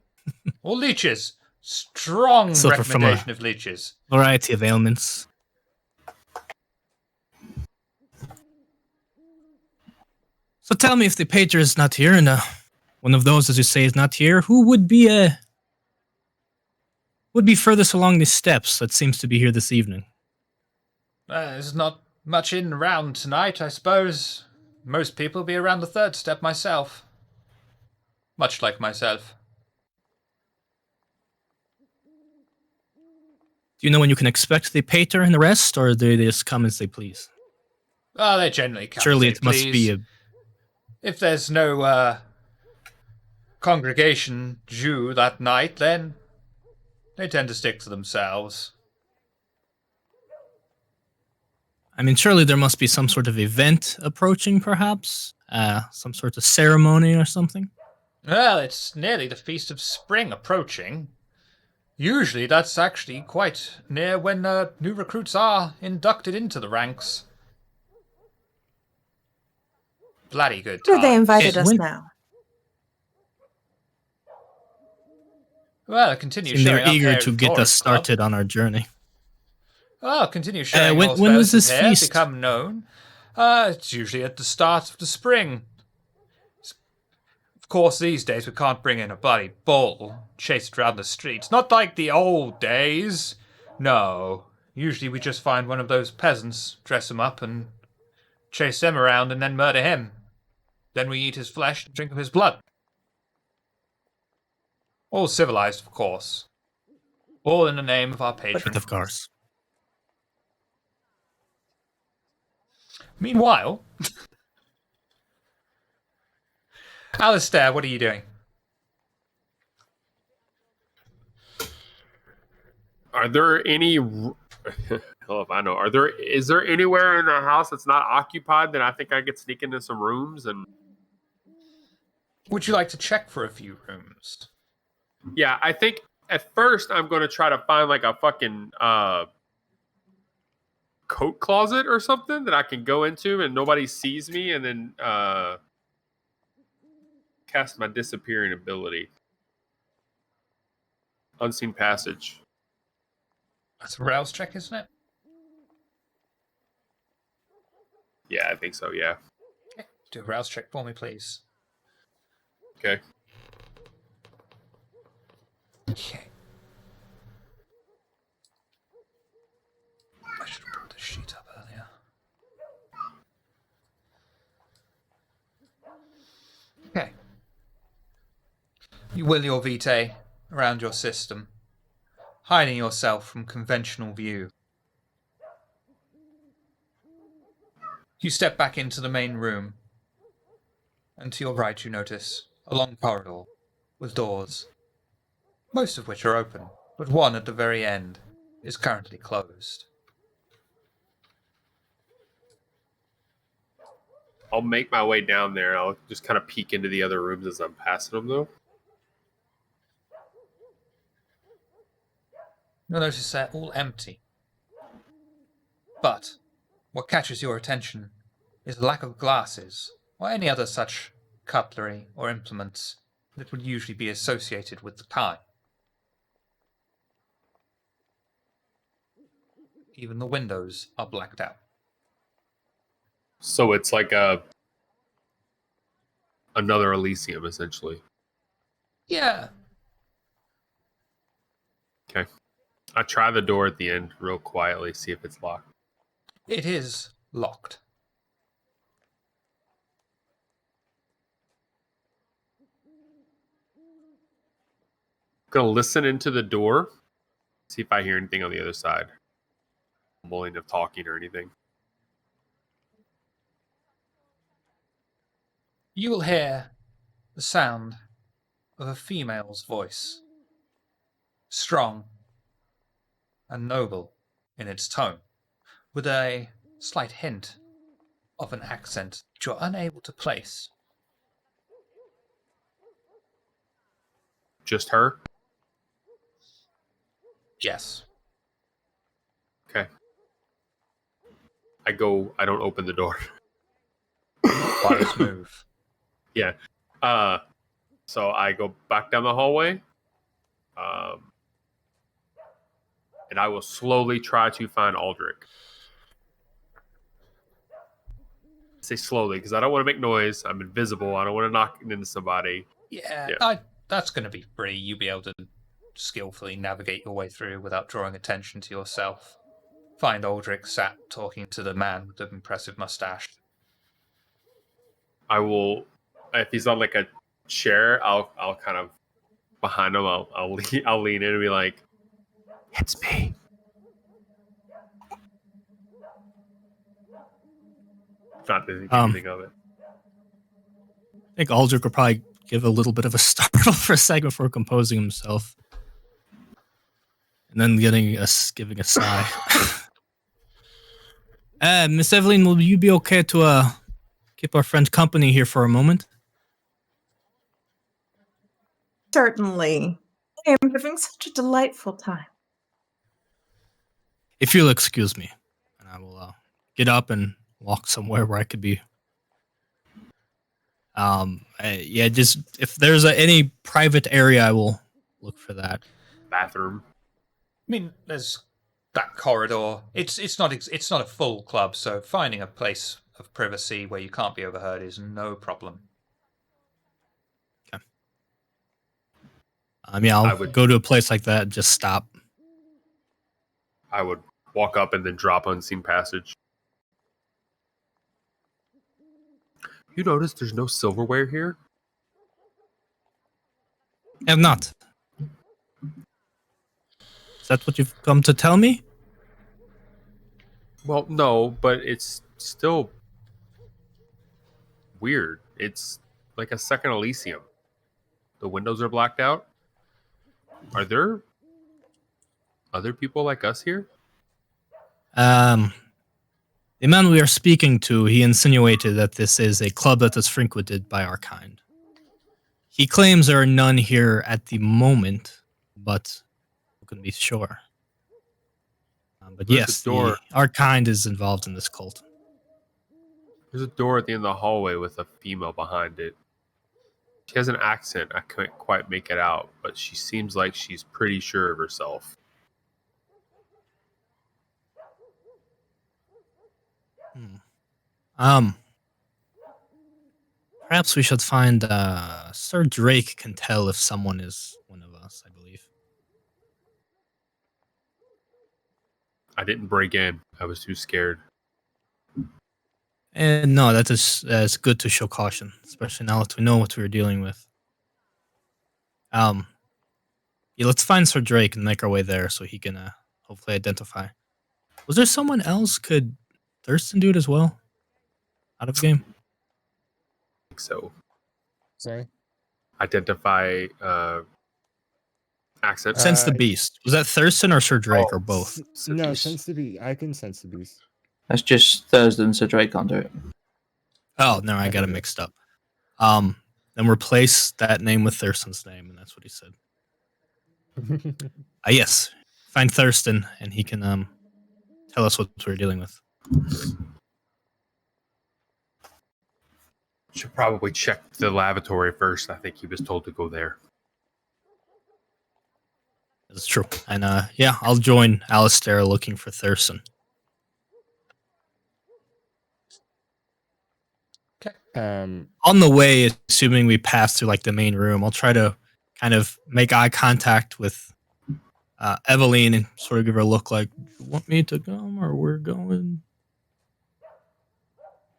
Or leeches. Strong Suffer from recommendation of leeches. Variety of ailments. So tell me, if the pager is not here, and one of those, as you say, is not here, who would be furthest along the steps that seems to be here this evening? There's not much in around tonight, I suppose. Most people will be around the third step myself. Much like myself. Do you know when you can expect the pater and the rest, or do they just come as they please? They generally come. Surely as it they must please. be a... If there's no congregation Jew that night, then they tend to stick to themselves. Surely there must be some sort of event approaching, perhaps? Some sort of ceremony or something? Well, it's nearly the Feast of Spring approaching. Usually that's actually quite near when new recruits are inducted into the ranks. Bloody good Sure, they times. invited us when- now. Well, continue Seem showing they're up eager here to at get us Tourist Club. started on our journey. Oh, continue showing when your was this services here, feast? become known. It's usually at the start of the spring. Of course, these days we can't bring in a bloody bull, chase it around the streets. Not like the old days. No. Usually we just find one of those peasants, dress him up, and chase them around and then murder him. Then we eat his flesh and drink of his blood. All civilized, of course. All in the name of our patron. But of course. Meanwhile, Alistair, what are you doing? Are there any? Hell if I know. Is there anywhere in the house that's not occupied that I think I could sneak into some rooms and? Would you like to check for a few rooms? Yeah, I think at first I'm going to try to find like a fucking coat closet or something that I can go into and nobody sees me, and then cast my disappearing ability. Unseen passage. That's a rouse check, isn't it? Yeah, I think so. Yeah. Okay. Do a rouse check for me, please. Okay. Okay. I should have brought this sheet up earlier. Okay. You will your vitae around your system, hiding yourself from conventional view. You step back into the main room, and to your right you notice a long corridor with doors, most of which are open, but one at the very end is currently closed. I'll make my way down there. I'll just kind of peek into the other rooms as I'm passing them, though. You'll notice they're all empty. But what catches your attention is the lack of glasses or any other such cutlery or implements that would usually be associated with the kind. Even the windows are blacked out. So it's like another Elysium, essentially. Yeah. Okay. I try the door at the end real quietly, see if it's locked. It is locked. Gonna listen into the door, see if I hear anything on the other side. Mumbling of talking or anything. You will hear the sound of a female's voice, strong and noble in its tone, with a slight hint of an accent that you're unable to place. Just her? Yes. Okay. I don't open the door. Wise move. Yeah. So I go back down the hallway. And I will slowly try to find Aldrich. Say slowly, because I don't want to make noise. I'm invisible. I don't want to knock into somebody. Yeah. That's going to be free. You'll be able to skillfully navigate your way through without drawing attention to yourself. Find Aldrich sat talking to the man with the impressive mustache. I will, if he's on like a chair, I'll kind of behind him. I'll lean in and be like, "It's me." Not to think anything of it. I think Aldrich would probably give a little bit of a startle for a second before composing himself, and then giving a sigh. Miss Evelyn, will you be okay to keep our friend company here for a moment? Certainly. I am having such a delightful time. If you'll excuse me, and I will get up and walk somewhere where I could be. Just if there's any private area, I will look for that. Bathroom. I mean, there's that corridor. It's not a full club, so finding a place of privacy where you can't be overheard is no problem. Okay. I would go to a place like that and just stop. I would walk up and then drop unseen passage. You notice there's no silverware here? I have not. Is that what you've come to tell me? Well, no, but it's still weird. It's like a second Elysium. The windows are blacked out. Are there other people like us here? The man we are speaking to, he insinuated that this is a club that is frequented by our kind. He claims there are none here at the moment, but who can be sure? But There's a yes, door. our kind is involved in this cult. There's a door at the end of the hallway with a female behind it. She has an accent. I couldn't quite make it out, but she seems like she's pretty sure of herself. Perhaps we should find Sir Drake can tell if someone is one of us, I believe. I didn't break in. I was too scared. And no, that is it's good to show caution, especially now that we know what we're dealing with. Yeah, let's find Sir Drake and make our way there so he can hopefully identify. Was there someone else? Could Thurston do it as well? Out of game? So, Sorry. identify accent. Sense the beast. Was that Thurston or Sir Drake or Oh, both? No, Yes. sense the beast. I can sense the beast. That's just Thurston, so Drake can't do it. Oh no, I got it mixed up. Then replace that name with Thurston's name, and that's what he said. Yes, find Thurston, and he can tell us what we're dealing with. Should probably check the lavatory first. I think he was told to go there. That's true. And yeah, I'll join Alistair looking for Thurston. On the way, assuming we pass through like the main room, I'll try to kind of make eye contact with Eveline and sort of give her a look like, "You want me to come or we're going?"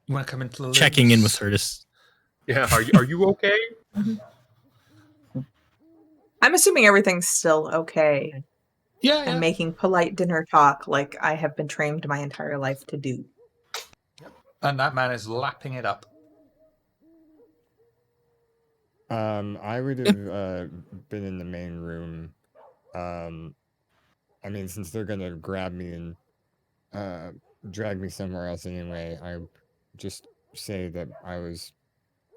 You want to come into the Checking in looms? with her. Just Yeah, are you okay? I'm assuming everything's still okay Yeah, and yeah. making polite dinner talk like I have been trained my entire life to do. And that man is lapping it up. I would have been in the main room. I mean, since they're gonna grab me and drag me somewhere else anyway, I just say that I was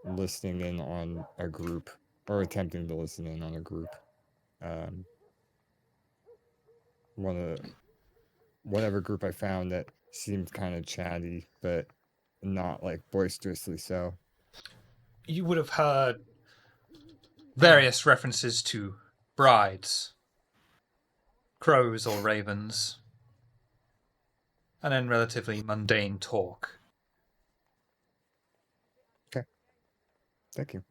listening in on a group or attempting to listen in on a group. Whatever group I found that seemed kind of chatty, but not like boisterously so. You would have heard various references to brides, crows or ravens, and then relatively mundane talk. Thank you.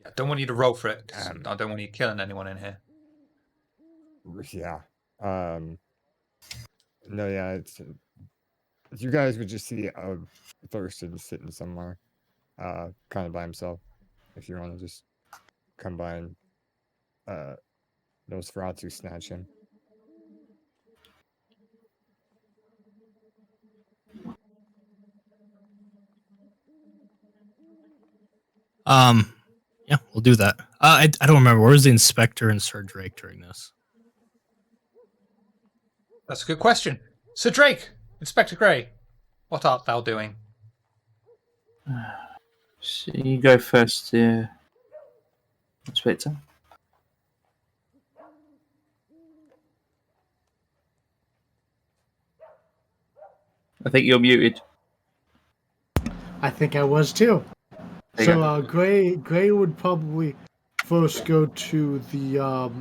I don't want you to roll for it, 'cause Um, I don't want you killing anyone in here. Yeah. No, yeah, it's you guys would just see Thurston sitting somewhere, kind of by himself. If you want to just come by and Nosferatu snatch him. yeah, we'll do that. I don't remember. Where was the inspector and Sir Drake during this? That's a good question. Sir Drake, Inspector Grey, what art thou doing? So you go first, Inspector. I think you're muted. I think I was too. There you So Gray would probably first go to the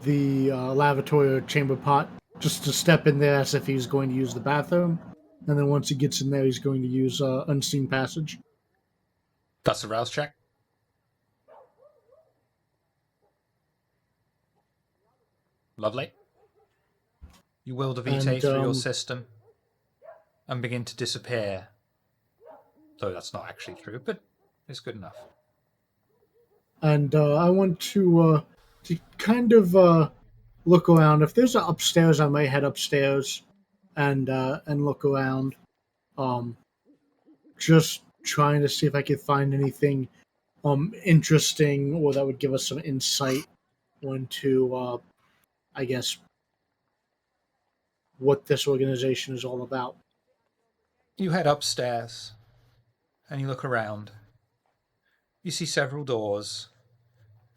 lavatory or chamber pot, just to step in there as if he's going to use the bathroom, and then once he gets in there, he's going to use unseen passage. That's a rouse check. Lovely. You will the vitae And, through your system and begin to disappear. Though that's not actually true, but it's good enough. And I want to kind of look around. If there's an upstairs, I may head upstairs and look around. Just trying to see if I can find anything interesting or that would give us some insight into, I guess, what this organization is all about. You head upstairs and you look around. You see several doors.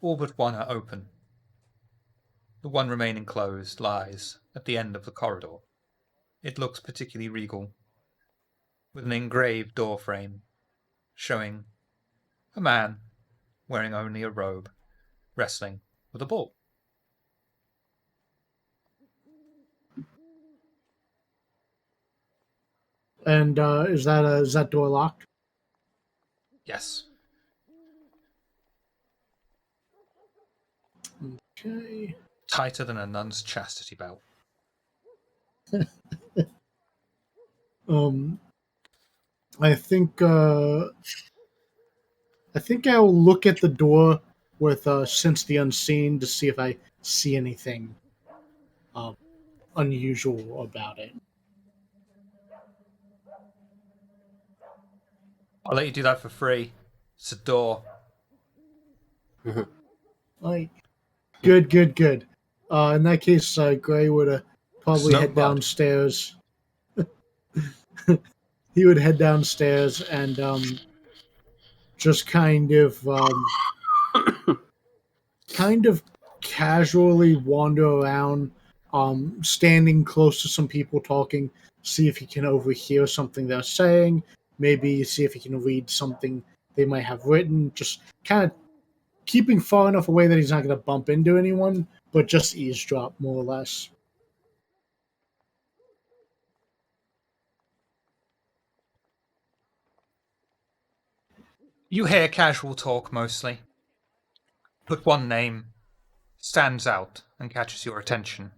All but one are open. The one remaining closed lies at the end of the corridor. It looks particularly regal, with an engraved door frame showing a man wearing only a robe wrestling with a bull. And is that door locked? Yes. Okay. Tighter than a nun's chastity belt. I think I'll look at the door with sense the unseen to see if I see anything unusual about it. I'll let you do that for free. It's a door. Like, good. In that case, Gray would probably No head blood. downstairs. He would head downstairs and just kind of casually wander around, standing close to some people talking, see if he can overhear something they're saying, maybe see if he can read something they might have written, just kind of keeping far enough away that he's not going to bump into anyone, but just eavesdrop, more or less. You hear casual talk mostly, but one name stands out and catches your attention.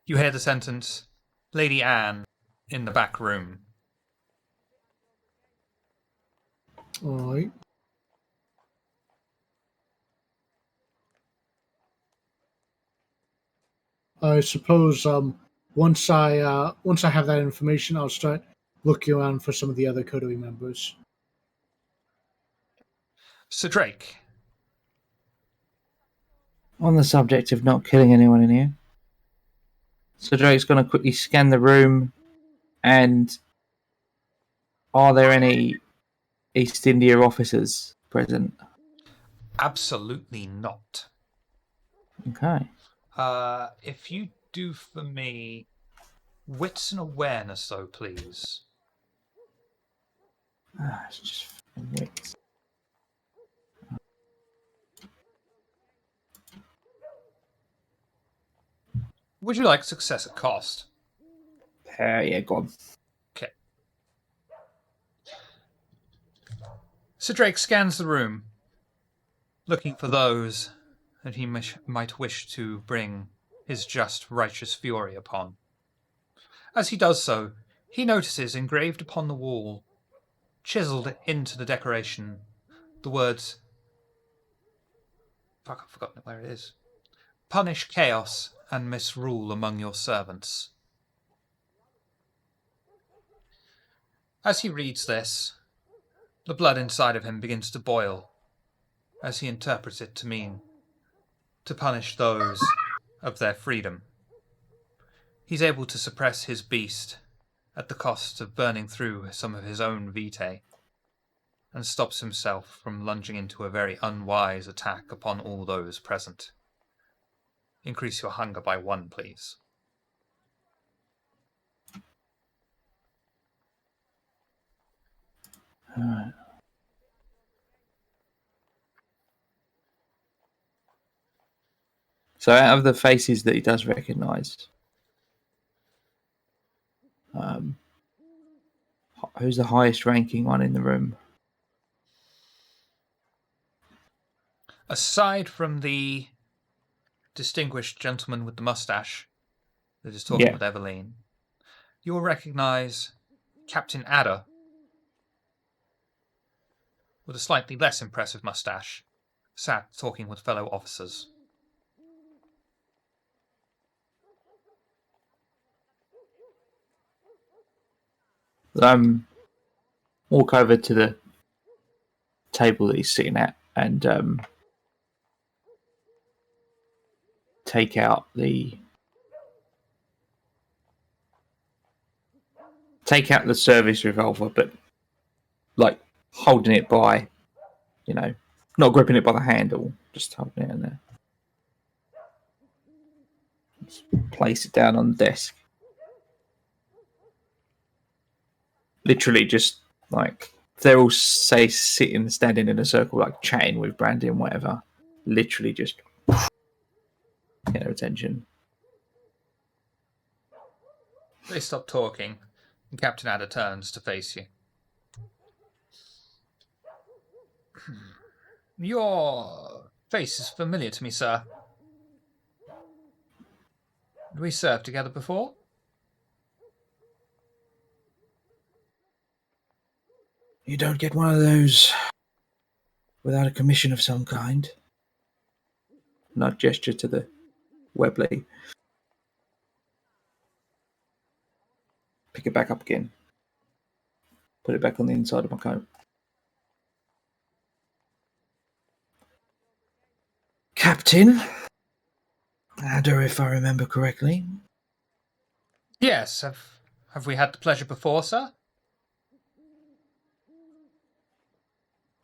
You hear the sentence, Lady Anne, in the back room. Alright. I suppose once I have that information, I'll start looking around for some of the other Coterie members. Sir Drake, On the subject of not killing anyone in here, so Drake's going to quickly scan the room, and are there any East India officers present? absolutely not. Okay. If you do for me wits and awareness, though, please. It's just wits. Would you like success at cost? Yeah, go on. Okay. Sir Drake scans the room, looking for those that he might wish to bring his just righteous fury upon. As he does so, he notices engraved upon the wall, chiseled into the decoration, the words... Fuck, I've forgotten where it is. Punish chaos and misrule among your servants. As he reads this, the blood inside of him begins to boil, as he interprets it to mean to punish those of their freedom. He's able to suppress his beast at the cost of burning through some of his own vitae, and stops himself from lunging into a very unwise attack upon all those present. Increase your hunger by 1, please. Alright. So out of the faces that he does recognise, who's the highest ranking one in the room? Aside from the distinguished gentleman with the mustache that is talking with Eveline, you will recognise Captain Adder with a slightly less impressive mustache, sat talking with fellow officers. Walk over to table that he's sitting at and take out the service revolver, but like holding it by, not gripping it by the handle, just holding it in there. Just place it down on the desk. Literally, just like they're all standing in a circle, like chatting with Brandy and whatever. Literally, just get their attention. They stop talking, and Captain Adder turns to face you. Your face is familiar to me, sir. Did we serve together before? You don't get one of those without a commission of some kind. Nod gesture to the Webley. Pick it back up again. Put it back on the inside of my coat. Captain Adder, if I remember correctly. Yes. Have we had the pleasure before, sir?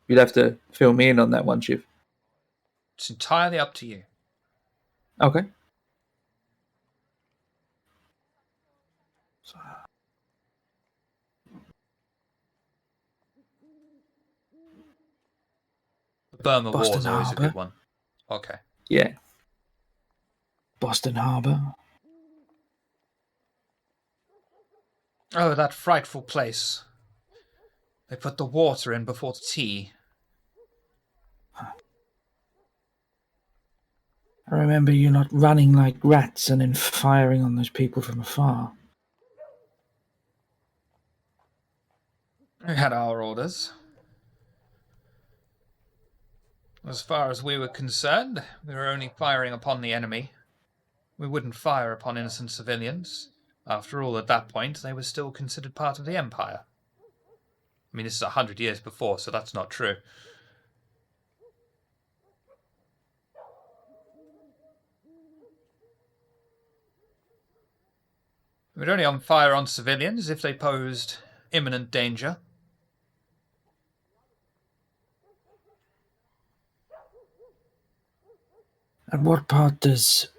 You'd have to fill me in on that one, Shiv. It's entirely up to you. Okay. The Burma War Boston is always a Harbor. good one. Okay. Yeah. Boston Harbor. Oh, that frightful place. They put the water in before the tea. I remember you not running like rats and then firing on those people from afar. We had our orders. As far as we were concerned, we were only firing upon the enemy. We wouldn't fire upon innocent civilians. After all, at that point, they were still considered part of the Empire. I mean, this is 100 years before, so that's not true. We'd only fire on civilians if they posed imminent danger. At what part does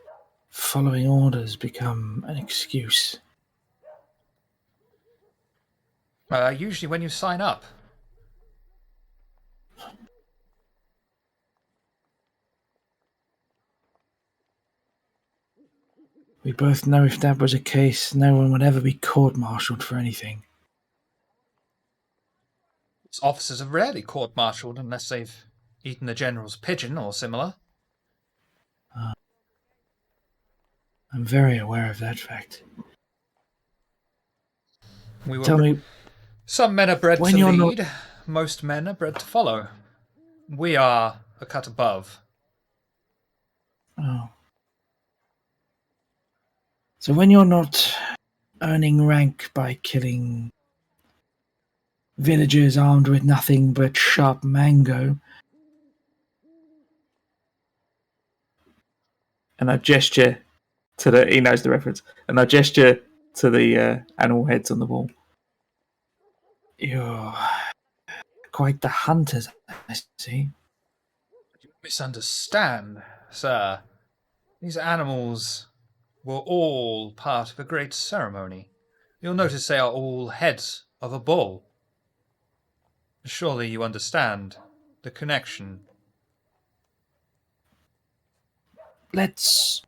following orders become an excuse? Usually when you sign up. We both know if that was the case, no one would ever be court-martialed for anything. Officers are rarely court-martialed unless they've eaten the general's pigeon or similar. I'm very aware of that fact. Tell me, some men are bred when to you're lead, most men are bred to follow. We are a cut above. Oh. So when you're not earning rank by killing villagers armed with nothing but sharp mango, And I gesture to he knows the reference, and I gesture to the animal heads on the wall. you're quite the hunters, I see. You misunderstand, sir. These animals were all part of a great ceremony. You'll notice they are all heads of a bull. Surely you understand the connection. Let's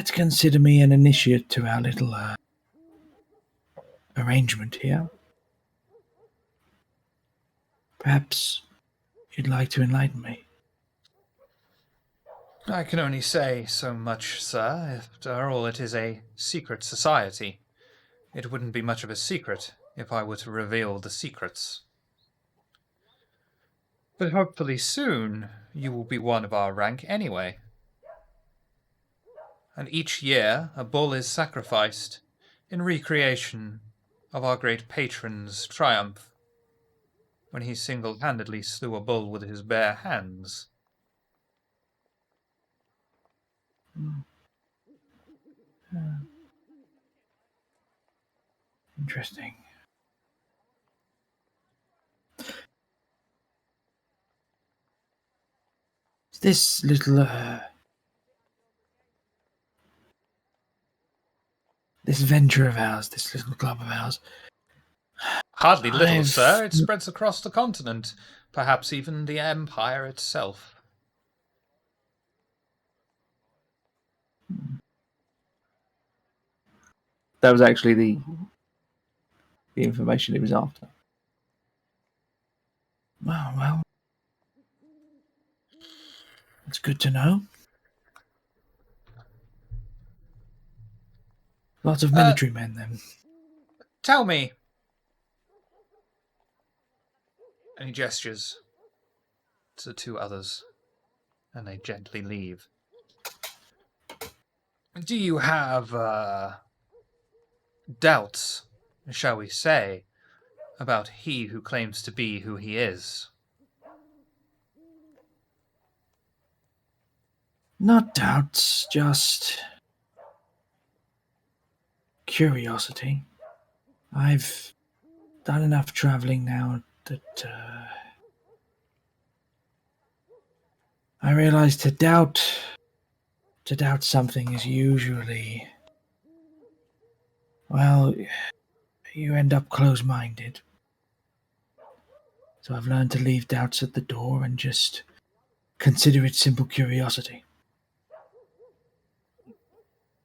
consider me an initiate to our little arrangement here. Perhaps you'd like to enlighten me. I can only say so much, sir. After all, it is a secret society. It wouldn't be much of a secret if I were to reveal the secrets. But hopefully soon you will be one of our rank anyway. And each year a bull is sacrificed in recreation of our great patron's triumph. when he single-handedly slew a bull with his bare hands. Interesting. This little, this venture of ours, this little club of ours. Hardly little, I've- sir. It spreads across the continent, perhaps even the Empire itself. That was actually the information he was after. Well, it's good to know. Lots of military men, then. Tell me. And he gestures to the two others, and they gently leave. Do you have doubts, shall we say, about he who claims to be who he is? Not doubts, just curiosity. I've done enough traveling now that I realize to doubt something is usually, well, you end up close-minded. So I've learned to leave doubts at the door and just consider it simple curiosity.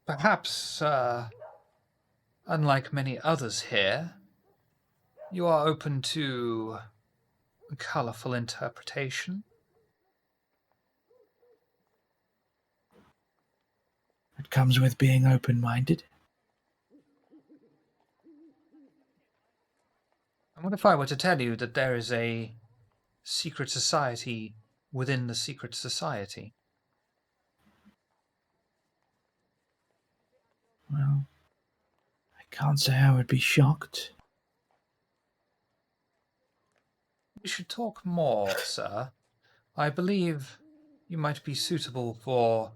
Perhaps, unlike many others here, you are open to colourful interpretation. It comes with being open-minded. And what if I were to tell you that there is a secret society within the secret society? Well, I can't say I would be shocked. We should talk more, sir. I believe you might be suitable for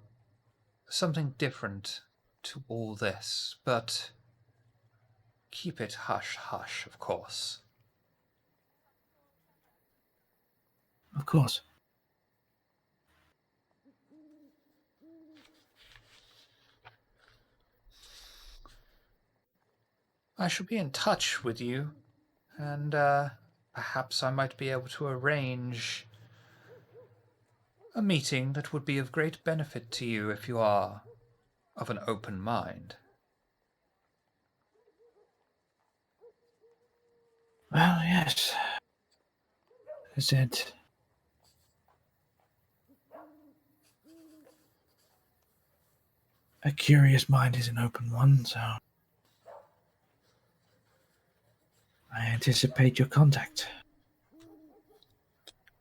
something different to all this, but keep it hush-hush, of course. Of course. I shall be in touch with you, and perhaps I might be able to arrange a meeting that would be of great benefit to you if you are of an open mind. Well, yes. As I said, a curious mind is an open one, so I anticipate your contact.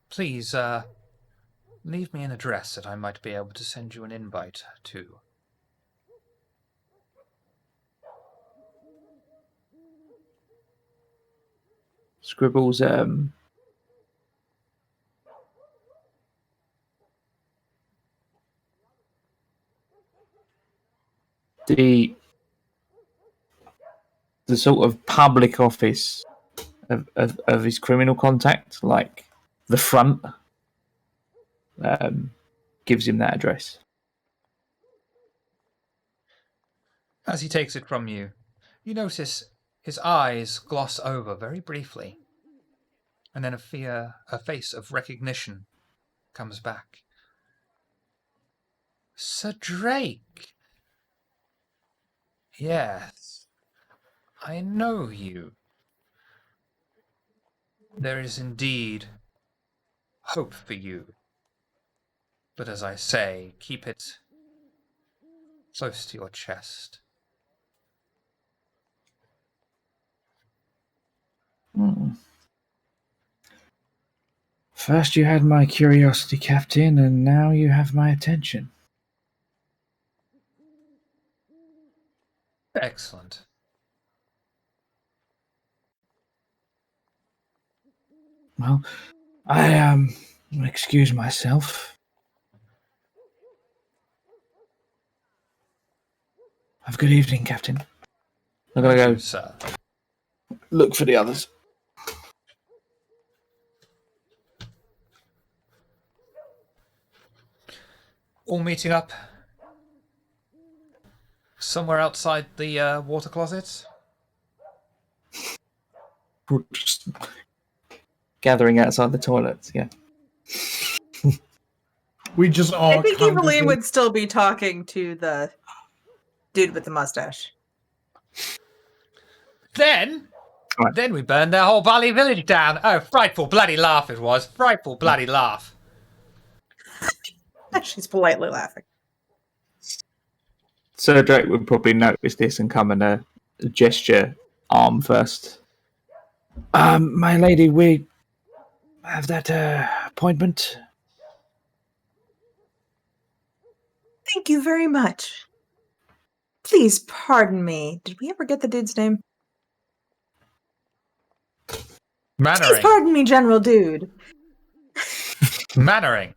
Please, leave me an address that I might be able to send you an invite to. Scribbles, the sort of public office of his criminal contact, like the front, gives him that address. As he takes it from you, you notice his eyes gloss over very briefly, and then a face of recognition comes back. Sir Drake! Yes, I know you. There is indeed hope for you. But as I say, keep it close to your chest. First you had my curiosity, Captain, and now you have my attention. Excellent. Well, I excuse myself. Have a good evening, Captain. I'm gonna Thank go you, sir. look for the others. All meeting up somewhere outside the water closets. Just gathering outside the toilets. Yeah. We just all I think Evelyn congregate. would still be talking to the dude with the mustache. Then Right. Then we burned their whole valley village down. Oh, frightful bloody laugh it was. Frightful bloody laugh. She's politely laughing. Sir Drake would probably notice this and come and gesture arm first. My lady, we have that appointment. Thank you very much. Please pardon me. Did we ever get the dude's name? Please Mannering. pardon me, General Dude. Mannering.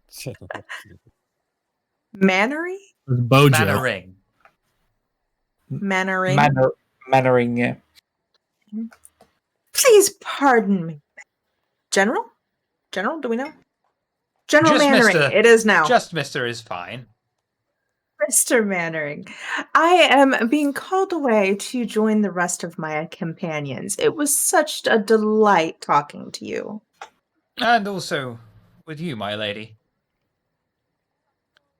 Mannery? Bojo. Mannering. Mannering? Mannering, yeah. Please pardon me. General? General, do we know? General Just Mannering, Mr. it is now. Just Mr. is fine. Mr. Mannering, I am being called away to join the rest of my companions. It was such a delight talking to you. And also with you, my lady.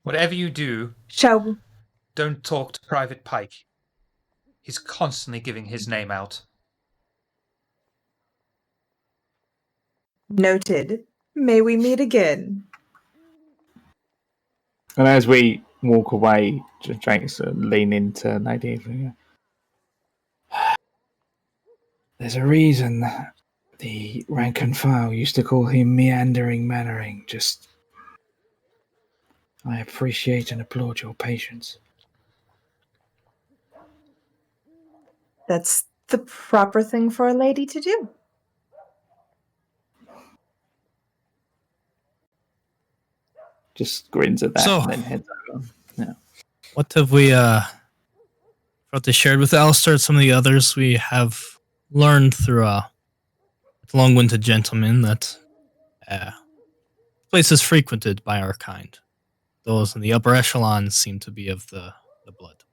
Whatever you do, Shall don't talk to Private Pike. He's constantly giving his name out. noted. May we meet again. And as we walk away, Drake's lean into Nadine. There's a reason the rank and file used to call him Meandering Mannering. Just, I appreciate and applaud your patience. That's the proper thing for a lady to do. Just grins at that So- and then heads over. What have we brought to shared with Alistair and some of the others? We have learned through long-winded gentleman that the place is frequented by our kind. Those in the upper echelons seem to be of the blood.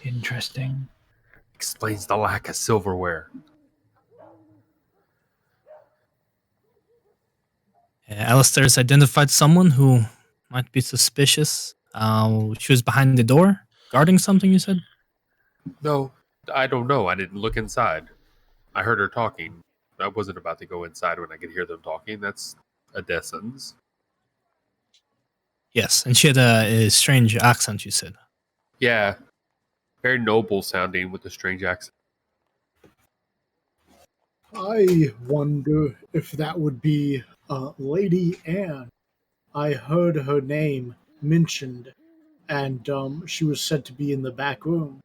Interesting. Explains the lack of silverware. Alistair's identified someone who might be suspicious. She was behind the door, guarding something, you said? No, I don't know. I didn't look inside. I heard her talking. I wasn't about to go inside when I could hear them talking. That's a death sentence. Yes, and she had a strange accent, you said. Yeah. Very noble sounding with a strange accent. I wonder if that would be Lady Anne. I heard her name mentioned, and she was said to be in the back room.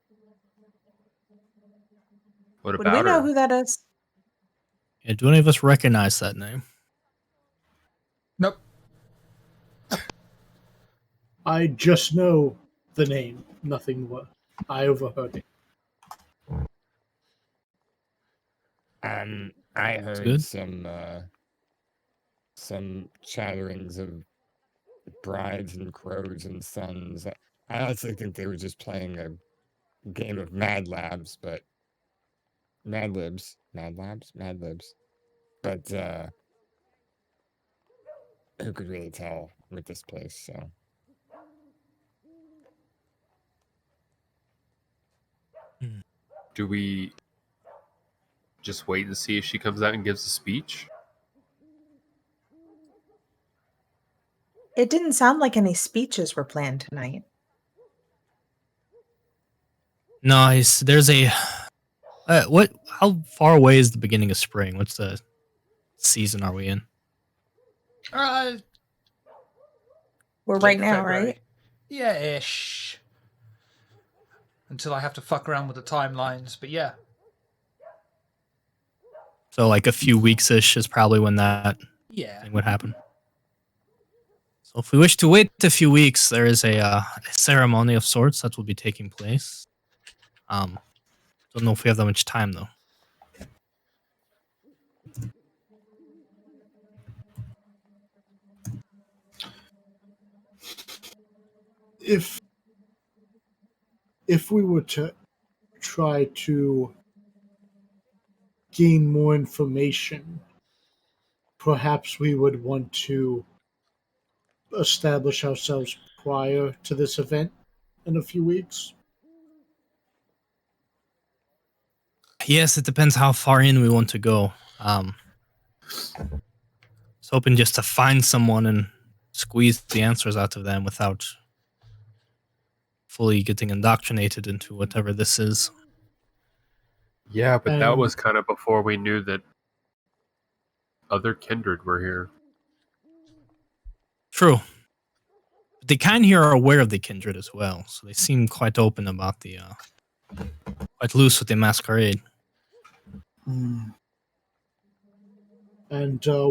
What Would we about know her? who that is? Yeah, do any of us recognize that name? Nope. I just know the name, nothing more. I overheard it. I That's heard good. some chatterings of brides and crows and sons. I honestly think they were just playing a game of Mad Labs, but Mad Libs. But who could really tell with this place? So Do we just wait and see if she comes out and gives a speech? It didn't sound like any speeches were planned tonight. No, there's a... How far away is the beginning of spring? What's the season are we in? We're Late right now, February. right? Yeah, ish. until I have to fuck around with the timelines. But yeah, So like a few weeks-ish is probably when that yeah. thing would happen. So if we wish to wait a few weeks, there is a ceremony of sorts that will be taking place. Don't know if we have that much time though. If we were to try to gain more information, perhaps we would want to establish ourselves prior to this event in a few weeks. Yes, it depends how far in we want to go. I was hoping just to find someone and squeeze the answers out of them without fully getting indoctrinated into whatever this is. Yeah, but that And- was kind of before we knew that other kindred were here. True. But the kind here are aware of the kindred as well, so they seem quite open about the quite loose with the masquerade. And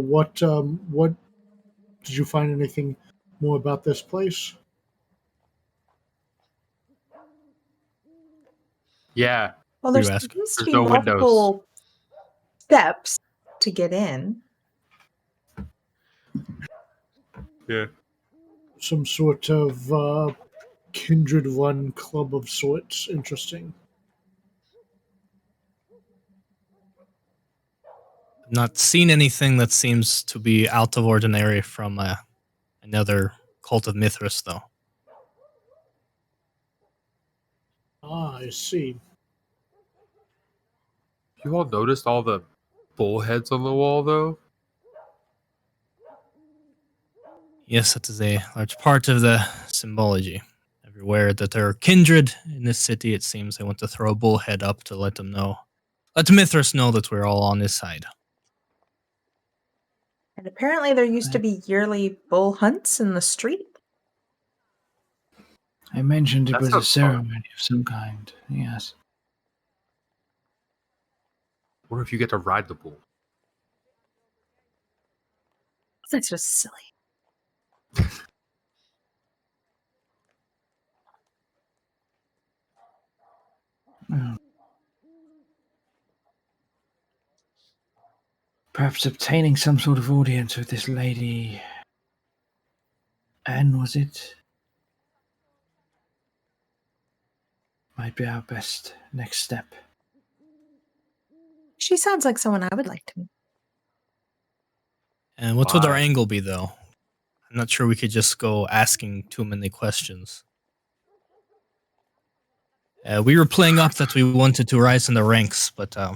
what did you find anything more about this place? Yeah, Well, Were you there asking? seems to There's be no windows. multiple steps to get in. yeah. Some sort of kindred run club of sorts. Interesting. Not seen anything that seems to be out of ordinary from another cult of Mithras, though. Ah, I see. You all noticed all the bullheads on the wall, though? Yes, that is a large part of the symbology. Everywhere that there are kindred in this city, it seems they want to throw a bullhead up to let them know. Let Mithras know that we're all on his side. And apparently there used to be yearly bull hunts in the street. I mentioned it That was a sounds fun. ceremony of some kind. Yes. Or if you get to ride the bull. That's just silly. Mm. Perhaps obtaining some sort of audience with this lady. Anne, was it? Might be our best next step. She sounds like someone I would like to meet. And what would our Why? angle be, though? I'm not sure we could just go asking too many questions. We were playing up that we wanted to rise in the ranks, but my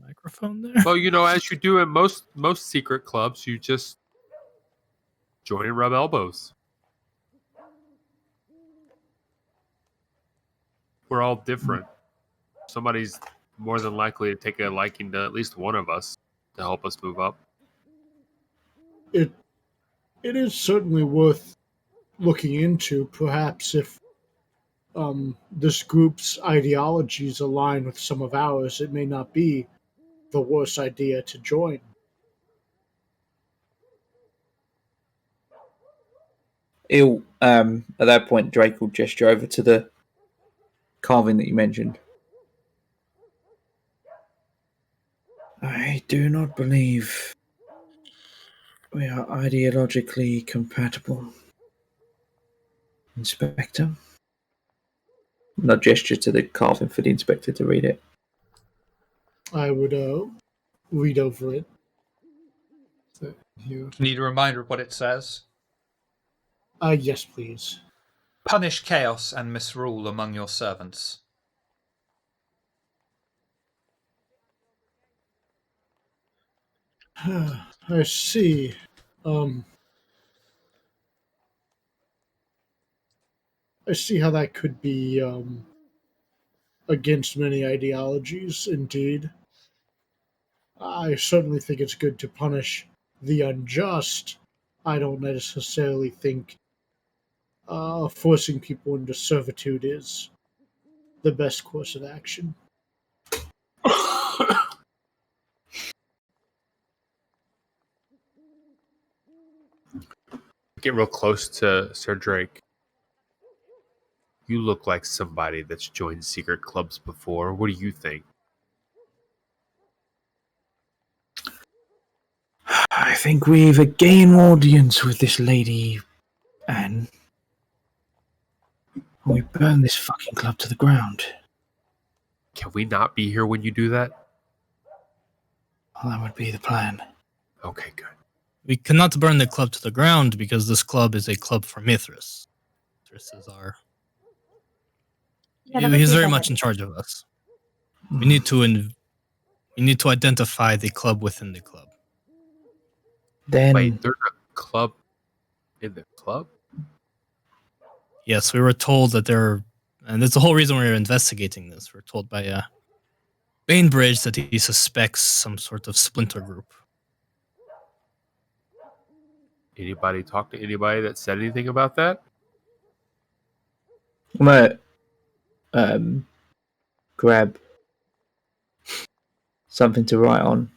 microphone there. Well, as you do in most secret clubs, you just join and rub elbows. We're all different. Somebody's more than likely to take a liking to at least one of us to help us move up. It is certainly worth looking into. Perhaps if this group's ideologies align with some of ours, it may not be the worst idea to join. He'll, at that point, Drake will gesture over to the carving that you mentioned. I do not believe we are ideologically compatible. Inspector? And I'll gesture to the carving for the inspector to read it. I would read over it. So, here. Need a reminder of what it says? Yes, please. Punish chaos and misrule among your servants. I see. I see how that could be against many ideologies, indeed. I certainly think it's good to punish the unjust, I don't necessarily think forcing people into servitude is the best course of action. Get real close to Sir Drake. You look like somebody that's joined secret clubs before. What do you think? I think we've a gain audience with this lady, and we burn this fucking club to the ground. Can we not be here when you do that? Well, that would be the plan. Okay, good. We cannot burn the club to the ground because this club is a club for Mithras. Mithras is our... Yeah, that would He's be very bad. much in charge of us. We need to identify the club within the club. Then Wait, there's a club in the club? Yes, we were told that and that's the whole reason we're investigating this. We're told by Bainbridge that he suspects some sort of splinter group. Anybody talk to anybody that said anything about that? I'm gonna grab something to write on.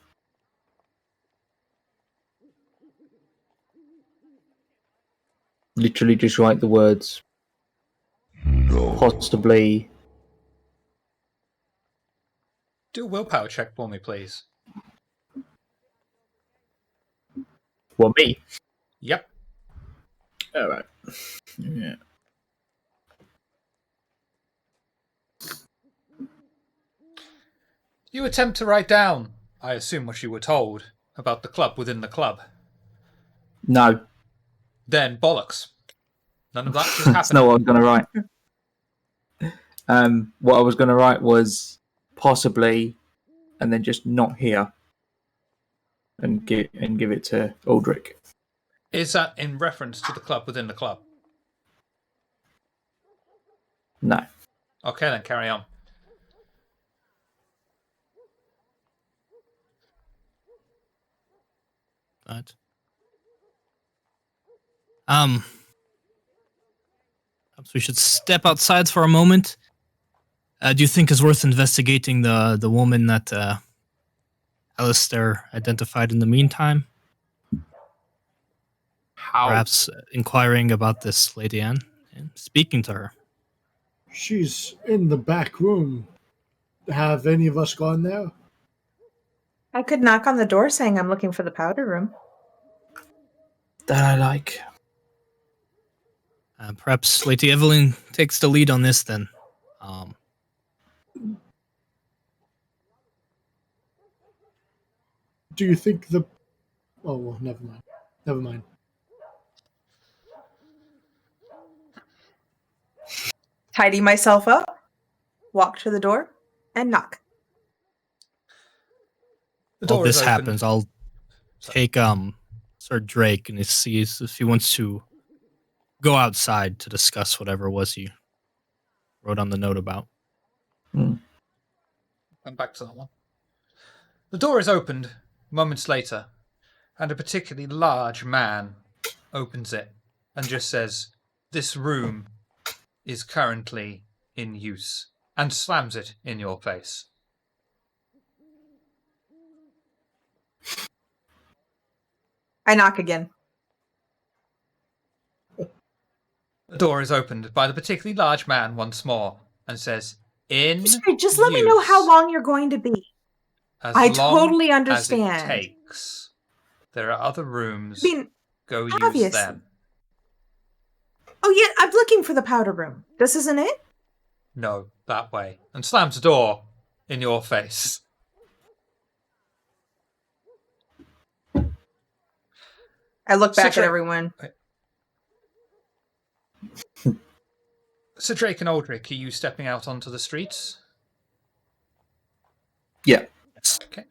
Literally just write the words No. possibly. Do a willpower check for me, please. Well, me. Yep. Alright. Yeah. You attempt to write down, I assume what you were told, about the club within the club. No. Then bollocks. None of that just happened. That's not what I was gonna write. What I was gonna write was possibly, and then just not here, and give it to Aldrich. Is that in reference to the club within the club? No. Okay, then carry on. Right. Perhaps we should step outside for a moment. Do you think it's worth investigating the woman that Alistair identified in the meantime? How? Perhaps inquiring about this Lady Anne and speaking to her. She's in the back room. Have any of us gone there? I could knock on the door saying I'm looking for the powder room. That I like. Perhaps Lady Evelyn takes the lead on this then. Do you think the... Oh, well, never mind. Never mind. Tidy myself up, walk to the door, and knock. The While door this is open. happens, I'll take Sir Drake and see if he wants to go outside to discuss whatever it was he wrote on the note about. I'm back to that one. The door is opened moments later, and a particularly large man opens it and just says, "This room is currently in use," and slams it in your face. I knock again. The door is opened by the particularly large man once more and says, "In Just let me know how use. long you're going to be. As I long totally as understand. it takes. There are other rooms. I mean, Go use obviously. them." Oh yeah, I'm looking for the powder room. This isn't it? "No, that way." And slams the door in your face. I look back Citra- at everyone. Sir Drake and Aldrich, are you stepping out onto the streets? Yeah. Okay.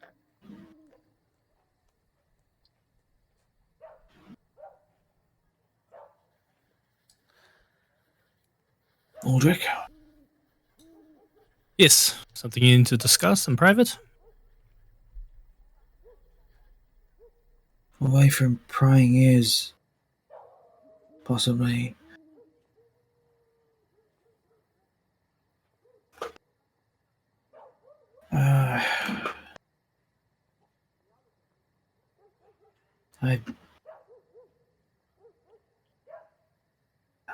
Aldrich? Yes, something you need to discuss in private? Away from prying ears, Possibly. I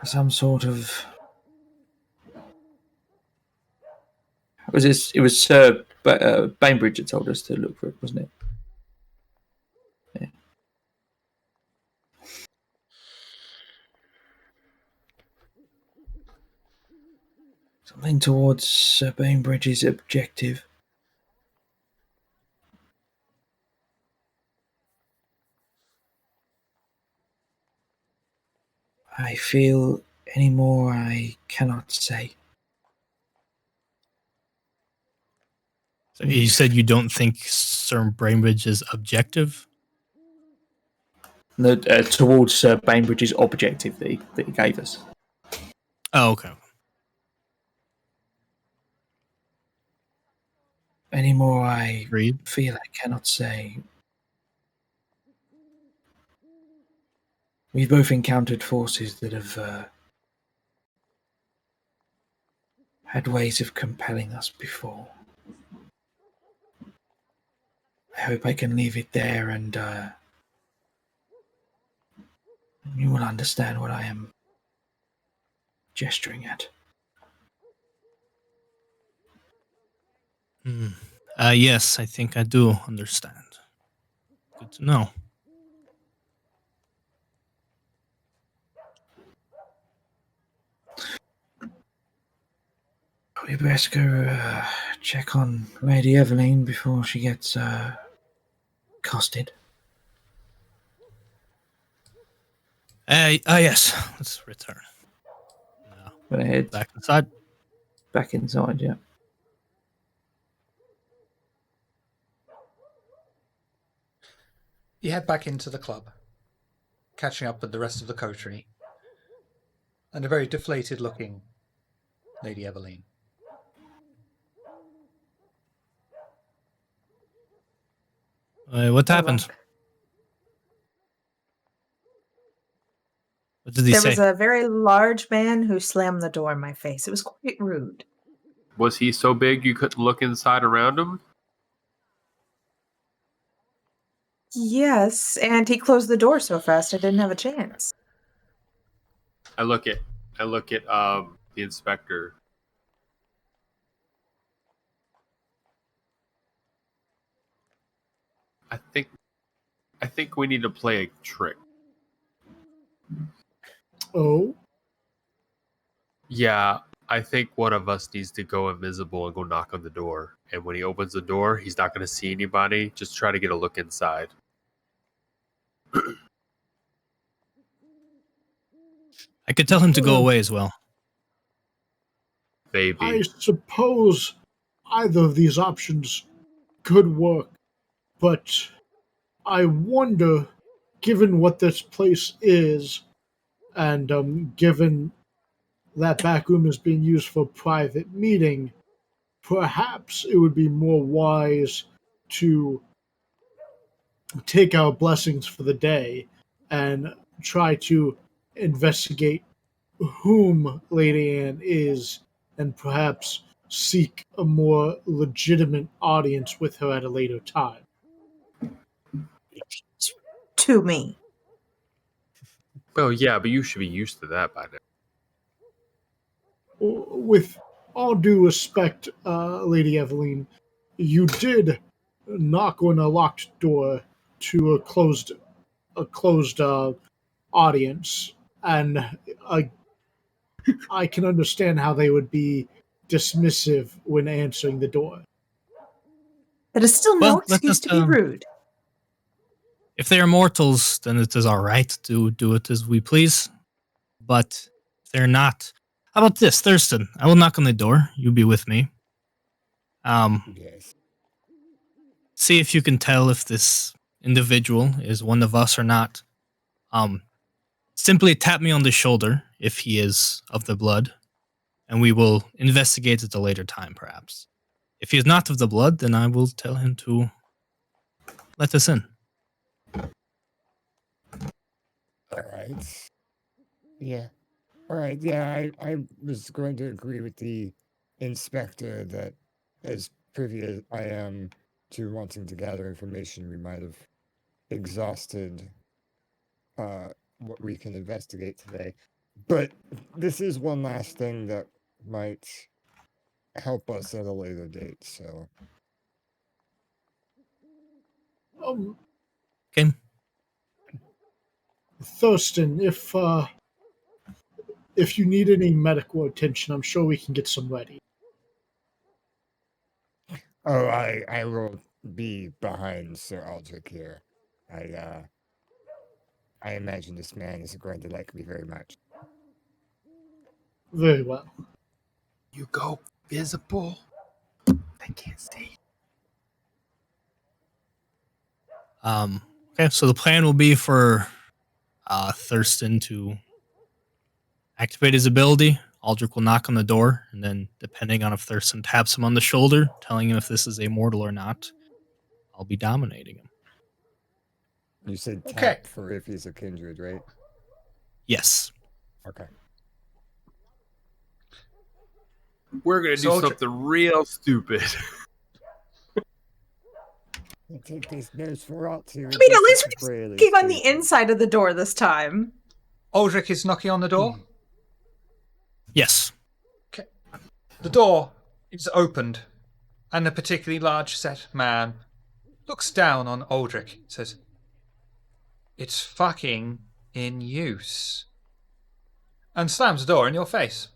some sort of it was Sir Bainbridge that told us to look for it, wasn't it? Yeah. Something towards Sir Bainbridge's objective. I feel any more I cannot say. So you said you don't think Sir Brainbridge is objective? No, towards Sir Bainbridge's objective that he gave us. Oh, okay. Any more I Agreed. feel I cannot say. We've both encountered forces that have had ways of compelling us before. I hope I can leave it there and you will understand what I am gesturing at. Yes, I think I do understand. Good to know. We best go check on Lady Eveline before she gets costed. Yes. Let's return. Gonna head Back inside. back inside, yeah. You head back into the club, catching up with the rest of the coterie, and a very deflated-looking Lady Eveline. What happened? What did he There say? was a very large man who slammed the door in my face. It was quite rude. Was he so big you couldn't look inside around him? Yes, and he closed the door so fast I didn't have a chance. I look at the inspector. I think we need to play a trick. Oh, Yeah, I think one of us needs to go invisible and go knock on the door. And when he opens the door, he's not going to see anybody. Just try to get a look inside. I could tell him to go away as well. Maybe. I suppose either of these options could work, but I wonder, given what this place is, and given that back room is being used for private meeting, perhaps it would be more wise to take our blessings for the day and try to investigate whom Lady Anne is and perhaps seek a more legitimate audience with her at a later time. To me. Well, yeah, but you should be used to that by now. With all due respect, Lady Eveline, you did knock on a locked door to a closed audience, and I can understand how they would be dismissive when answering the door. That is still Well, no let's excuse just, to be rude. If they are mortals, then it is our right to do it as we please. But if they're not, how about this, Thurston? I will knock on the door. You be with me. Yes. See if you can tell if this individual is one of us or not. Simply tap me on the shoulder if he is of the blood, and we will investigate at a later time, perhaps. If he is not of the blood, then I will tell him to let us in. All right. Yeah. All right. Yeah, I was going to agree with the inspector that, as privy as I am to wanting to gather information, we might have exhausted what we can investigate today. But this is one last thing that might help us at a later date. So Okay. Thurston, if you need any medical attention, I'm sure we can get some ready. oh, I will be behind Sir Aldrich here. I imagine this man is going to like me very much. Very well. You go visible. They can't see. Okay, so the plan will be for Thurston to activate his ability. Aldrich will knock on the door, and then depending on if Thurston taps him on the shoulder, telling him if this is a mortal or not, I'll be dominating him. You said Okay. tap for if he's a kindred, right? Yes. Okay. We're gonna do Soldier- something real stupid. I take this news for ought to. I mean, at least we're really looking on the stupid. inside of the door this time. Aldrich is knocking on the door. Yes. The door is opened, and a particularly large set man looks down on Aldrich, says, "It's fucking in use," and slams the door in your face.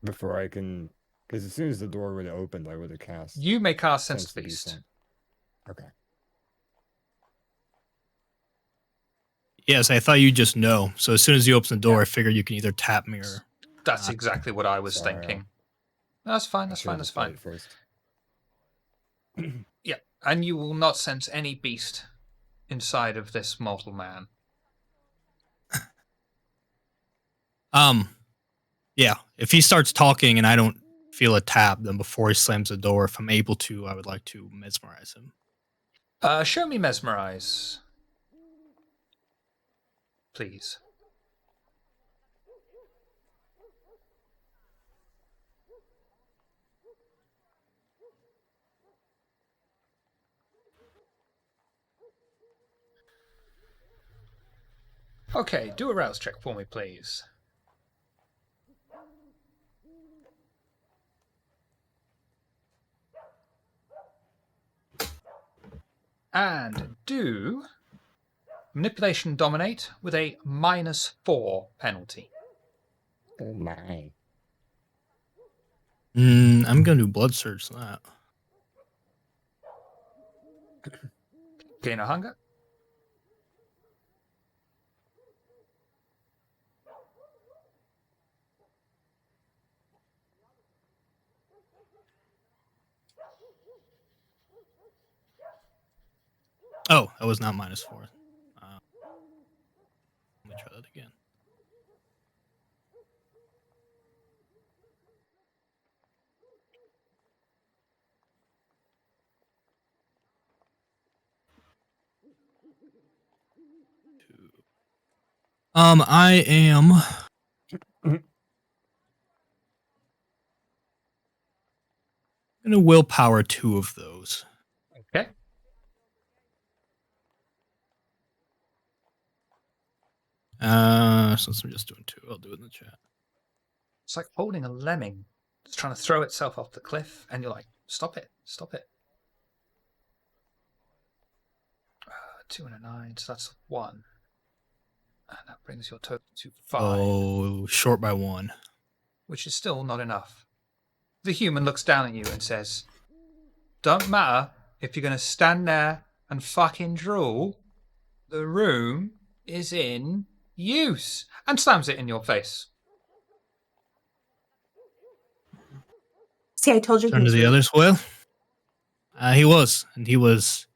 Before I can, because as soon as the door would have opened, I would have cast. You may cast Sense Sense of of Beast. Beast. Okay. Yes, I thought you just know. So as soon as you open the door, I figured you can either tap me or. That's exactly what I was Sorry, thinking. That's fine, I that's should fine, have that's said fine. it first. Yeah, and you will not sense any beast inside of this mortal man. Yeah. If he starts talking and I don't feel a tap, then before he slams the door, if I'm able to, I would like to mesmerize him. Show me Mesmerize, please. Okay, do a rouse check for me, please. And do Manipulation Dominate with a -4 penalty. Oh my. I'm gonna do blood surge for that. Gain a hunger. Oh, that was not -4. Let me try that again. I am gonna willpower 2 of those. Okay. Since I'm just doing 2, I'll do it in the chat. It's like holding a lemming. It's trying to throw itself off the cliff, and you're like, stop it, stop it. 2 and a 9, so that's 1. And that brings your total to 5, Oh, short by 1. which is still not enough. The human looks down at you and says, "Don't matter if you're going to stand there and fucking drool. The room is in use," and slams it in your face. See, I told you Turn he to was the rude. others. Well, he was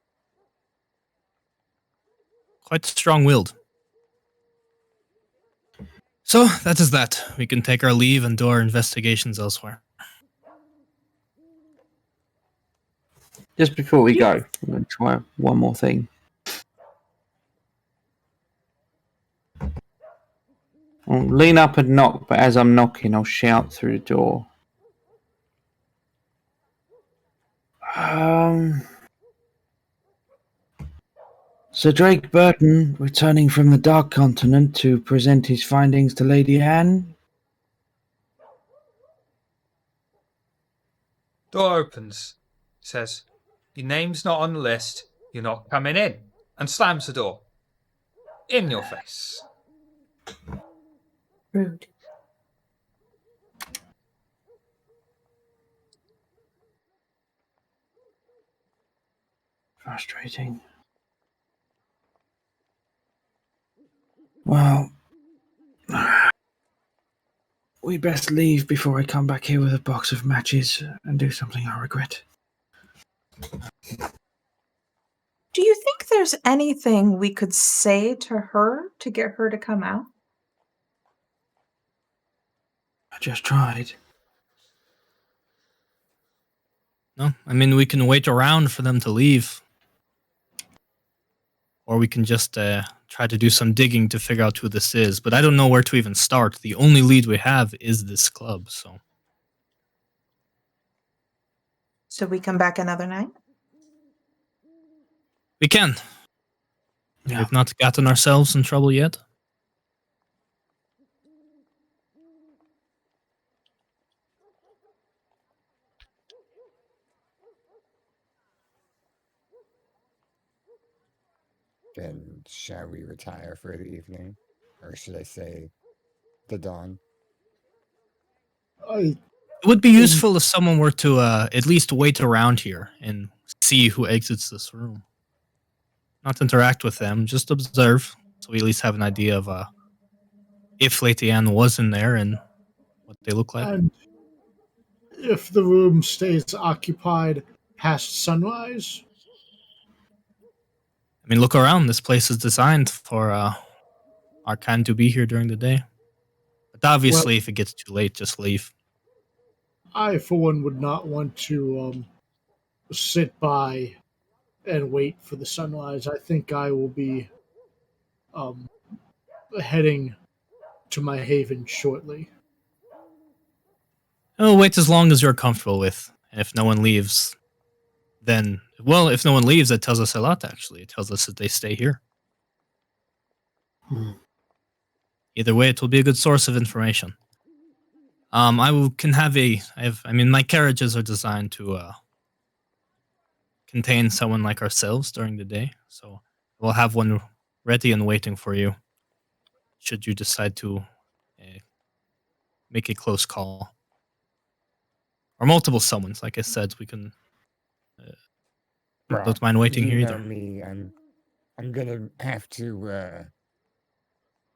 quite strong-willed. So that is that. We can take our leave and do our investigations elsewhere. Just before we go, I'm going to try one more thing. I'll lean up and knock, but as I'm knocking, I'll shout through the door. Sir Drake Burton, returning from the Dark Continent to present his findings to Lady Anne. Door opens. Says, "Your name's not on the list. You're not coming in." And slams the door. In your face. Rude. Frustrating. Well, we best leave before I come back here with a box of matches and do something I regret. Do you think there's anything we could say to her to get her to come out? I just tried. No, I mean, we can wait around for them to leave. Or we can just try to do some digging to figure out who this is. But I don't know where to even start. The only lead we have is this club, so. So we come back another night? We can. Yeah. We've not gotten ourselves in trouble yet. Then shall we retire for the evening? Or should I say the dawn? I It would be useful if someone were to at least wait around here and see who exits this room. Not interact with them, just observe, so we at least have an idea of if Lady Anne was in there and what they look like. and if the room stays occupied past sunrise, I mean, look around. This place is designed for our kind to be here during the day. But obviously, if it gets too late, just leave. I, for one, would not want to sit by and wait for the sunrise. I think I will be heading to my haven shortly. Oh, wait as long as you're comfortable with. And if no one leaves, then, well, if no one leaves, that tells us a lot, actually. It tells us that they stay here. Either way, it will be a good source of information. My carriages are designed to contain someone like ourselves during the day. So we'll have one ready and waiting for you should you decide to make a close call. Or multiple summons, like I said, we can. Well, Don't mind waiting you here know either. me, I'm gonna have to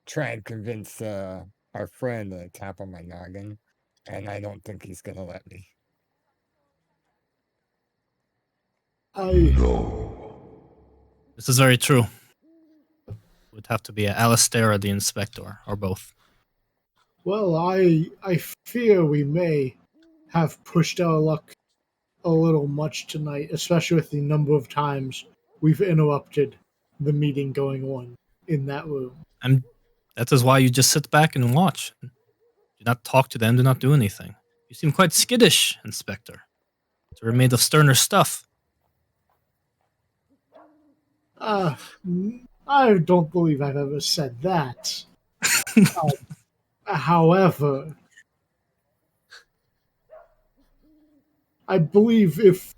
try and convince our friend to tap on my noggin, and I don't think he's gonna let me. No. This is very true. It would have to be Alistair or the Inspector, or both. Well, I fear we may have pushed our luck a little much tonight, especially with the number of times we've interrupted the meeting going on in that room. That is why you just sit back and watch. Do not talk to them, do not do anything. You seem quite skittish, Inspector. We're made of sterner stuff. I don't believe I've ever said that. However, I believe if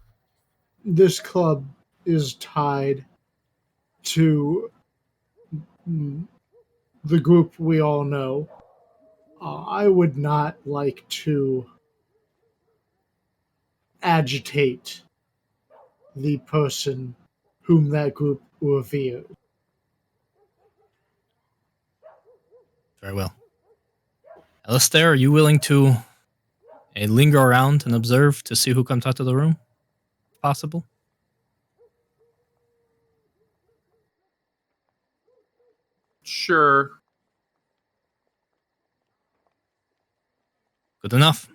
this club is tied to the group we all know, I would not like to agitate the person whom that group revered. Very well. Alistair, are you willing to linger around and observe to see who comes out of the room? If possible? Sure. Good enough.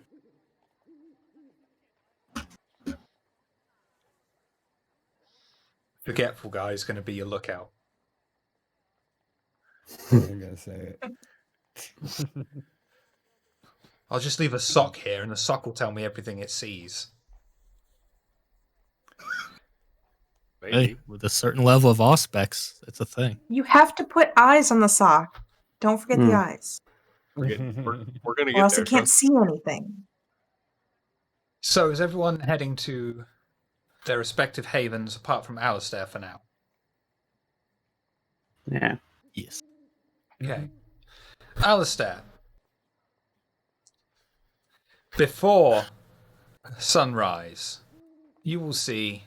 Forgetful guy is going to be your lookock. I'm gonna say it. I'll just leave a sock here, and the sock will tell me everything it sees. Maybe. Hey, with a certain level of auspex, it's a thing. You have to put eyes on the sock. Don't forget the eyes, We're going to or get else there. you can't trust see anything. So is everyone heading to their respective havens, apart from Alistair for now? Yeah. Yes. Okay. Alistair, before sunrise, you will see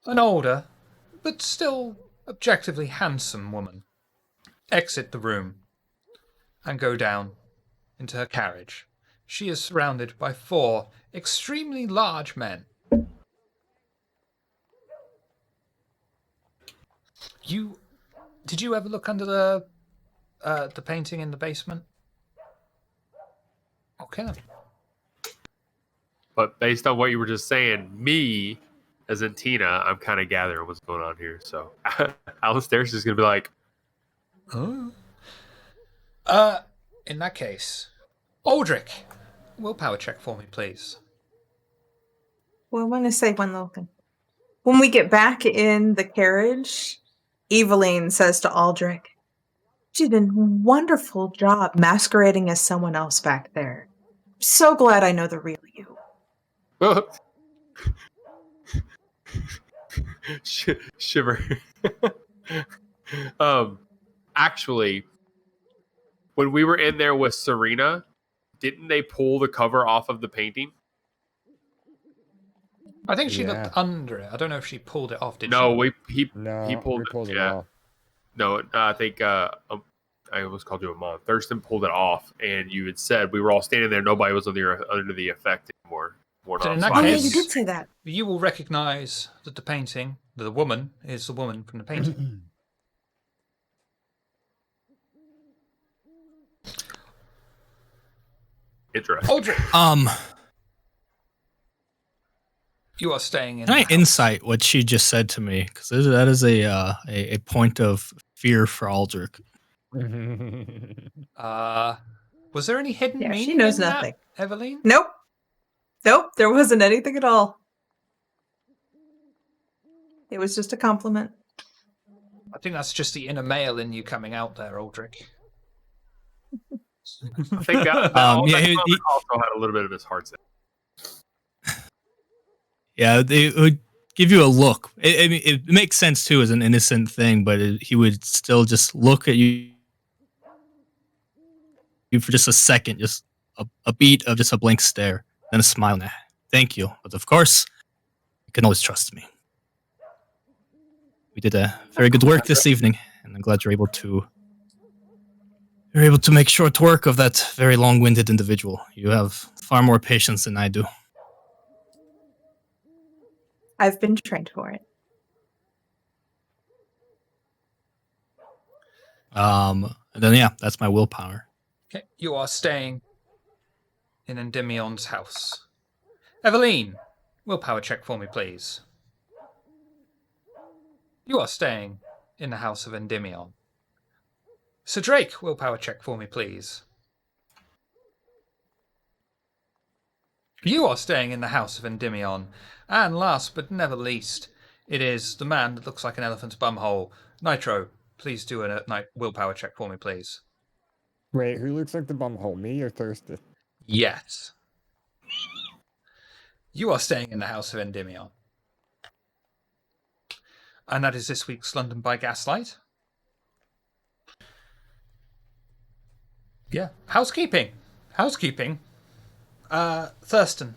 an older, but still objectively handsome woman exit the room and go down into her carriage. She is surrounded by 4 extremely large men. Did you ever look under the painting in the basement? Okay. But based on what you were just saying, me, as in Tina, I'm kind of gathering what's going on here. So Alistair's just going to be like, Oh. In that case, Aldrich, willpower check for me, please. Well, I want to say one little thing. When we get back in the carriage, Eveline says to Aldrich, "You did a wonderful job masquerading as someone else back there. So glad I know the real you." shiver. Actually, when we were in there with Serena, didn't they pull the cover off of the painting? I think she Yeah. looked under it. I don't know if she pulled it off, did she? No, he No, pulled we pulled it yeah. off. No, I think I almost called you a mom. Thurston pulled it off, and you had said we were all standing there. Nobody was under the effect anymore. So in that Oh, yeah, case- you did say that. You will recognize that the painting, the woman, is the woman from the painting. Interesting. Aldrich, you are staying in Can I the house. insight what she just said to me? Because that is a point of fear for Aldrich. Was there any hidden Yeah, meaning she knows in that, nothing. Eveline? Nope. Nope, there wasn't anything at all. It was just a compliment. I think that's just the inner male in you coming out there, Aldrich. I think that Yeah, comment also had a little bit of his heart set. Yeah, they would give you a look. I mean, it makes sense too as an innocent thing, but he would still just look at you for just a second, just a beat of just a blank stare, then a smile. Nah, thank you, but of course, you can always trust me. We did a very good work this evening, and I'm glad you're able to make short work of that very long-winded individual. You have far more patience than I do. I've been trained for it. And then yeah, that's my willpower. Okay, you are staying in Endymion's house. Eveline, willpower check for me, please. You are staying in the house of Endymion. Sir Drake, willpower check for me, please. You are staying in the house of Endymion. And last but never least, it is the man that looks like an elephant's bumhole. Nitro, please do a willpower check for me, please. Wait, who looks like the bumhole? Me or Thurston? Yes. You are staying in the house of Endymion. And that is this week's London by Gaslight. Yeah. Housekeeping. Thurston.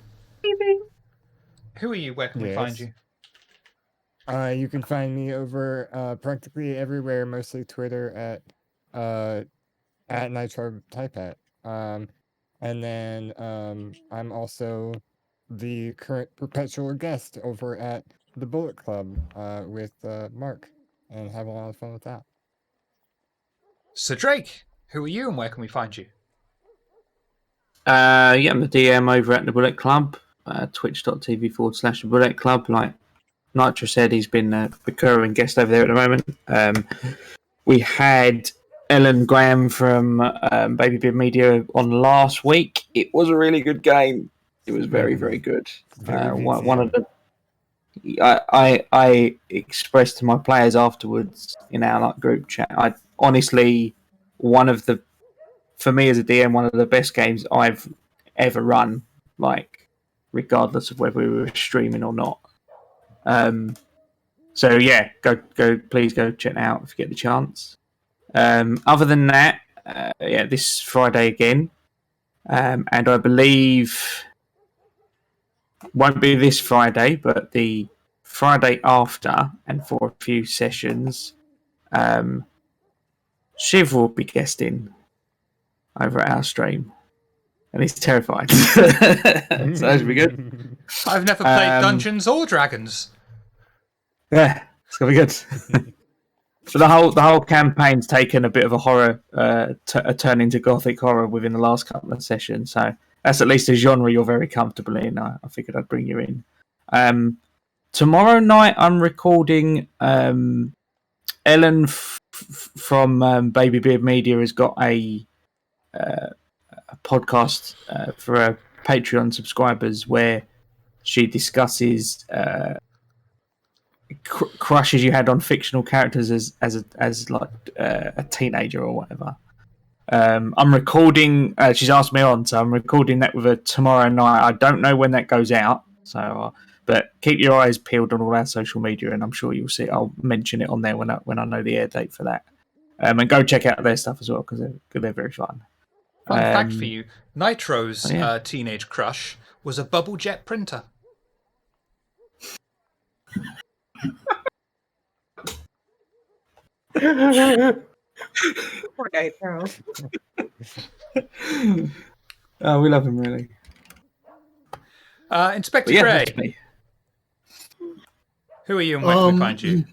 Who are you? Where can we find Yes. you? You can find me over practically everywhere, mostly Twitter at Nitro Typet. And then I'm also the current perpetual guest over at the Bullet Club with Mark, and have a lot of fun with that. Sir Drake, who are you and where can we find you? Yeah, I'm the DM over at the Bullet Club, twitch.tv/The Bullet Club. Like Nitro said, he's been a recurring guest over there at the moment. We had Ellen Graham from Baby Beard Media on last week. It was a really good game. It was very, very good. One of the I expressed to my players afterwards in our group chat. I honestly, for me as a DM, one of the best games I've ever run. Like, regardless of whether we were streaming or not. So yeah, please go check it out if you get the chance. Other than that, this Friday again, and I believe won't be this Friday, but the Friday after, and for a few sessions, Shiv will be guesting over at our stream, and he's terrified. So that should be good. I've never played Dungeons or Dragons. Yeah, it's gonna be good. So the whole campaign's taken a bit of a horror a turn into gothic horror within the last couple of sessions. So that's at least a genre you're very comfortable in. I figured I'd bring you in. Tomorrow night I'm recording. Ellen from Baby Beard Media has got a podcast for her Patreon subscribers where she discusses crushes you had on fictional characters as like a teenager or whatever. I'm recording. She's asked me on, so I'm recording that with her tomorrow night. I don't know when that goes out, so but keep your eyes peeled on all our social media, and I'm sure you'll see. I'll mention it on there when I know the air date for that. And go check out their stuff as well because they're very fun. Fun fact for you: Nitro's teenage crush was a bubble jet printer. Poor Nitro. Oh, we love him really. Inspector Gray, who are you and where can we find you?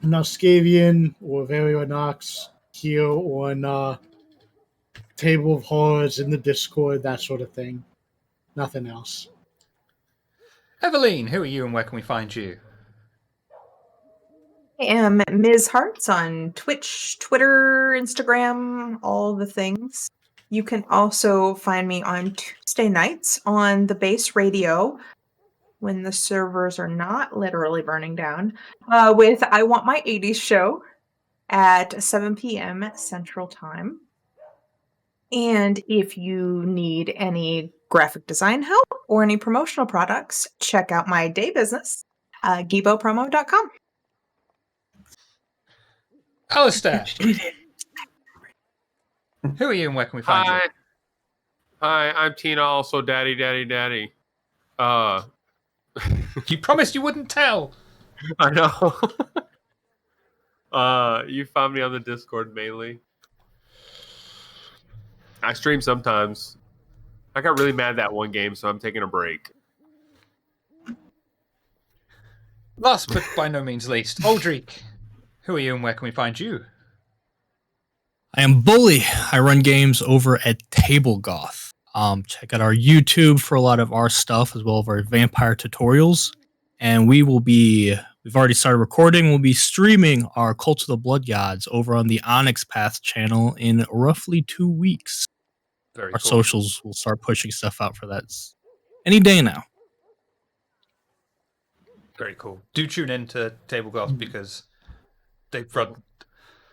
Noskavian or Varionox here on Table of Horrors in the Discord, that sort of thing. Nothing else. Eveline, who are you and where can we find you? I am Ms. Hearts on Twitch, Twitter, Instagram, all the things. You can also find me on Tuesday nights on the base radio when the servers are not literally burning down with I Want My 80s show at 7 p.m. Central Time. And if you need any graphic design help or any promotional products, check out my day business, gibopromo.com. Alistair, who are you and where can we find you? Hi, I'm Tina, also daddy. You promised you wouldn't tell. I know. You found me on the Discord mainly. I stream sometimes. I got really mad that one game, so I'm taking a break. Last but by no means least, Aldrich, who are you and where can we find you? I am Bully. I run games over at Table Goth. Check out our YouTube for a lot of our stuff as well as our vampire tutorials. And we've already started recording. We'll be streaming our Cult of the Blood Gods over on the Onyx Path channel in roughly 2 weeks. Very Our cool. socials will start pushing stuff out for that any day now. Very cool. Do tune in to Table Golf because they've run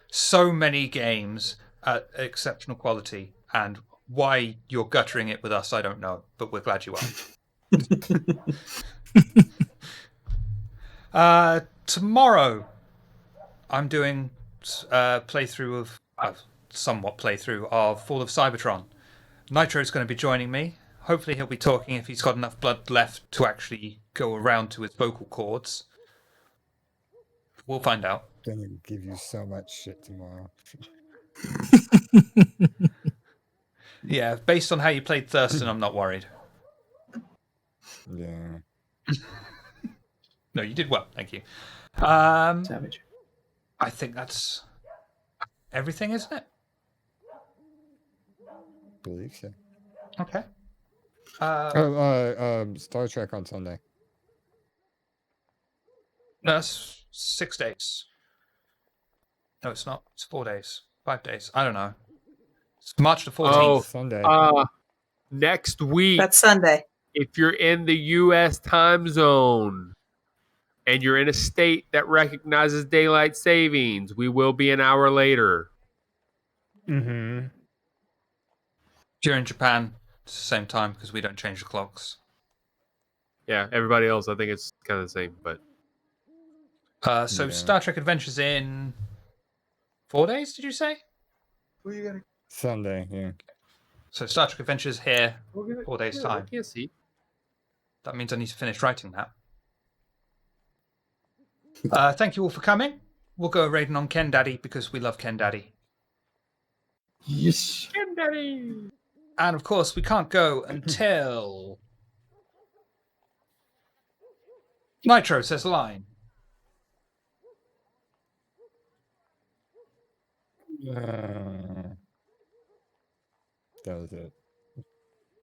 so many games at exceptional quality, and why you're guttering it with us, I don't know, but we're glad you are. Tomorrow, I'm doing somewhat playthrough of Fall of Cybertron. Nitro's going to be joining me. Hopefully he'll be talking if he's got enough blood left to actually go around to his vocal cords. We'll find out. Gonna give you so much shit tomorrow. Yeah, based on how you played Thurston, I'm not worried. Yeah. No, you did well, thank you. Savage. I think that's everything, isn't it? Believe so. Okay. Star Trek on Sunday. No, that's 6 days. No, it's not. It's 4 days. 5 days. I don't know. It's March the 14th. Oh, Sunday. next week, That's Sunday. if you're in the U.S. time zone and you're in a state that recognizes daylight savings, we will be an hour later. Mm-hmm. If you're in Japan, it's the same time because we don't change the clocks. Yeah, everybody else, I think it's kind of the same, but So Yeah. Star Trek Adventures in 4 days, did you say? Sunday, yeah. So Star Trek Adventures here, we're gonna, 4 days' time. Can't see. That means I need to finish writing that. Thank you all for coming. We'll go raiding on Ken Daddy because we love Ken Daddy. Yes. And of course, we can't go until Nitro says a line. That was it.